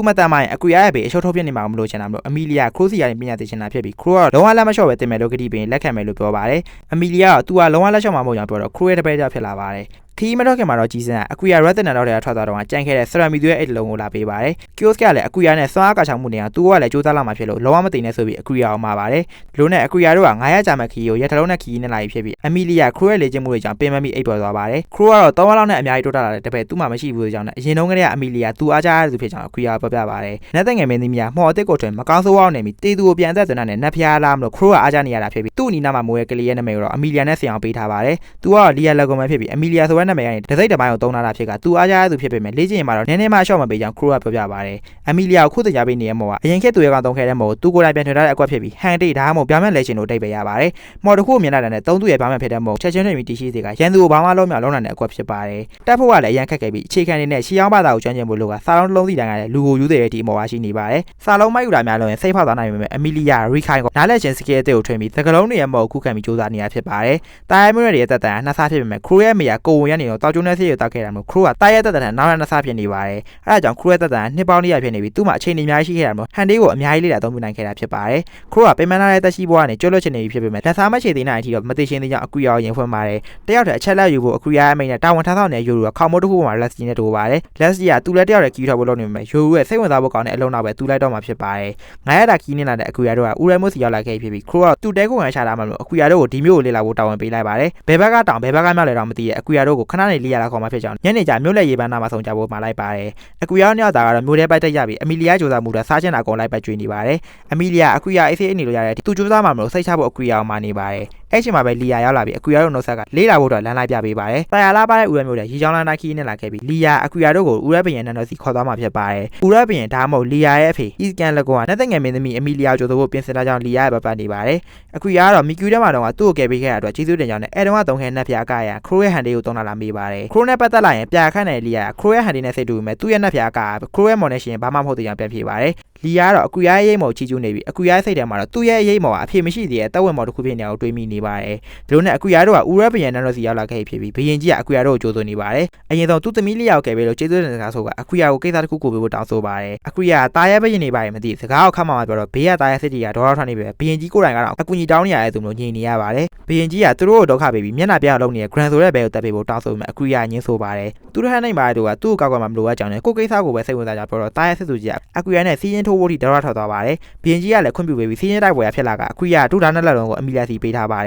A: ူ့မတန်မိုင်းအခုရရဲ့ဘေးအရှုံးထုတ်ဖြစ်နေမှာမလို့ချင်တာမလို့အမီလီယာခရိုစီရရင်ပညာသိချင်တာဖြစ်ပြီးခရိုကလုံးဝလက်မလျှော့ပဲတင်မယ်လို့ကတိပေးလက်ခံမယ်လို့ပြောပါတယ်အမီလီယာကသူကလုံးဝလက်လျှော့မှာမဟုတ်ကြောင်းပြောတော့ခရိုရဲ့တပည့်ကြောင့်ဖြစ်လာပါတယ်ခီးမတော့ခင်မှာတော့ကြီးစံအခုရရက်တနန်တော့တဲ့ထွက်သွားတော့ကြိုင်ခဲ့တဲ့ဆရာမီသူရဲ့အိတ်လုံးကိုလာပေးပါတယ်ကီယိုစကလည်းအခုရနဲ့စွမ်းအားကာချောင်မှုတွေကသူကလည်းစူးစမ်းလာမှဖြစ်လို့လုံးဝမသိနေဆိုပြီးအခုရအောင်မှာပါတယ်လူနဲ့အခုရတို့က900ကြာမဲ့ခီးကိုရက်ထလုံးနဲ့ခီးနဲ့လာပြီးဖြစ်ပြီးအမီလီယာခရိုရဲ့လေ့ကျင့်မှုတွေကြောင့်ပင်မမီအိတ်ပေါ်သွားပါတယ်ခရိုကတော့3လလောက်နဲ့အများကြီးတိုးတက်လာတဲ့တပည့်သူ့မှာမရှိဘူးကြောင့်နဲ့အရင်တုန်းကတည်းကအမီလီယာသူအားကြရတဲ့သူဖြစ်ကြောင်းအခုရပြောပြပါတယ်နတ်တဲ့ငယ်မင်းသမီးများမော်အစ်စ်ကိုထွင်မကောင်းဆိုးအောင်နေပြီးတေးသူကိုပြန်အသက်သွင်းတဲ့နတ်ဖျားလားမလို့ခရိုကအားကြနေရတာဖြစ်ပြီးသူ့အနီးနားမှာမိုးရဲ့ကလေးရဲ့နာမည်ကိုတော့အမီလီယာနဲ့ဆင်အောင်ပေးထားပါတယ်သူကလီယာလက်ကွန်ပဲဖြစ်ပြီးအမီလီယာဆိုတဲ့နာမည်ကနေတစိမ့်တစ်ပိုင်းကိုသုံးလာတာဖြစ်ကသူအားကြရသူဖြစ်ပေမဲ့လေ့ကျင့်ရင်မှာတော့နည်းနည်းမှရှော့မပေးကြောင်းခရိုကပြောပြပါတယ်အမီလီယာကိုခုတကြားပေးနေတဲ့မော်ကအရင်ခေတ်သူရဲကောင်သုံးခဲ့တဲ့မော်ကိုသူကိုယ်တိုင်ပြန်ထွင်ထားတဲ့အကွက်ဖြစ်ပြီးဟန်တိတ်ဒါမှမဟုတ်ပြမဲ့လက်ရှင်တို့တိတ်ပဲရပါတယ်မော်တစ်ခုမြင်လာတဲ့သုံးသူရဲ့ပြမဲ့ဖြစ်တဲ့မော်ချက်ချင်းတွေပြီးတီရှိတွေကရန်သူကိုဘာမှလုံးမြောက်လုံးနိုင်တဲ့အကွက်ဖြစ်ပါတယ်တက်ဖို့ကလည်းအရင်ခက်ခဲ့ပြီးအခြေခံနေနဲ့ရှီအောင်ဘာသာကိုကျွမ်းကျင်ဖို့လို့ကစာလုံးတစ်လုံးစီတိုင်းကလည်းလူကိုယူတဲ့ဒီအမော်အားရှိနေပါတယ်စာလုံးမိုက်ယူတာများလို့ရင်စိတ်ဖောက်သွားနိုင်ပေမဲ့အမီလီယာရီခိုင်ကိုနားလက်ချင်းစကေးအသစ်ကိုထွင်ပြီးသကလုံးတွေရဲ့မော်ကိုခုခံပြီးစူးစမ်းနေတာဖြစ်ပါတယ်တာယာမျိုးတွေရဲ့တက်တန်နှစ်ဆဖြစ်ပေမဲ့ခရိုရဲ့မေယာကိုဝင်ရနေတော့တောက်ကျုံးနဲ့ဆေးရတောက်ခဲ့တာမျိုးခရိုကတာရဲ့တက်တန်နောက်နှစ်ဆဖြစ်နေပါတယ်အဲဒါကြောင့်ခရိုရဲ့တက်တန်နှစ်ပေါင်း200ဖြစ်နေပြီးသူ့မှာအချိန်အများကြီးရှိခဲ့တာမျိုးဟန်ဒေးကိုအများကြီးလေ့လာသုံးပြနိုင်ခဲ့တာဖြစ်ပါတယ်ခရိုကပင်မနာတဲ့တက်ရှိဘွားကနေကျွတ်လွတ်ချင်နေပြီဖြစ်ပေမဲ့လက်စားမချေသေးနိုင်အထိတော့မသိရှင်းသေးကြောင်းအခုရောရင်ဖွင့်ပါတယ်တယောက်တည်းအချက်လက်ယူဖို့အခုရအမိန်နဲ့တာဝန်ထမ်းဆောင်တဲ့ယူရူကခေါမိုးတစ်ခုပေါ်မှာလက်စီနဲ့တိုးပါတယ်လက်စီကသူလည်းတယောက်တည်းကီးထောက်ဖို့လုပ်နေပေမဲ့ယူရူရဲ့စိတ်ဝင်စားဖို့ကောင်းတဲ့အလုံးနောက်ပဲသူလိုက်တော့မှာဖြစ်ပါတယ်900တာကီးနေလာတဲ့အခုရတို့ကဦးရဲမိုးစီရောက်လာခဲ့ဖြစ်ပြီးခရိုကသူ့တဲကိုကန်ရှာတာမှလို့အခုရတို့ကိုဒီမျိုးကိုလေ့လာဖို့တာဝန်ပေးလိုက်ပါတယ်ဘယ်ဘက်ကတောင်ဘယ်ဘက်ကမြောက်လဲတော့မသိတဲ့အခုရတို့ကိုခဏနေလေ့လာခေါ်မှဖြစ်ကြောင်းညနေကျမြို့လက်ရေးပန်းနာမှာဆောင်ကြဖို့မှာလိုက်ပါတယ်အခုရညတာကတော့မြို့ထဲပိုက်တက်ရပြီးအမီလီယာကြိုးစားမှုတွေစားချင်တာအကုန်လိုက်ပတ်ကျွေးနေပါတယ်အမီလီယာအခုရအေးဆေးနေလို့ရတဲ့သူကြိုးစားမှမလို့စိတ်ချဖို့အခုရအောင်မနေပါတယ်အဲ့ချိန်မှာပဲလီယာရောက်လာပြီးအခုရတို့နှုတ်ဆက်ကလေးလာဖို့တော့လမ်းလိုက်ပြပေးပါတယ်တာယာလာပါတဲ့ဦးရဲမျိုးတဲ့ရီချောင်းလန်းတိုင်းခီးနဲ့လာခဲ့ပြီးလီယာအခုရတို့ကိုဦးရဲဘရင်နဲ့တော့စီခေါ်သွားမှာဖြစ်ပါတယ်ဦးရဲဘရင်ဒါမှမဟုတ်လီယာရဲ့အဖေအီစကန်လက်ကွန်ကနတ်သက်ငယ်မင်းသမီးအမီလီယာကြိုးစားဖို့ပြင်ဆင်ထားကြောင်းလီယာရဲ့ပတ်နေပါတယ်အခုရကတော့မီကျူထဲမှာတော့သူ့ကိုကယ်ပေးခဲ့ရတဲ့အတွက်ကျေးဇူးတင်ကြောင်းနဲ့အဲတုန်းကသုံးခဲနတ်ဖျားကရခရိုရဲ့ဟန်ဒေးကိုသုံးလာလာမေးပါတယ်ခရိုနဲ့ပတ်သက်လိုက်ရင်ပြာခန့်တဲ့လီယာခရိုရဲ့ဟန်ဒေးနဲ့စိတ်တူပေမဲ့သူ့ရဲ့နတ်ဖျားကခရိုရဲ့မော်နဲ့ရှင်ဘာမှမဟုတ်တဲ့ကြောင်းပြန်ဖြေပါတယ်လီယာကတော့အခုရရဲ့ရိတ်မော်ချီကျူးနေပြီးအခုရရဲ့စိတ်ထဲမှာတော့သူ့ရဲ့ရိတ်မော်ကအဖေမရှိသေးတဲ့တပ်ဝင်မော်တစ်ခုဖြစ်နေအောင်တွေးမိနေ ပါတယ်ဒီလိုနဲ့အကူရတို့ကဥရောပယံနန်းတော်စီရောက်လာခဲ့ဖြစ်ပြီးဘရင်ကြီးကအကူရတို့ကိုကြိုးသွင်းနေပါတယ်အရင်ဆုံးသူ့သမီးလေးယောက်ခဲ့ပဲလို့ကျေးဇူးတင်စကားဆိုကအကူရကိုကိစ္စတစ်ခုကိုပေးဖို့တောင်းဆိုပါတယ်အကူရတာရဲဘရင်နေပါတယ်မသိစကားကိုခတ်မှမှပြောတော့ဘေးကတာရဲစစ်တီကဒေါ်ရထွန်းနေပြီဘရင်ကြီးကိုယ်တိုင်ကတော့အကူကြီးတောင်းနေရတဲ့သူမျိုးညင်နေရပါတယ်ဘရင်ကြီးကသူတို့ကိုဒုက္ခပေးပြီးမျက်နှာပြောင်းလုပ်နေတဲ့ grand ဆိုတဲ့ဘဲကိုတက်ပေးဖို့တောင်းဆိုမှအကူရညင်းဆိုပါတယ်သူတို့ဟန်နိုင်ပါတယ်သူကသူ့ကိုကောက်ကွယ်မှမလိုအပ်ကြောင်းနဲ့ကိုကိစ္စကိုပဲစိတ်ဝင်စားကြပြောတော့တာရဲစစ်သူကြီးကအကူရနဲ့စီးရင်ထိုးဖို့ထိဒေါ်ရထွက်သွားပါတယ်ဘရင်ကြီးကလည်းခွင့်ပြုပေးပြီးစီးရင်တိုက်ပွဲရဖြစ်လာကအကူရဒုဒါနလက်လုံးကိုအမီလီယာစီပေးထားပါတ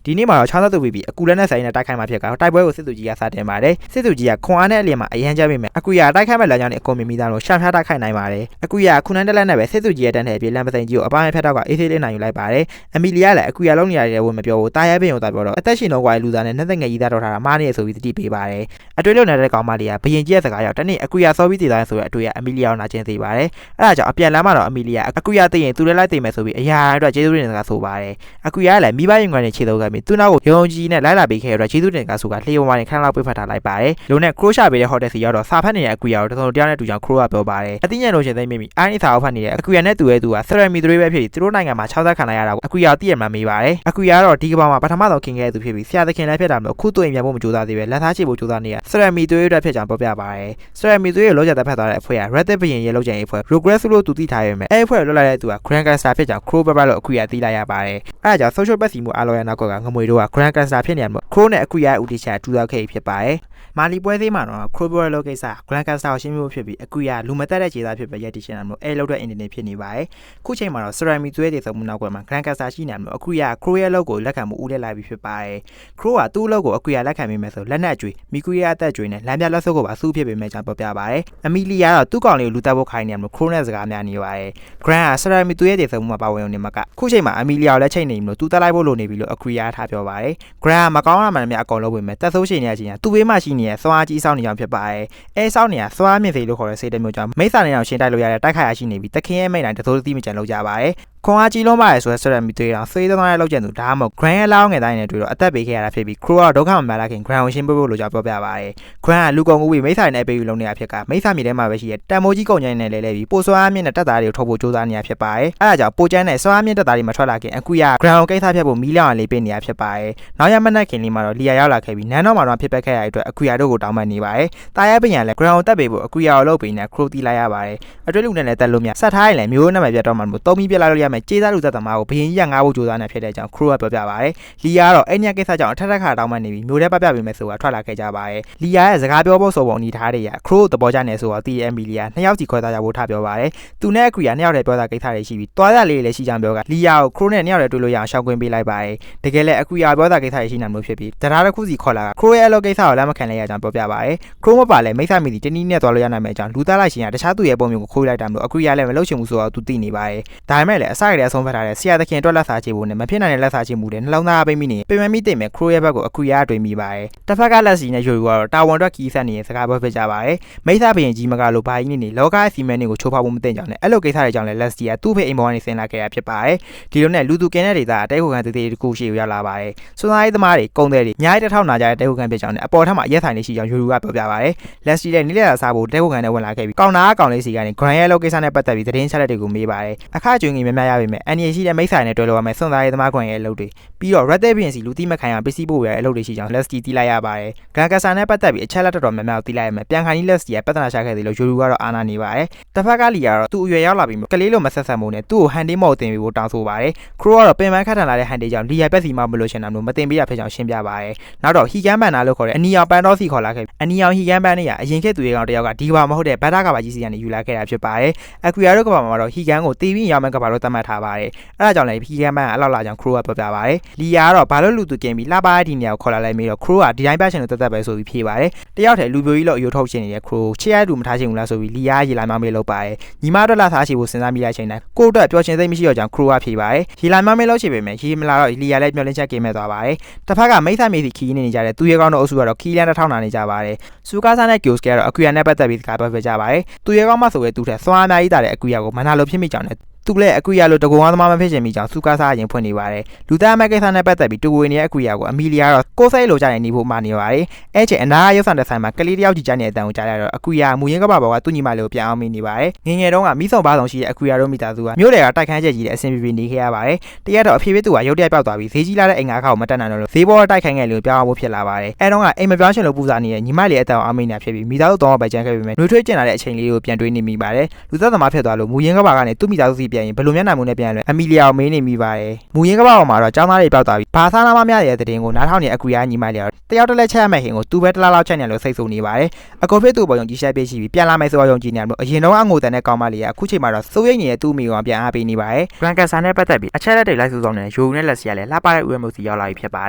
A: ယ်ဒီနေ့မှာတော့ချောင်းသက်သူပြီးအကူလက်နဲ့ဆိုင်နဲ့တိုက်ခိုက်မှဖြစ်ကတော့တိုက်ပွဲကိုစစ်သူကြီးကစတင်ပါတယ်စစ်သူကြီးကခွန်အားနဲ့အလျင်မှာအရန်ကြပေးမယ်အကူရတိုက်ခိုက်မဲ့လမ်းကြောင်းနဲ့အကုန်မြင်မိသားလို့ရှာဖျားတိုက်ခိုက်နိုင်ပါတယ်အကူရခုနန်းတက်လက်နဲ့ပဲစစ်သူကြီးရဲ့တန်းထဲပြေးလမ်းပစိန်ကြီးကိုအပိုင်းဖက်တော့ကအေးသေးလေးနိုင်ယူလိုက်ပါတယ်အမီလီယာလည်းအကူရလုံးနေရတဲ့ဝင်မပြောဘူးတာရဲပင်ကိုတာပြောတော့အသက်ရှင်တော့ကွာလူသားနဲ့နှက်သက်ငယ်ကြီးသားတော်ထားတာမားနေရဆိုပြီးတတိပေးပါတယ်အတွေ့လုံနေတဲ့ကောင်မလေးကဘရင်ကြီးရဲ့စကားရောက်တနေ့အကူရစောပြီးတည်သွားဆိုတဲ့အတွေ့အမီလီယာကိုနာကျင်သေးပါတယ်အဲဒါကြောင့်အပြန်လမ်းမှာတော့အမီလီယာအကူရသိရင်သူလည်းလိုက်သိမယ်ဆိုပြီးအရာအတွက်ကျေးဇူးတင်စကားဆိုပါတယ်အကူရလည်းမိဘရင်ကနေခြေတော့ကပြီးသူ့နောက်ကိုယုံကြီးနဲ့လိုက်လာပေးခဲ့ရတော့ကျေးဇူးတင်ကားဆိုကလျှို့ဝါနေခန်းလောက်ပြဖတ်ထားလိုက်ပါတယ်လုံနဲ့ခရိုးရှာပေးတဲ့ဟိုတယ်စီရောက်တော့စာဖတ်နေတဲ့အကူရကိုတစုံတယောက်နဲ့တူကြောင်ခရိုးကပြောပါတယ်အသိဉာဏ်လို့ရှင်သိမိမိအိုင်းစာအုပ်ဖတ်နေတဲ့အကူရနဲ့တူရဲ့သူကဆရမီ3ပဲဖြစ်ပြီးသူတို့နိုင်ငံမှာ60ခံလိုက်ရတာကိုအကူရသိရမှမေးပါတယ်အကူရကတော့ဒီကဘာမှာပထမဆုံးခင်ခဲ့တဲ့သူဖြစ်ပြီးဆရာသခင်လည်းဖြစ်တာမလို့ခုတွေ့မြန်ဖို့မကြိုးစားသေးပဲလက်သားချေဖို့ကြိုးစားနေရဆရမီ3အတွက်ဖြစ်ကြောင်းပြောပြပါတယ်ဆရမီ3ရဲ့လောကြတဲ့ဖတ်သွားတဲ့အဖွဲ့က Red ဘရင်ရဲ့လောက်ကျန်ရေးအဖွဲ့ Progress လို့သူသိထားရမယ်အဲ့အဖွဲ့လွတ်လာတဲ့သူက Grand Cancer ဖြစ်ကြောင်း Crow ပဲလို့အကူရသိလိုက်ရပါတယ်အဲ့ဒါကြောင့် social ပတ်စီမှုအားလုံးရဲ့နောက်ကငမွေတို့က Grand Cancer ဖြစ်နေတယ်မို့ Crow နဲ့အကူရဦးတည်ချာထူထောက်ခဲ့ဖြစ်ပါတယ်မာလီပွဲသေးမှာတော့ Crowbar လောကိစ္စ Grand Cancer ကိုရှင်းပြဖို့ဖြစ်ပြီးအကူရလူမတက်တဲ့ခြေသားဖြစ်ပဲရက်တည်ရှင်းတာမို့အဲလောက်တဲ့အင်ဒီနေဖြစ်နေပါတယ်ခုချိန်မှာတော့ Cerami သွေးတည်ဆုံးမှုနောက်ကွယ်မှာ Grand Cancer ရှိနေမှာအကူရ Crow ရဲ့လောက်ကိုလက်ခံမှုဦးလက်လိုက်ပြီးဖြစ်ပါတယ် Crow ကသူ့လောက်ကိုအကူရလက်ခံမိမယ်ဆိုလက်နက်ကျွေးမီကူရအသက်ကျွေးနဲ့လမ်းပြလက်စုပ်ကိုပါစူးဖြစ်ပေးမယ်ကြောင်းပြောပြပါတယ်အမီလီယာကတော့သူ့ကောင်လေးကိုလူတက်ဖို့ခိုင်းနေမှာ Crow နဲ့စကားများနေပါတယ် Grand က Cerami သွေးတည်ဆုံးမှုမှာပါဝင်နေမှာကခုချိန်မှာအမီလီယာကိုလည်းချိန်နေပြီလို့သူတက်လိုက်ဖို့လိုနေပြီလို့အကူရထားပြောပါတယ် Grand ကမကောင်းတာမှန်တယ်များအကောင်လုံးဝင်မယ်တက်ဆိုးရှင်နေရချင်းသူ့ဘေးမှာရှိနေတဲ့စွာကြီးစောင်းနေကြောင်ဖြစ်ပါတယ်အဲစောင်းနေရစွာမြင့်စေလို့ခေါ်တဲ့စိတ်တမျိုးကြောင့်မိစ္ဆာနေအောင်ရှင်းတိုက်လို့ရတဲ့တိုက်ခိုက်ရရှိနေပြီးတခင်ရဲ့မိတ်တိုင်းတစိုးသီးမကြံလို့ကြပါတယ်ခွန်အားကြီးလုံးပါရဲဆိုတဲ့ဆရမီတွေတောင်စေးသွန်းတဲ့လောက်ကျန်သူဒါမှမဟုတ် Grand ရဲ့လောင်းငယ်တိုင်းနဲ့တွေ့တော့အသက်ပေးခဲ့ရတာဖြစ်ပြီး Crow ကဒုက္ခမများလာခင် Grand ကိုရှင်းပြဖို့လိုကြောင်းပြောပြပါတယ် Grand ကလူကုန်ကူပြီးမိစ္ဆာနဲ့ပေးယူလုံးနေတာဖြစ်ကမိစ္ဆာမြေထဲမှာပဲရှိတဲ့တန်မိုးကြီးကုန်ကျန်းနဲ့လဲလဲပြီးပိုစွာမြင့်တဲ့တက်သားတွေကိုထုတ်ဖို့ကြိုးစားနေရဖြစ်ပါတယ်အဲဒါကြောင့်ပိုကျန်းတဲ့စွာမြင့်တက်သားတွေမထွက်လာခင်အကူရ Grand ကိုကိစ္စဖြတ်ဖို့မီးလောင်လေးပေးနေရဖြစ်ပါတယ်နောက်ရမနက်ခင်လေးမှာတော့လီယာရောက်လာခဲ့ပြီးနန်းတော်မှာတော့ဖြစ်ပက်ခဲ့ရတဲ့အတွက်အကူရတို့ကိုတောင်းပန်နေပါတယ်တာရဲပင်ရလည်း Grand ကိုတက်ပေးဖို့အကူရကိုလုပ်ပေးနေ Crow တီးလိုက်ရပါတယ်အတွေ့လူနဲ့လည်းတက်လို့မြဆက်ထားရင်လည်းမျိုးနဲ့မပြတ်တော့မှမလို့သုံးပြီးပြလိုက်လို့ရမယ်ကြေးသားလူသက်သမားကိုဘရင်ကြီးကငားဖို့ကြိုးစားနေဖြစ်တဲ့အကြောင်း Crow ကပြောပြပါတယ်လီယာကတော့အဲ့ညကိစ္စကြောင့်အထက်ထက်ခါတောင်းပန်နေပြီးမျိုးထဲပပြပေးမယ်ဆိုတာထွက်လာခဲ့ကြပါတယ်လီယာရဲ့စကားပြောဖို့ဆိုပုံအနေထားတွေက Crow သဘောကျနေဆိုတော့တီအမ်ဘီလီယာနှစ်ယောက်စီခွဲသားကြဖို့ထားပြောပါတယ်သူနဲ့အကူရနှစ်ယောက်တည်းပြောတာကိစ္စတွေရှိပြီးတွားရလေးလည်းရှိကြပြောကလီယာကို Crow နဲ့နှစ်ယောက်တည်းတွေ့လို့ရအောင်ရှောက်ကွင်းပေးလိုက်ပါတယ်တကယ်လည်းအကူရပြောတာကိစ္စတွေရှိနေလို့ဖြစ်ပြီးတရားတစ်ခုစီခေါ်လာက Crow ရဲ့အလုပ်ကိစ္စကိုလက်မခံလိုက်ရကြောင်းပြောပြပါတယ် Crow မပါလဲမိစ္ဆာမီတီတနည်းနဲ့တွားလို့ရနိုင်မယ့်အကြောင်းလူသားလိုက်ရှင်ကတခြားသူရဲ့ပုံမျိုးကိုခိုးလိုက်တာမျိုးအကူရလည်းမလုပ်ချင်ဘူးဆိုတော့သူသိနေပါတယ်ဒါပေမဲ့လည်းအစကတည်းကအဆုံးဖြတ်ထားတဲ့ဆရာသခင်အတွက်လက်စားချေဖို့နဲ့မဖြစ်နိုင်တဲ့လက်စားချေမှုတွေနှလုံးသားပိတ်မိနေပြင်မမိသိမဲ့ Crow ရဲ့ဘက်ကိုအကူရအတွေ့မိပါတယ်တစ်ဖက်ကလက်စီနဲ့ယူယူကတော့တာဝန်အတွက်ခီးဆက်နေတဲ့စကားပြောဖြစ်ကြပါတယ်မိစ္ဆာဘရင်ကြီးမကလို့ဘာကြီးနေလောကရဲ့စီမံတွေကိုချိုးဖောက်ဖို့မသိကြအောင်နဲ့အဲ့လိုကိစ္စတွေကြောင့်လည်းလက်စီကသူ့ဖေအိမ်ပေါ်ကနေဆင်းလာခဲ့တာဖြစ်ပါတယ်ဒီလိုနဲ့လူသူကင်းတဲ့ဒေသအတဲခုခံတည်တည်တကူရှိရောက်လာပါတယ်စွမ်းသားရေးသမားတွေကုန်းတဲ့တွေအများကြီးတစ်ထောင်နာကြတဲ့တဲခုခံဖြစ်ကြောင်းနဲ့အပေါ်ထက်မှာအရက်ဆိုင်လေးရှိကြောင်းယူယူကပြောပြပါတယ်လက်စီလည်းနေ့လည်စားဖို့တဲခုခံနဲ့ဝင်လာခဲ့ပြီးကောင်နာကောင်လေးစီကနေ Grand ရဲ့လောက်ကိစ္စနဲ့ပတ်သက်ပြီးသတင်းချက်လက်တွေကိုမေးပါတယ်အခကျွင်းကြီးများများရပါမယ်အန်ရီရှိတဲ့မိစ္ဆာနဲ့တွေ့လို့ရမယ်စွမ်းသားရေးသမား Grand ရဲ့အလုပ်တွေပြီးတော့ Red ဘရင်စီလူတိမခံရပစ္စည်းပို့ရတဲ့အလုပ်တွေရှိကြောင်းလက်စီတီးလိုက်ရပါတယ် Grand Cancer နဲ့ပတ်သက်ပြီးအချက်လက်တော်များများကိုတီးလိုက်ရမယ်ပြန်ခိုင်ကြီးလက်စီကပြဿနာရှာခဲ့တယ်လို့ယူယူကတော့အာနာနေပါတယ်တစ်ဖက်ကလီကတော့သူ့အရွယ်ရောက်လာပြီးကလေးလိုမဆက်ဆက်မှုနဲ့သူ့ကိုဟန်တေးမော်တင်ပြီးဖို့တောင်းဆိုပါတယ် Crow ကတော့ပင်ပန်းခတ်ထန်လာတဲ့ဟန်တေးကြောင့်လီယာပက်စီမှမလို့ရှင်တာမျိုးမတင်ပေးရဖြစ်ကြောင်းရှင်းပြပါတယ်နောက်တော့ဟီကန်ဘန်နာလို့ခေါ်တဲ့အနီရောင်ပန်းတော်စီခေါ်လာခဲ့အနီရောင်ဟီကန်ဘန်နဲ့အရင်ခေတ်သူရဲ့ကောင်တယောက်ကဒီကဘာမဟုတ်တဲ့ဘတ်တာကဘာကြီးစီကနေယူလာခဲ့တာဖြစ်ပါတယ်အကူရတို့ကဘာမှာတော့ဟီကန်ကိုတီးပြီးရောင်းမဲ့ကဘာလို့သတ်မှတ်ထားပါတယ်အဲဒါကြောင့်လည်းဟီကန်ဘန်ကအလောက်လာကြောင်း Crow ကပြောပြပါတယ်လီယာကတော့ဘာလို့လူသူကင်ပြီးလှပတဲ့ဒီနေရာကိုခေါ်လာလိုက်ပြီးတော့ Crow ကဒီတိုင်းပတ်ရှင်လို့တက်ပဲဆိုပြီးဖြေပါတယ်တယောက်တည်းလူပြိုကြီးလို့အယိုထုတ်ရှင်နေတဲ့ Crow ချစ်ရတူမထားချင်ဘူးလားဆိုပြီးလီယာရေလာမမေးလုပ်ပါတယ်ညီမတို့လာစားချေဖို့စဉ်းစားမိတဲ့အချိန်တိုင်းကိုအတွက်ပျော်ရွှင်စိတ်မရှိတော့ကြောင်း Crow ကဖြေပါတယ်ရေလာမမေးလို့ချေပေမဲ့ရေမလာတော့လီယာလည်းမျောလင်းချက်ကိမဲ့သွားပါတယ်တစ်ဖက်ကမိစ္ဆာမြေစီခီးနေကြတဲ့သူရဲကောင်းတို့အုပ်စုကတော့ခီးလန်းတစ်ထောင်နာနေကြပါတယ်စူကားဆာနဲ့ဂိုစကတော့အကူရနဲ့ပတ်သက်ပြီးစကားပြောပြကြပါတယ်သူရဲကောင်းမဆိုရဲသူထက်စွမ်းအများကြီးတာတဲ့အကူရကိုမနာလို့ဖြစ်မိကြောင်းနဲ့ သူလည်းအကူရလို့တကုံသမားမဖြစ်ချင်မိကြောင်းစုကားစားရင်ဖွင့်နေပါတယ်လူသားအမကိစ္စနဲ့ပတ်သက်ပြီးတူဝင်နေတဲ့အကူရကိုအမီလီယာတော့ကိုယ်စိတ်လိုချင်နေဖို့မှာနေပါတယ်အဲ့ချိန်အနာရုပ်ဆောင်တဲ့ဆိုင်မှာကလေးတယောက်ကြည့်ကြနေတဲ့အတန်ကိုကြားရတော့အကူရမူရင်းကပဘောကသူ့ညီမလေးကိုပြန်အောင်မိနေပါတယ်ငငယ်တုန်းကမိဆောင်ပါဆောင်ရှိတဲ့အကူရတို့မိသားစုကမြို့တွေကတိုက်ခန်းချက်ကြီးတဲ့အဆင်ပြေနေခဲ့ရပါတယ်တရက်တော့အဖေဖေသူကရုတ်တရက်ပြောက်သွားပြီးဈေးကြီးလာတဲ့အိမ်ငါးခါကိုမတက်နိုင်တော့လို့ဈေးပေါ်တိုက်ခိုင်းခဲ့လို့ပြောင်းအောင်ဖို့ဖြစ်လာပါတယ်အဲ့တော့ကအိမ်မပြောင်းရှင်လို့ပူဇာနေတဲ့ညီမလေးအတန်အောင်မိနေတာဖြစ်ပြီးမိသားစုတော့ပဲကြမ်းခဲ့ပေမဲ့နှွေးထွေးကျင်လာတဲ့အချိန်လေးကိုပြန်တွေးနေမိပါတယ်လူသက်သမားဖြစ်သွားလို့မူရင်းကပကနေသူ့မိသားစုစီပြန်ရင်ဘယ်လိုမျက်နှာမှုနဲ့ပြန်လဲအမီလီယာကိုမေးနေမိပါတယ်မူရင်းကပပေါ်မှာတော့ကျောင်းသားတွေပြောက်သွားပြီးဘာသာနာမများရဲ့တဲ့တင်ကိုနားထောင်နေအကူရညီမလေးတယောက်တလက်ချက်ရမဲ့ဟင်ကိုသူပဲတလားလောက်ချက်နေလို့စိတ်ဆိုးနေပါတယ်အကိုဖေသူ့ပေါ်ယုံကြည်ချက်ပြည့်ရှိပြီးပြန်လာမယ်ဆိုတော့ယုံကြည်နေလို့အရင်တော့အငိုတန်တဲ့ကောင်းမလေးကအခုချိန်မှာတော့စိုးရိမ်နေတဲ့သူ့မိကောင်ပြန်အားပေးနေပါတယ်ဂရန်ကဆာနဲ့ပတ်သက်ပြီးအချက်လက်တွေလိုက်စုဆောင်နေတဲ့ယိုနဲ့လက်စီကလည်းလှပတဲ့ဥယျာဉ်မှုစီရောက်လာပြီဖြစ်ပါတ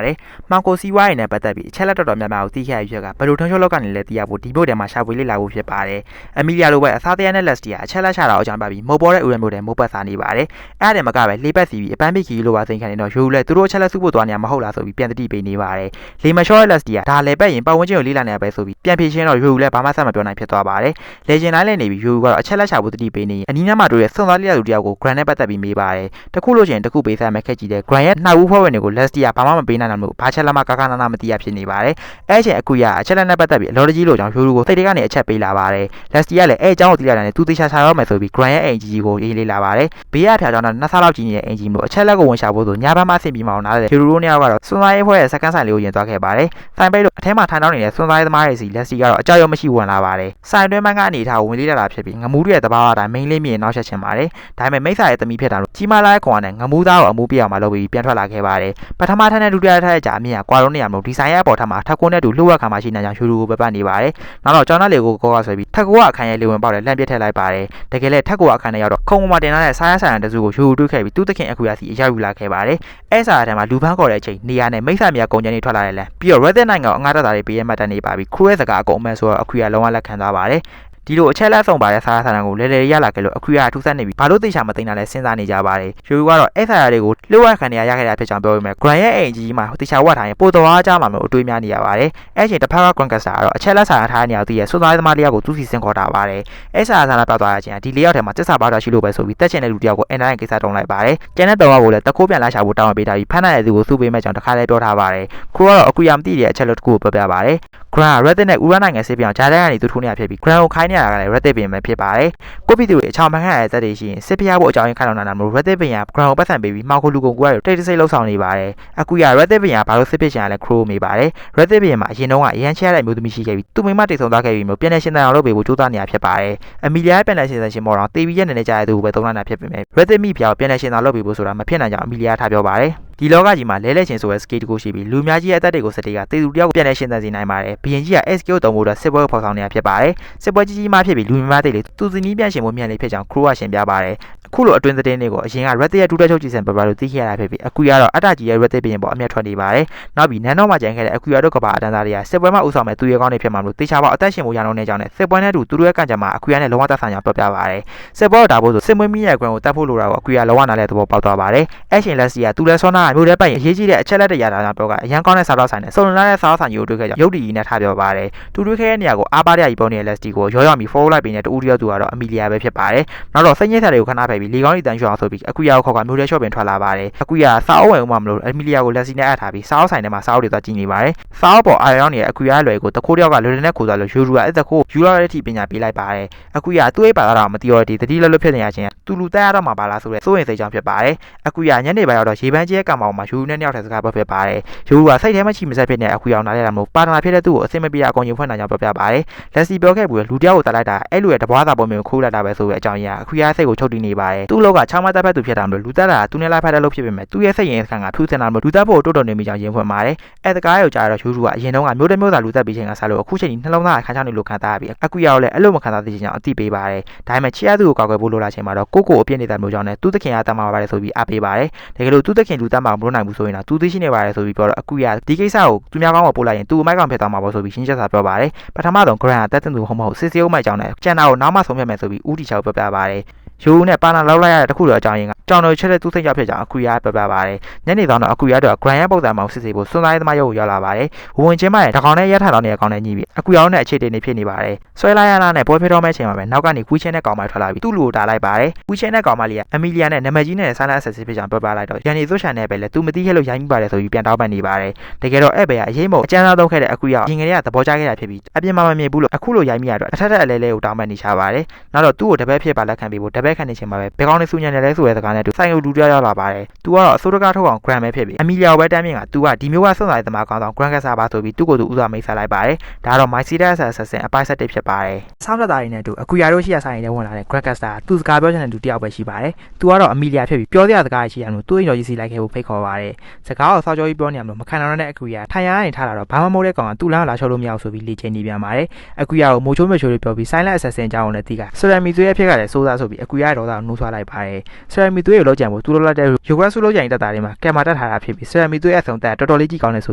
A: ယ်မှောင်ကိုစီးဝါးရည်နဲ့ပတ်သက်ပြီးအချက်လက်တော်တော်များများကိုသိခဲ့ရပြီးကဘယ်လိုထုံးချုံလောက်ကနေလဲသိရဖို့ဒီဘုတ်ထဲမှာရှာဖွေလေ့လာဖို့ဖြစ်ပါတယ်အမီလီယာလိုပဲအစားတရားနဲ့လက်စီကအချက်လက်ရှာတာအကြောင်းပြပြီးမိုးပေါ်တဲ့ဥယျာဉ်မှုတွေမိုးပတ်စားနေပါတယ်အဲ့ဒါတည်းမကပဲလေးပတ်စီပြီးအပန်းပိခီလိုပါစိန်ခံနေတော့ယိုလည်းသူတို့အချက်လက်စုဖို့သွားနေမှာမဟုတ်လားဆိုပြီးပြန်တတိပေးနေပါတယ်လေမလျှော့တဲ့လက်စီကဒါလည်းပဲရင်ပတ်ဝန်းကျင်ကိုလေးလာနေရပဲဆိုပြီးပြန်ဖြေရှင်းတော့ယိုလည်းဘာမှဆက်မပြောနိုင်ဖြစ်သွားပါတယ်လေဂျင်တိုင်းလည်းနေပြီးယိုကတော့အချက်လက်ရှာဖို့တတိပေးနေအနီးနားမှာတွေ့တဲ့စွန်သားလေးလူတယောက်ကို Grand နဲ့ပတ်သက်ပြီးမေးပါတယ်တခုလို့ရှိရင်တခုပေးစားမယ်ခက်ကြီးတဲ့ Grand ရဲ့နှာဦးဖွဲ့ဝင်တွေကို Leslie ကဘာမှမပေးနိုင်တယ်လို့ဘာချက်လက်မှကာကနာနာမသိရဖြစ်နေပါတယ်အဲ့ချိန်အခုရအချက်လက်နဲ့ပတ်သက်ပြီးအလော်ကြီးလို့ကြောင့်ယိုကိုစိတ်တွေကနေအချက်ပေးလာပါတယ် Leslie ကလည်းအဲ့အကြောင်းကိုသိလာတယ်နဲ့သူသေချာချာရောမယ်ဆိုပြီး Grand ရဲ့အိမ်ကြီးကိုရေးလေးလာပါတယ်ဘေးရဖျားကြောင့်နှစ်ဆလောက်ကြီးနေတဲ့အင်ဂျင်မျိုးအချက်လက်ကိုဝင်ရှာဖို့ဆိုညဘက်မှဆင်ပြီးမှအောင်နားတယ်ယိုတို့နှစ်ယောက်ကတော့စွန်သားရေးဖွဲ့ရဲ့စကန်ဆိုင်လေးကိုယင်သွားခဲ့ပါတယ်ဆိုင်ပိတ်လို့အထဲမှာထိုင်တောင်းနေတဲ့စွန်သားရေးသမားတွေစီ Leslie ကတော့အကြောက်ရောမရှိဝင်လာပါတယ်ဆိုင်တွင်းမှန်းကအနေထားကိုဝင်လေးလာတာဖြစ်ပြီးငမူးတွေရဲ့တဘာဝအတိုင်း main လေးမြင်နောက်ဆက်ချင်ပါတယ်ဒါပေမဲ့မိစ္ဆာရဲ့သမီးဖြစ်တာလို့ကြီးမားလာတဲ့ခွန်နဲ့ငမူးသားကိုအမှုပြအောင်မလုပ်ပြီးပြန်ထွက်လာခဲ့ပါတယ်ပထမထပ်နဲ့ဒုတိယထပ်ရဲ့ကြာအမြင်ကကွာလုံးနေရမလို့ဒီဆိုင်ရဲ့အပေါ်ထပ်မှာထပ်ကုန်းနဲ့တူလှုပ်ဝက်ခံမှရှိနေကြောင်းယူကိုပပတ်နေပါတယ်နောက်တော့ကျောင်းသားလေးကိုကောကဆွဲပြီးထက်ကူကအခန်းရဲ့လေဝင်ပေါက်တဲ့လမ်းပြစ်ထည့်လိုက်ပါတယ်တကယ်လည်းထက်ကူကအခန်းထဲရောက်တော့ခုံပေါ်မှာတင်ထားတဲ့စားရဆိုင်တစုကိုယူတွေ့ခဲ့ပြီးသူ့သခင်အခုရစီအရောက်ယူလာခဲ့ပါတယ်အဲ့စာထဲမှာလူပန်းခေါ်တဲ့အချိန်နေရာနဲ့မိစ္ဆာမြကုံကျန်းတွေထွက်လာတယ်လမ်းပြီးတော့ Red နိုင်ငံကိုအငှားတက်တာတွေပေးရမှတ်တနေပါပြီခရူရဲ့စကားအကုန်အမှန်ဆိုတော့အခုရလုံးဝလက်ခံသွားပါတယ်ဒီလိုအချက်လက်ဆောင်ပါတဲ့စားရဆိုင်ကိုလဲလဲရလာခဲ့လို့အခုရထူးဆန်းနေပြီဘာလို့သိချာမသိတာလဲစဉ်းစားနေကြပါတယ်ယူကတော့အဲ့ဆာရတွေကိုလှုပ်ဝက်ခံနေရခဲ့တာဖြစ်ကြောင်းပြောပြီးမြဲ Grand ရဲ့အိမ်ကြီးမှာသိချာဝတ်ထားရင်ပိုတော်အားကြမှာလို့အတွေးများနေရပါတယ်အဲ့ချိန်တစ်ဖက်က Grand ကစားကတော့အချက်လက်ဆိုင်ထားနေရသေးရဲ့စွန်သားသမားလေးကိုသူ့စီစင်ခေါ်တာပါတယ်အဲ့ဆာရဆာလာပြောက်သွားရချင်းဒီလေးယောက်ထဲမှာတစ္ဆာပါတာရှိလို့ပဲဆိုပြီးတက်ချင်တဲ့လူတယောက်ကိုအန်တိုင်းကိစ္စတုံးလိုက်ပါတယ်ကျန်တဲ့တော်ကိုလည်းတခိုးပြန်လာရှာဖို့တောင်းပေးထားပြီးဖမ်းနိုင်တဲ့သူကိုစုပေးမဲ့ကြောင်းတစ်ခါလဲပြောထားပါတယ်ခရိုကတော့အခုရမသိတဲ့အချက်လက်တစ်ခုကိုပြောပြပါတယ် Grand Red နဲ့ဥရနိုင်ငံစစ်ပြောင်းဂျားတဲ့ကနေသူထိုးနေရဖြစ်ပြီး Grand ကိုခိုင်းနေရတာကလည်း Red ပင်ပဲဖြစ်ပါတယ်ကိုဗစ်တွေအချောင်မှန်ခံရတဲ့သက်တွေရှိရင်စစ်ပြရဖို့အကြောင်းရင်းခိုင်းတော့တာမျိုး Red ပင်က Grand ကိုပတ်စံပေးပြီးမှောက်ခုလူကုန်ကွားတွေတိတ်တိတ်လှုပ်ဆောင်နေပါတယ်အခုရ Red ပင်ကဘာလို့စစ်ဖြစ်ချင်ရလဲ Crow မေးပါတယ် Red ပင်မှာအရင်တုန်းကအရန်ချရတဲ့အမျိုးသမီးရှိခဲ့ပြီးသူ့မိမတိတ်ဆုံသွားခဲ့ပြီးမျိုးပြန်နေရှင်တန်အောင်လုပ်ပေးဖို့ကြိုးစားနေရဖြစ်ပါတယ်အမီလီယာပြန်နေရှင်တန်ရှင်မော်တော့တေဗီရဲ့နေနေကြတဲ့သူကိုပဲသုံးလာတာဖြစ်ပေမဲ့ Red မိဖျားကိုပြန်နေရှင်တန်လုပ်ပေးဖို့ဆိုတာမဖြစ်နိုင်ကြောင်းအမီလီယာထားပြောပါတယ်ဒီလောကကြီးမှာလဲလဲချင်းဆိုတဲ့ skate ကိုရှိပြီးလူများကြီးရဲ့အသက်တွေကိုစတေးကတေသူတယောက်ကိုပြန်လဲရှင်းသန်စေနိုင်ပါတယ်ဘီရင်ကြီးက SK ကိုတုံးဖို့တော့စစ်ပွဲကိုဖော်ဆောင်နေတာဖြစ်ပါတယ်စစ်ပွဲကြီးကြီးမှဖြစ်ပြီးလူများတဲ့လေသူစီနီးပြန်ရှင်မှုမြန်လေးဖြစ်ကြောင်း Crow ကရှင်းပြပါတယ်အခုလိုအတွင်းသတင်းတွေကိုအရင်က Red ရဲ့ဒူတက်ချုပ်ကြီးစံပပလို့သိခဲ့ရတာဖြစ်ပြီးအခုရတော့အတ္တကြီးရဲ့ Red ပြင်ပေါ်အမျက်ထွက်နေပါတယ်နောက်ပြီးနန်းတော်မှာကြံခဲ့တဲ့အခုရတော့ကဘာအတန်းသားတွေကစစ်ပွဲမှာဥဆောင်မဲ့သူရဲကောင်းတွေဖြစ်မှာလို့တေချာပေါအသက်ရှင်မှုရအောင်နေကြောင်းနဲ့စစ်ပွဲနဲ့တူသူတို့ရဲ့ကံကြမ္မာအခုရနဲ့လုံးဝသက်ဆိုင်ကြောင်းပြောပြပါတယ်စစ်ပွဲတော့ဒါဖို့ဆိုစစ်မွေးမိရဲ့ Grand ကိုတတ်ဖို့လိုတာကိုအခုရလုံးဝနားလဲသဘောပေါက်သွားပါတယ်အဲ့ချိန်လက်စီကသူလဲဆောနာမျိုးတဲ့ပိုင်အရေးကြီးတဲ့အချက်လက်တွေရတာကြောင့်ပြောကအရန်ကောင်းတဲ့စားတော့ဆိုင်နဲ့စုံလာတဲ့စားဆိုင်ကြီးကိုတွေ့ခဲ့ကြရုပ်တည်ကြီးနဲ့ထားပြောပါတယ်သူတွေ့ခဲ့တဲ့နေရာကိုအားပါတဲ့ကြီးပုံနေတဲ့လက်စီကိုရောမီ follow လိုက်ပြီးနဲ့တူတယောက်သူကတော့အမီလီယာပဲဖြစ်ပါတယ်နောက်တော့စိတ်ညစ်တဲ့တွေကိုခဏဖယ်ပြီးလေကောင်းလေးတန်းရွှေအောင်ဆိုပြီးအခုရကိုခေါ်ကမျိုးတဲ့ shop ပင်ထွက်လာပါတယ်အခုရစားအုပ်ဝင်ဦးမှမလို့အမီလီယာကိုလက်စီနဲ့အပ်ထားပြီးစားအုပ်ဆိုင်ထဲမှာစားအုပ်တွေသွားကြည့်နေပါတယ်စားအုပ်ပေါ်အာရုံနေတဲ့အခုရလွယ်ကိုတခိုးတယောက်ကလွယ်လွယ်နဲ့ခိုးသွားလို့ယူရူကအဲ့တခိုးယူရတဲ့အထိပညာပေးလိုက်ပါတယ်အခုရသူ့ရဲ့ပါလာတော့မသိတော့ဒီတတိလွတ်လွတ်ဖြစ်နေရချင်းသူလူတက်ရတော့မှာပါလားဆိုတဲ့စိုးရင်စိတ်ကြောင့်ဖြစ်ပါတယ်အခုရညနေပိုင်းတော့ရေပန်းကျဲကံမောင်မှာယူရူနဲ့နှစ်ယောက်ထက်စကားပြောဖြစ်ပါတယ်ယူရူကစိတ်ထဲမှာချိမဆက်ဖြစ်နေအခုရောက်လာတဲ့တာမို့ပါတနာဖြစ်တဲ့သူ့ကိုအစင်မပြေအကောင်ရင်ဖွင့်နိုင်ကြောင်းပြောပြပါတယ်လက်စီပြောခဲ့ဘူးလူတယောက်ကိုတက်လိုက်တာအဲ့လူရဲ့တပွားသာပုံမျိုးခိုးလိုက်တာပဲဆိုတဲ့အကြောင်းရင်းအခုရစိတ်ကိုချုပ်တည်နေပါတယ်သူ့လောကချောင်းမတက်ဖက်သူဖြစ်တာမို့လူတက်တာသူနဲ့လိုက်ဖက်တဲ့လို့ဖြစ်ပေမဲ့သူ့ရဲ့စိတ်ရင်စခံကဖြူစင်တာမို့လူတက်ဖို့တိုးတော်နေမိကြောင်းရင်ဖွင့်ပါတယ်အဲ့တကားရောက်ကြတော့ယူရူကအရင်တုန်းကမျိုးတမျိုးသာလူတက်ပြီးချိန်ကစားလို့အခုချိန်ကြီးနှလုံးသားခါချောင်းနေလို့ခံစားရပြီးအခုရောက်လဲအဲ့လိုမခံစားသိချင်ကြောင်းအသိပေးပါတယ်ဒါပေမဲ့ချီရသူကိုကောက်ွယ်ဖို့လိုလာချိန်မှာတော့ကိုအပြစ်နေတဲ့မျိုးကြောင့်နဲ့သူ့သခင်ကတတ်မှာပါတယ်ဆိုပြီးအားပေးပါတယ်တကယ်လို့သူ့သခင်လူတက်မှာမလို့နိုင်ဘူးဆိုရင်တော့သူသိရှိနေပါတယ်ဆိုပြီးပြောတော့အခုရဒီကိစ္စကိုသူများကောင်းကိုပို့လိုက်ရင်သူအမိုက်ကောင်ဖြစ်သွားမှာပေါ့ဆိုပြီးရှင်းချက်စာပြောပါတယ်ပထမဆုံး Grand တက်တဲ့သူဟုတ်မဟုတ်စစ်စစ်အုပ်မိုက်ကြောင်းနဲ့ကျန်တာကိုနောက်မှဆုံးဖြတ်မယ်ဆိုပြီးဦးတီချောက်ပြောပြပါတယ် ယူနဲ့ပါနာလောက်လိုက်ရတဲ့တခုတော့အကြောင်းရင်းကကြောင်တော်ချက်တဲ့သူ့စိတ်ကြောင့်ဖြစ်ကြောင်းအကူရပြပြပါတယ်ညနေဆောင်တော့အကူရတော့ grand ရဲ့ပုံစံမောင်စစ်စီဖို့စွန်သားရေးသမားရုပ်ကိုရောက်လာပါတယ်ဝင်ချင်းမရဲ့တကောင်နဲ့ရထားတော်နေကောင်နဲ့ညီပြီးအကူရောင်းနဲ့အခြေတင်နေဖြစ်နေပါတယ်ဆွဲလိုက်ရတာနဲ့ပွဲဖေးတော်မဲ့ချိန်မှာပဲနောက်ကနေကွီးချင်းနဲ့ကောင်မထွက်လာပြီးသူ့လူကိုတားလိုက်ပါတယ်ကွီးချင်းနဲ့ကောင်မလေးကအမီလီယာနဲ့နမကြီးနဲ့ဆိုင်းလက်ဆက်စစ်ဖြစ်ကြောင်းပြောပြလိုက်တော့ရန်နေသွချန်နဲ့ပဲလေသူမသိခဲ့လို့ရိုင်းမိပါတယ်ဆိုပြီးပြန်တောင်းပန်နေပါတယ်တကယ်တော့အဲ့ဘယ်ကအရေးမို့အကျဉ်းသားသုံးခဲ့တဲ့အကူရောရင်ငယ်တွေကသဘောကျခဲ့တာဖြစ်ပြီးအပြင်မှာမမြင်ဘူးလို့အခုလိုရိုင်းမိရတော့အထက်ထက်အလဲလဲကိုတောင်းပန်နေချပါတယ်နောက်တော့သူ့ကိုတပည့်ဖြစ်ပါလက်ခံပြီးဖို့တပည့်ခံနေချိန်မှာပဲဘယ်ကောင်နဲ့စူညံနေလဲဆိုတဲ့စကားနဲ့သူဆိုင်ကိုလူတယောက်ရောက်လာပါတယ်သူကတော့အစိုးရကထုတ်အောင် grand ပဲဖြစ်ပြီးအမီလီယာကိုပဲတမ်းမြင်ကသူကဒီမျိုးကစွန့်စားတဲ့သမားကောင်းဆောင် grand ကစားပါဆိုပြီးသူ့ကိုယ်သူဥစားမိတ်ဆက်လိုက်ပါတယ်ဒါကတော့ my serious assassin အပိုင်း7ဖြစ်ပါတယ်ဆောင်းသက်သားရင်းနဲ့တူအကူရတို့ရှိရဆိုင်နဲ့ဝင်လာတဲ့ grand ကစားသူစကားပြောချင်တဲ့သူတယောက်ပဲရှိပါတယ်သူကတော့အမီလီယာဖြစ်ပြီးပြောစရာစကားရှိရလို့သူ့အိမ်တော်ကြီးစီလိုက်ခဲ့ဖို့ဖိတ်ခေါ်ပါတယ်စကားကိုစောကြောကြီးပြောနေရမလို့မခံနိုင်တဲ့အကူရထိုင်ရရင်ထားလာတော့ဘာမှမဟုတ်တဲ့ကောင်ကသူ့လမ်းလာချောလို့မရအောင်ဆိုပြီးလေ့ကျင့်နေပြန်ပါတယ်အကူရကိုမိုးချိုးမိုးချိုးလေးပြောပြီး silent assassin အကြောင်းကိုလည်းသိကဆရာမီသွေးရဲ့ဖြစ်ခဲ့တဲ့စိုးစားဆိုပြီးအကူရရဲ့ဒေါသကိုနှိုးဆွလိုက်ပါတယ်ဆရာမီသွေးကိုလောက်ကြံဖို့သူတို့လက်တဲ့ယူဂရဆူလို့ကြံတက်တာတွေမှာကင်မရာတက်ထားတာဖြစ်ပြီးဆရာမီသွေးရဲ့အဆုံတက်တော်တော်လေးကြည့်ကောင်းနေဆို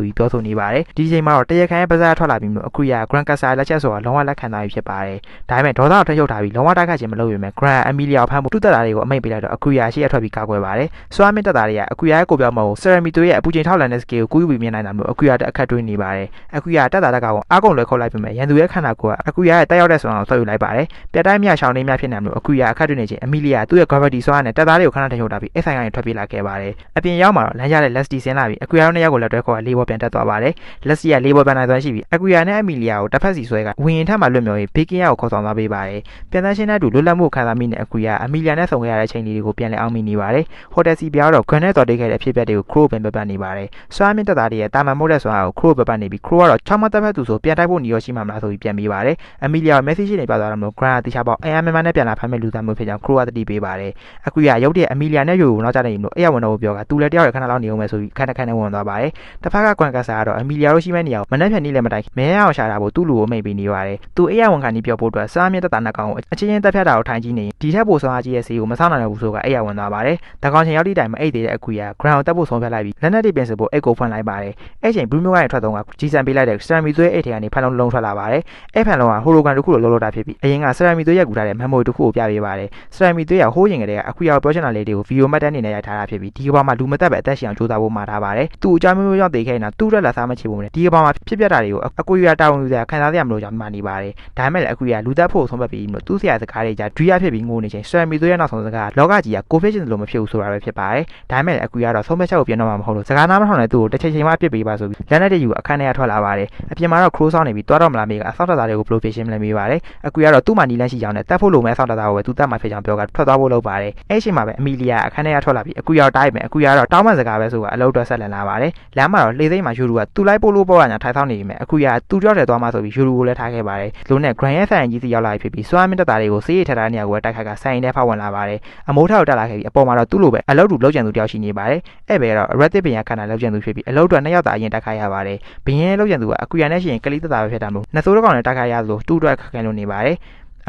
A: ပြီးပြောဆိုနေပါတယ်ဒီချိန်မှာတော့တရခမ်းရဲ့ပါးစားထွက်လာပြီးလို့အကူရ grand ကစားလက်ချက်ဆိုတာလုံးဝလက်ခံထားပြီးဖြစ်ပါတယ်ဒါပေမဲ့ဒေါသကိုထိထုတ်ထားပြီးလုံးဝတိုက်ခတ်ခြင်းမလုပ်ရမယ် grand amelia ဖမ်းဖို့သူ့တက်တာတွေကိုအမိတ်ပေးလိုက်တော့အကူရရှိရထွက်ပြီးကာကွယ်ပါတယ်စွာမင်းတက်တာတွေကအကူရရဲ့ကိုပြောမဟုတ်ဆရာမီသွေးရဲ့အပူချိန်ထောက်လန်တဲ့ scale ကိုကူးယူပြီးမြင်နိုင်တာမျိုးအကူရတဲ့အခက်တွေးနေပါတယ်အကူရတက်တာတက်ကောင်အားကုန်လွယ်ခေါ်လိုက်ပြီးမယ်ရန်သူရဲ့ခန္ဓာကိုယ်ကအကူရရဲ့တက်ရောက်တဲ့ဆွမ်းအောင်ဆွဲယူလိုက်ပါတယ်ပြတ်တိုင်းမြရှောင်းနေမြဖြစ်နေလို့အကူရအခက်တွေးနေချင်းအမီလီယာသူ့ရဲ့ gravity ဆွမ်းနဲ့တက်သားတွေကိုခဏထထုတ်ထားပြီးအဲ့ဆိုင်ကနေထွက်ပြေးလာခဲ့ပါတယ်အပြင်ရောက်မှာတော့လမ်းရတဲ့ Leslie ဆင်းလာပြီးအကူရတို့နှစ်ယောက်ကိုလက်တွဲခေါ်လေးဘောပြန်တက်သွားပါတယ် Leslie ကလေးဘောပြန်နိုင်သွားရှိပြီးအကူရနဲ့အမီလီယာကိုတစ်ဖက်စီဆွဲကဝင်းထက်မှလွတ်မြော်ပြီးဘေးကင်းရကိုခေါ်ဆောင်သွားပေးပါတယ်ပြန်သန်းရှင်းတဲ့တူလွတ်လပ်မှုခံစားမိတဲ့အကူရအမီလီယာနဲ့ဆုံခဲ့ရတဲ့ချိန်လေးတွေကိုပြန်လည်အောင်မိနေပါတယ်ဟိုတယ်စီပြောတော့ Grand နဲ့တော်တိတ်ခဲ့တဲ့အဖြစ်အပျက်တွေကို Crow ပြန်ပြနေပါတယ်စွမ်းမင်းတက်သားတွေရဲ့တာမန်မို့တဲ့ဆွမ်းကို Crow ပြနေပြီး Crow ကတော့ချောင်းမတက်ဖက်သူဆိုပြန်တိုက်ဖို့နေရရှိမှမလားဆိုပြီးပြန်ပေးပါတယ်အမီလီယာ message နဲ့ပြသွားတယ်လို့ Grand တီချာပေါအမ်မန်နဲ့ပြန်လာဖမ်းမဲ့လူသားမျိုးဖြစ်ကြောင်း Crow ကတတိပေးပါတယ်အကူရရုပ်တရက်အမီလီယာနဲ့ယူကိုနောက်ကျနေလို့အဲ့ရဝန်တော့ပြောကသူလည်းတယောက်ရခဏလောက်နေအောင်မယ်ဆိုပြီးခဏဝင်သွားပါတယ်တစ်ဖက်က Grand ကစားကတော့အမီလီယာတို့ရှိမဲ့နေရာကိုမနှက်ဖြန်နေလည်းမတိုင်မဲရအောင်ရှာတာဖို့သူ့လူကိုမိတ်ပေးနေပါတယ်သူအဲ့ရဝန်ခံပြီးပြောဖို့အတွက်စားမြင့်တက်တာနှစ်ကောင်ကိုအချင်းချင်းတက်ဖြတ်တာကိုထိုင်ကြည့်နေဒီထက်ပိုဆောင်အားကြီးရဲ့စီကိုမဆောင်နိုင်ဘူးဆိုကအဲ့ရဝန်သွားပါတယ်တကောင်ချင်းရောက်တိတိုင်မအိတ်သေးတဲ့အကူရ Grand ကိုတက်ဖို့ဆုံးဖြတ်လိုက်ပြီးလက်နက်တွေပြင်ဆင်ဖို့အိတ်ကိုဖွင့်လိုက်ပါတယ်အဲ့ချိန် Blue Milk ကနေထွက်တော့ကကြီးစံပေးလိုက်တဲ့ Ceramic သွေးအိတ်ထဲကနေဖန်လုံးထွက်လာပါတယ်အဲ့ဖန်လုံးက hologram တစ်ခုလိုလောတာဖြစ်ပြီးအရင်က Ceramic သွေးရက်ကူထားတဲ့ memory တစ်ခုကိုပြပေးပါတယ် Ceramic သွေးရဟိုးရင်ကလေးကအကူရကိုပြောချင်တာလေးတွေကို video မှတ်တမ်းနေနဲ့ရိုက်ထားတာဖြစ်ပြီးဒီကဘာမှာလူမတက်ပဲအသက်ရှင်အောင်ကြိုးစားဖို့မှာထားပါတယ်သူ့အကြောင်းမျိုးရောက်သေးခဲ့နေတာသူ့ရက်လက်စားမချေဖို့နဲ့ဒီကဘာမှာဖြစ်ပျက်တာတွေကိုအကူရတာဝန်ယူစရာခံစားရမလို့ကြောင့်မှနေပါတယ်ဒါပေမဲ့လည်းအကူရလူသက်ဖို့ဆုံးဖြတ်ပြီးလို့သူ့ဆရာစကားတွေကြားဒွိရဖြစ်ပြီးငိုနေချိန် Ceramic သွေးရနောက်ဆုံးစကားလောကကြီးကကိုဗစ်ရှင်လို့မဖြစ်ဘူးဆိုတာပဲဖြစ်ပါတယ်ဒါပေမဲ့လည်းအကူရတော့ဆုံးဖြတ်ချက်ကိုပြင်တော့မှာမဟုတ်လို့စကားနားမထောင်တဲ့သူ့ကိုတစ်ချိန်ချိန်မှအပြစ်ပေးပါဆိုပြီးလက်နဲ့တည်းယူအခန်းထဲကထွက်လာပါတယ်အပြင်မှာတော့ Crow ဆောင်နေပြီးတွားတော့မလားမေကအဆောက်တာတွေကိုဘလို့ဖြေရှင်းမလဲမေးပါတယ်အကူရတော့သူ့မှာနီလန်းရှိကြောင်းနဲ့တက်ဖို့လိုမဲ့အဆောက်တာကိုပဲသူတက်မှဖြစ်ကြောင်းပြောကထွက်သွားဖို့လုပ်ပါတယ်အဲ့ချိန်မှာပဲအမီလီယာအခန်းထဲကထွက်လာပြီးအကူရတော့တိုက်မယ်အကူရတော့တောင်းမှစကားပဲဆိုကအလုပ်တော့ဆက်လန်လာပါတယ်လမ်းမှာတော့လှေသိမ်းမှာယူရူကသူ့လိုက်ပို့လို့ပေါ်ရညာထိုင်ဆောင်နေပြီမဲ့အကူရသူ့ကြောက်တယ်သွားမှဆိုပြီးယူရူကိုလည်းထားခဲ့ပါတယ်လို့နဲ့ Grand ရဲ့ဆိုင်ကြီးစီရောက်လာဖြစ်ပြီးစွမ်းမင်းတက်တာတွေကိုစေးရထထားတဲ့နေရာကိုတိုက်ခတ်ကဆိုင်ထဲဖောက်ဝင်လာပါတယ်အမိုးထက်ကိုတက်လာခဲ့ပြီးအပေါ်မှာတော့သူ့လိုပဲအလုပ်တူလောက်ကျန်သူတယောက်ရှိနေပါတယ်အဲ့ပဲတော့ Reddit ပင်ရခန္ဓာလောက်ကျန်သူဖြစ်ပြီးအလုပ်တော့နှစ်ယောက်သာအရင်တက်ခတ်ရပါတယ်ဘင်းရဲ့လောက်ကျန်သူကအကူရနဲ့ရှိရင်ကလေးတက်တာပဲဖြစ်တာမို့နှစ်စိုးတစ်ကောင်နဲ့တက်ခတ်ရသလိုတူအတွက်ခက်ခဲလို့နေပါတ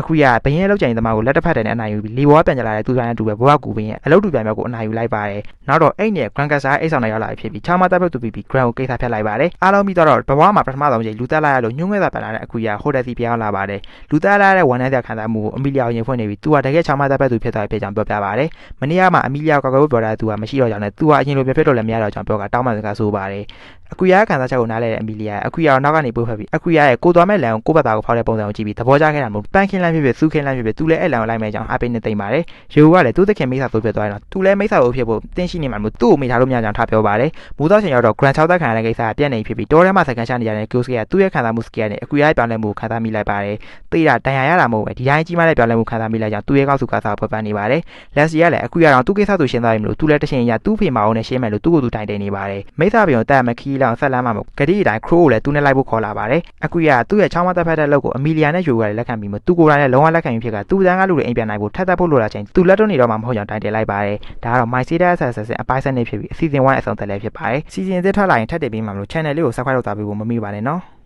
A: ယ်အခုရဘင်းရဲ့လောက်ကျန်သမားကိုလက်တစ်ဖက်တည်းနဲ့အနိုင်ယူပြီးလီဘောပြန်ကြလာတဲ့သူတိုင်းနဲ့တူပဲဘဝကူဘင်းရဲ့အလုပ်တူပြန်မြောက်ကိုအနိုင်ယူလိုက်ပါတယ်နောက်တော့အဲ့နဲ့ Grand ကစားအိတ်ဆောင်နဲ့ရောက်လာဖြစ်ပြီးချာမတက်ဖက်သူပြီး Grand ကိုကိစ္စဖျက်လိုက်ပါတယ်အားလုံးပြီးတော့ဘဝမှာပထမဆုံးချိန်လူတက်လာရလို့ညှို့ငွေ့သာပြန်လာတဲ့အခုရဟိုတယ်စီပြောင်းလာပါတယ်လူတက်လာတဲ့ဝန်ထမ်းတဲ့ခံစားမှုကိုအမီလီယာရင်ဖွင့်နေပြီးသူကတကယ်ချာမတက်ဖက်သူဖြစ်သွားဖြစ်ကြောင်းပြောပြပါတယ်မနေ့ကမှအမီလီယာကောက်ကွယ်ပြောတာသူကမရှိတော့ကြောင်းနဲ့သူကအရင်လိုပြဖြစ်တော့လည်းမရတော့ကြောင်းပြောကတောင်းပန်စကားဆိုပါတယ်အခုရခံစားချက်ကိုနားလဲတဲ့အမီလီယာအခုရတော့နောက်ကနေပို့ဖက်ပြီးအခုရရဲ့ကိုသွားမဲ့လန်ကိုဘက်သားကိုဖောက်တဲ့ပုံစံကိုကြည့်ပြီးသဘောကျခဲ့တာမို့ပန်းခင်းလန်းဖြစ်စူးခင်းလန်းဖြစ်သူလည်းအဲ့လန်ကိုလိုက်မဲ့ကြောင်းအပိနေသိမ့်ပါတယ်ရေကလည်းသူ့သခင်မိသားစုဖြစ်သွားရင်တော့သူလည်းမိသားစုဖြစ်ဖို့တင်းရှိနေမှာမို့သူ့ကိုမိထားလို့မရကြောင်းထားပြောပါတယ်မိုးသားချိန်ရောက်တော့ Grand 6တက်ခံရတဲ့ကိစ္စကပြက်နေဖြစ်ပြီးတောထဲမှာစကန်ချနေရတဲ့ Ghost ကသူ့ရဲ့ခံစားမှု scale နဲ့အခုရရဲ့ပြောင်းလဲမှုကိုခံစားမိလိုက်ပါတယ်သိတာတန်ရာရတာမဟုတ်ပဲဒီတိုင်းကြီးမားတဲ့ပြောင်းလဲမှုခံစားမိလိုက်ကြောင်းသူ့ရဲ့ကောက်စုကစားဖွဲ့ပန်းနေပါတယ် Leslie ကလည်းအခုရအောင်သူ့ကိစ္စသူရှင်းသွားပြီမလို့သူလည်းတရှင်ရသူ့ဖေမအောင်နဲ့ရှင်းမယ်လို့သူ့ကိုသူတိုင်တင်နေပါတယ်မိသားစုပြောတက်မခီးလောက်ဆက်လမ်းမှာမို့ဂတိအတိုင်း Crow ကိုလည်းသူနဲ့လိုက်ဖို့ခေါ်လာပါတယ်အခုရသူ့ရဲ့ချောင်းမတက်ဖက်တဲ့လုပ်ကိုအမီလီယာနဲ့ယူကလည်းလက်ခံပြီးမသူကိုယ်တိုင်လည်းလုံးဝလက်ခံပြီးဖြစ်ကသူ့တန်းကလူတွေအိမ်ပြန်နိုင်ဖို့ထပ်တက်ဖို့လိုလာချိန်သူလက်တွန်းနေတော့မှမဟုတ်ကြောင်းတိုင်တင်လိုက်ပါတယ်ဒါကတော့ My Serious Assassin အပိုင်း7နေဖြစ်ပြီးအစီအစဉ်1အဆုံးသက်လည်းဖြစ်ပါတယ်စီစဉ်သစ်ထွက်လာရင်ထပ်တင်ပြီးမှမလို့ channel လေးကို subscribe လုပ်ထားပေးဖို့မမေ့ပါနဲ့နော်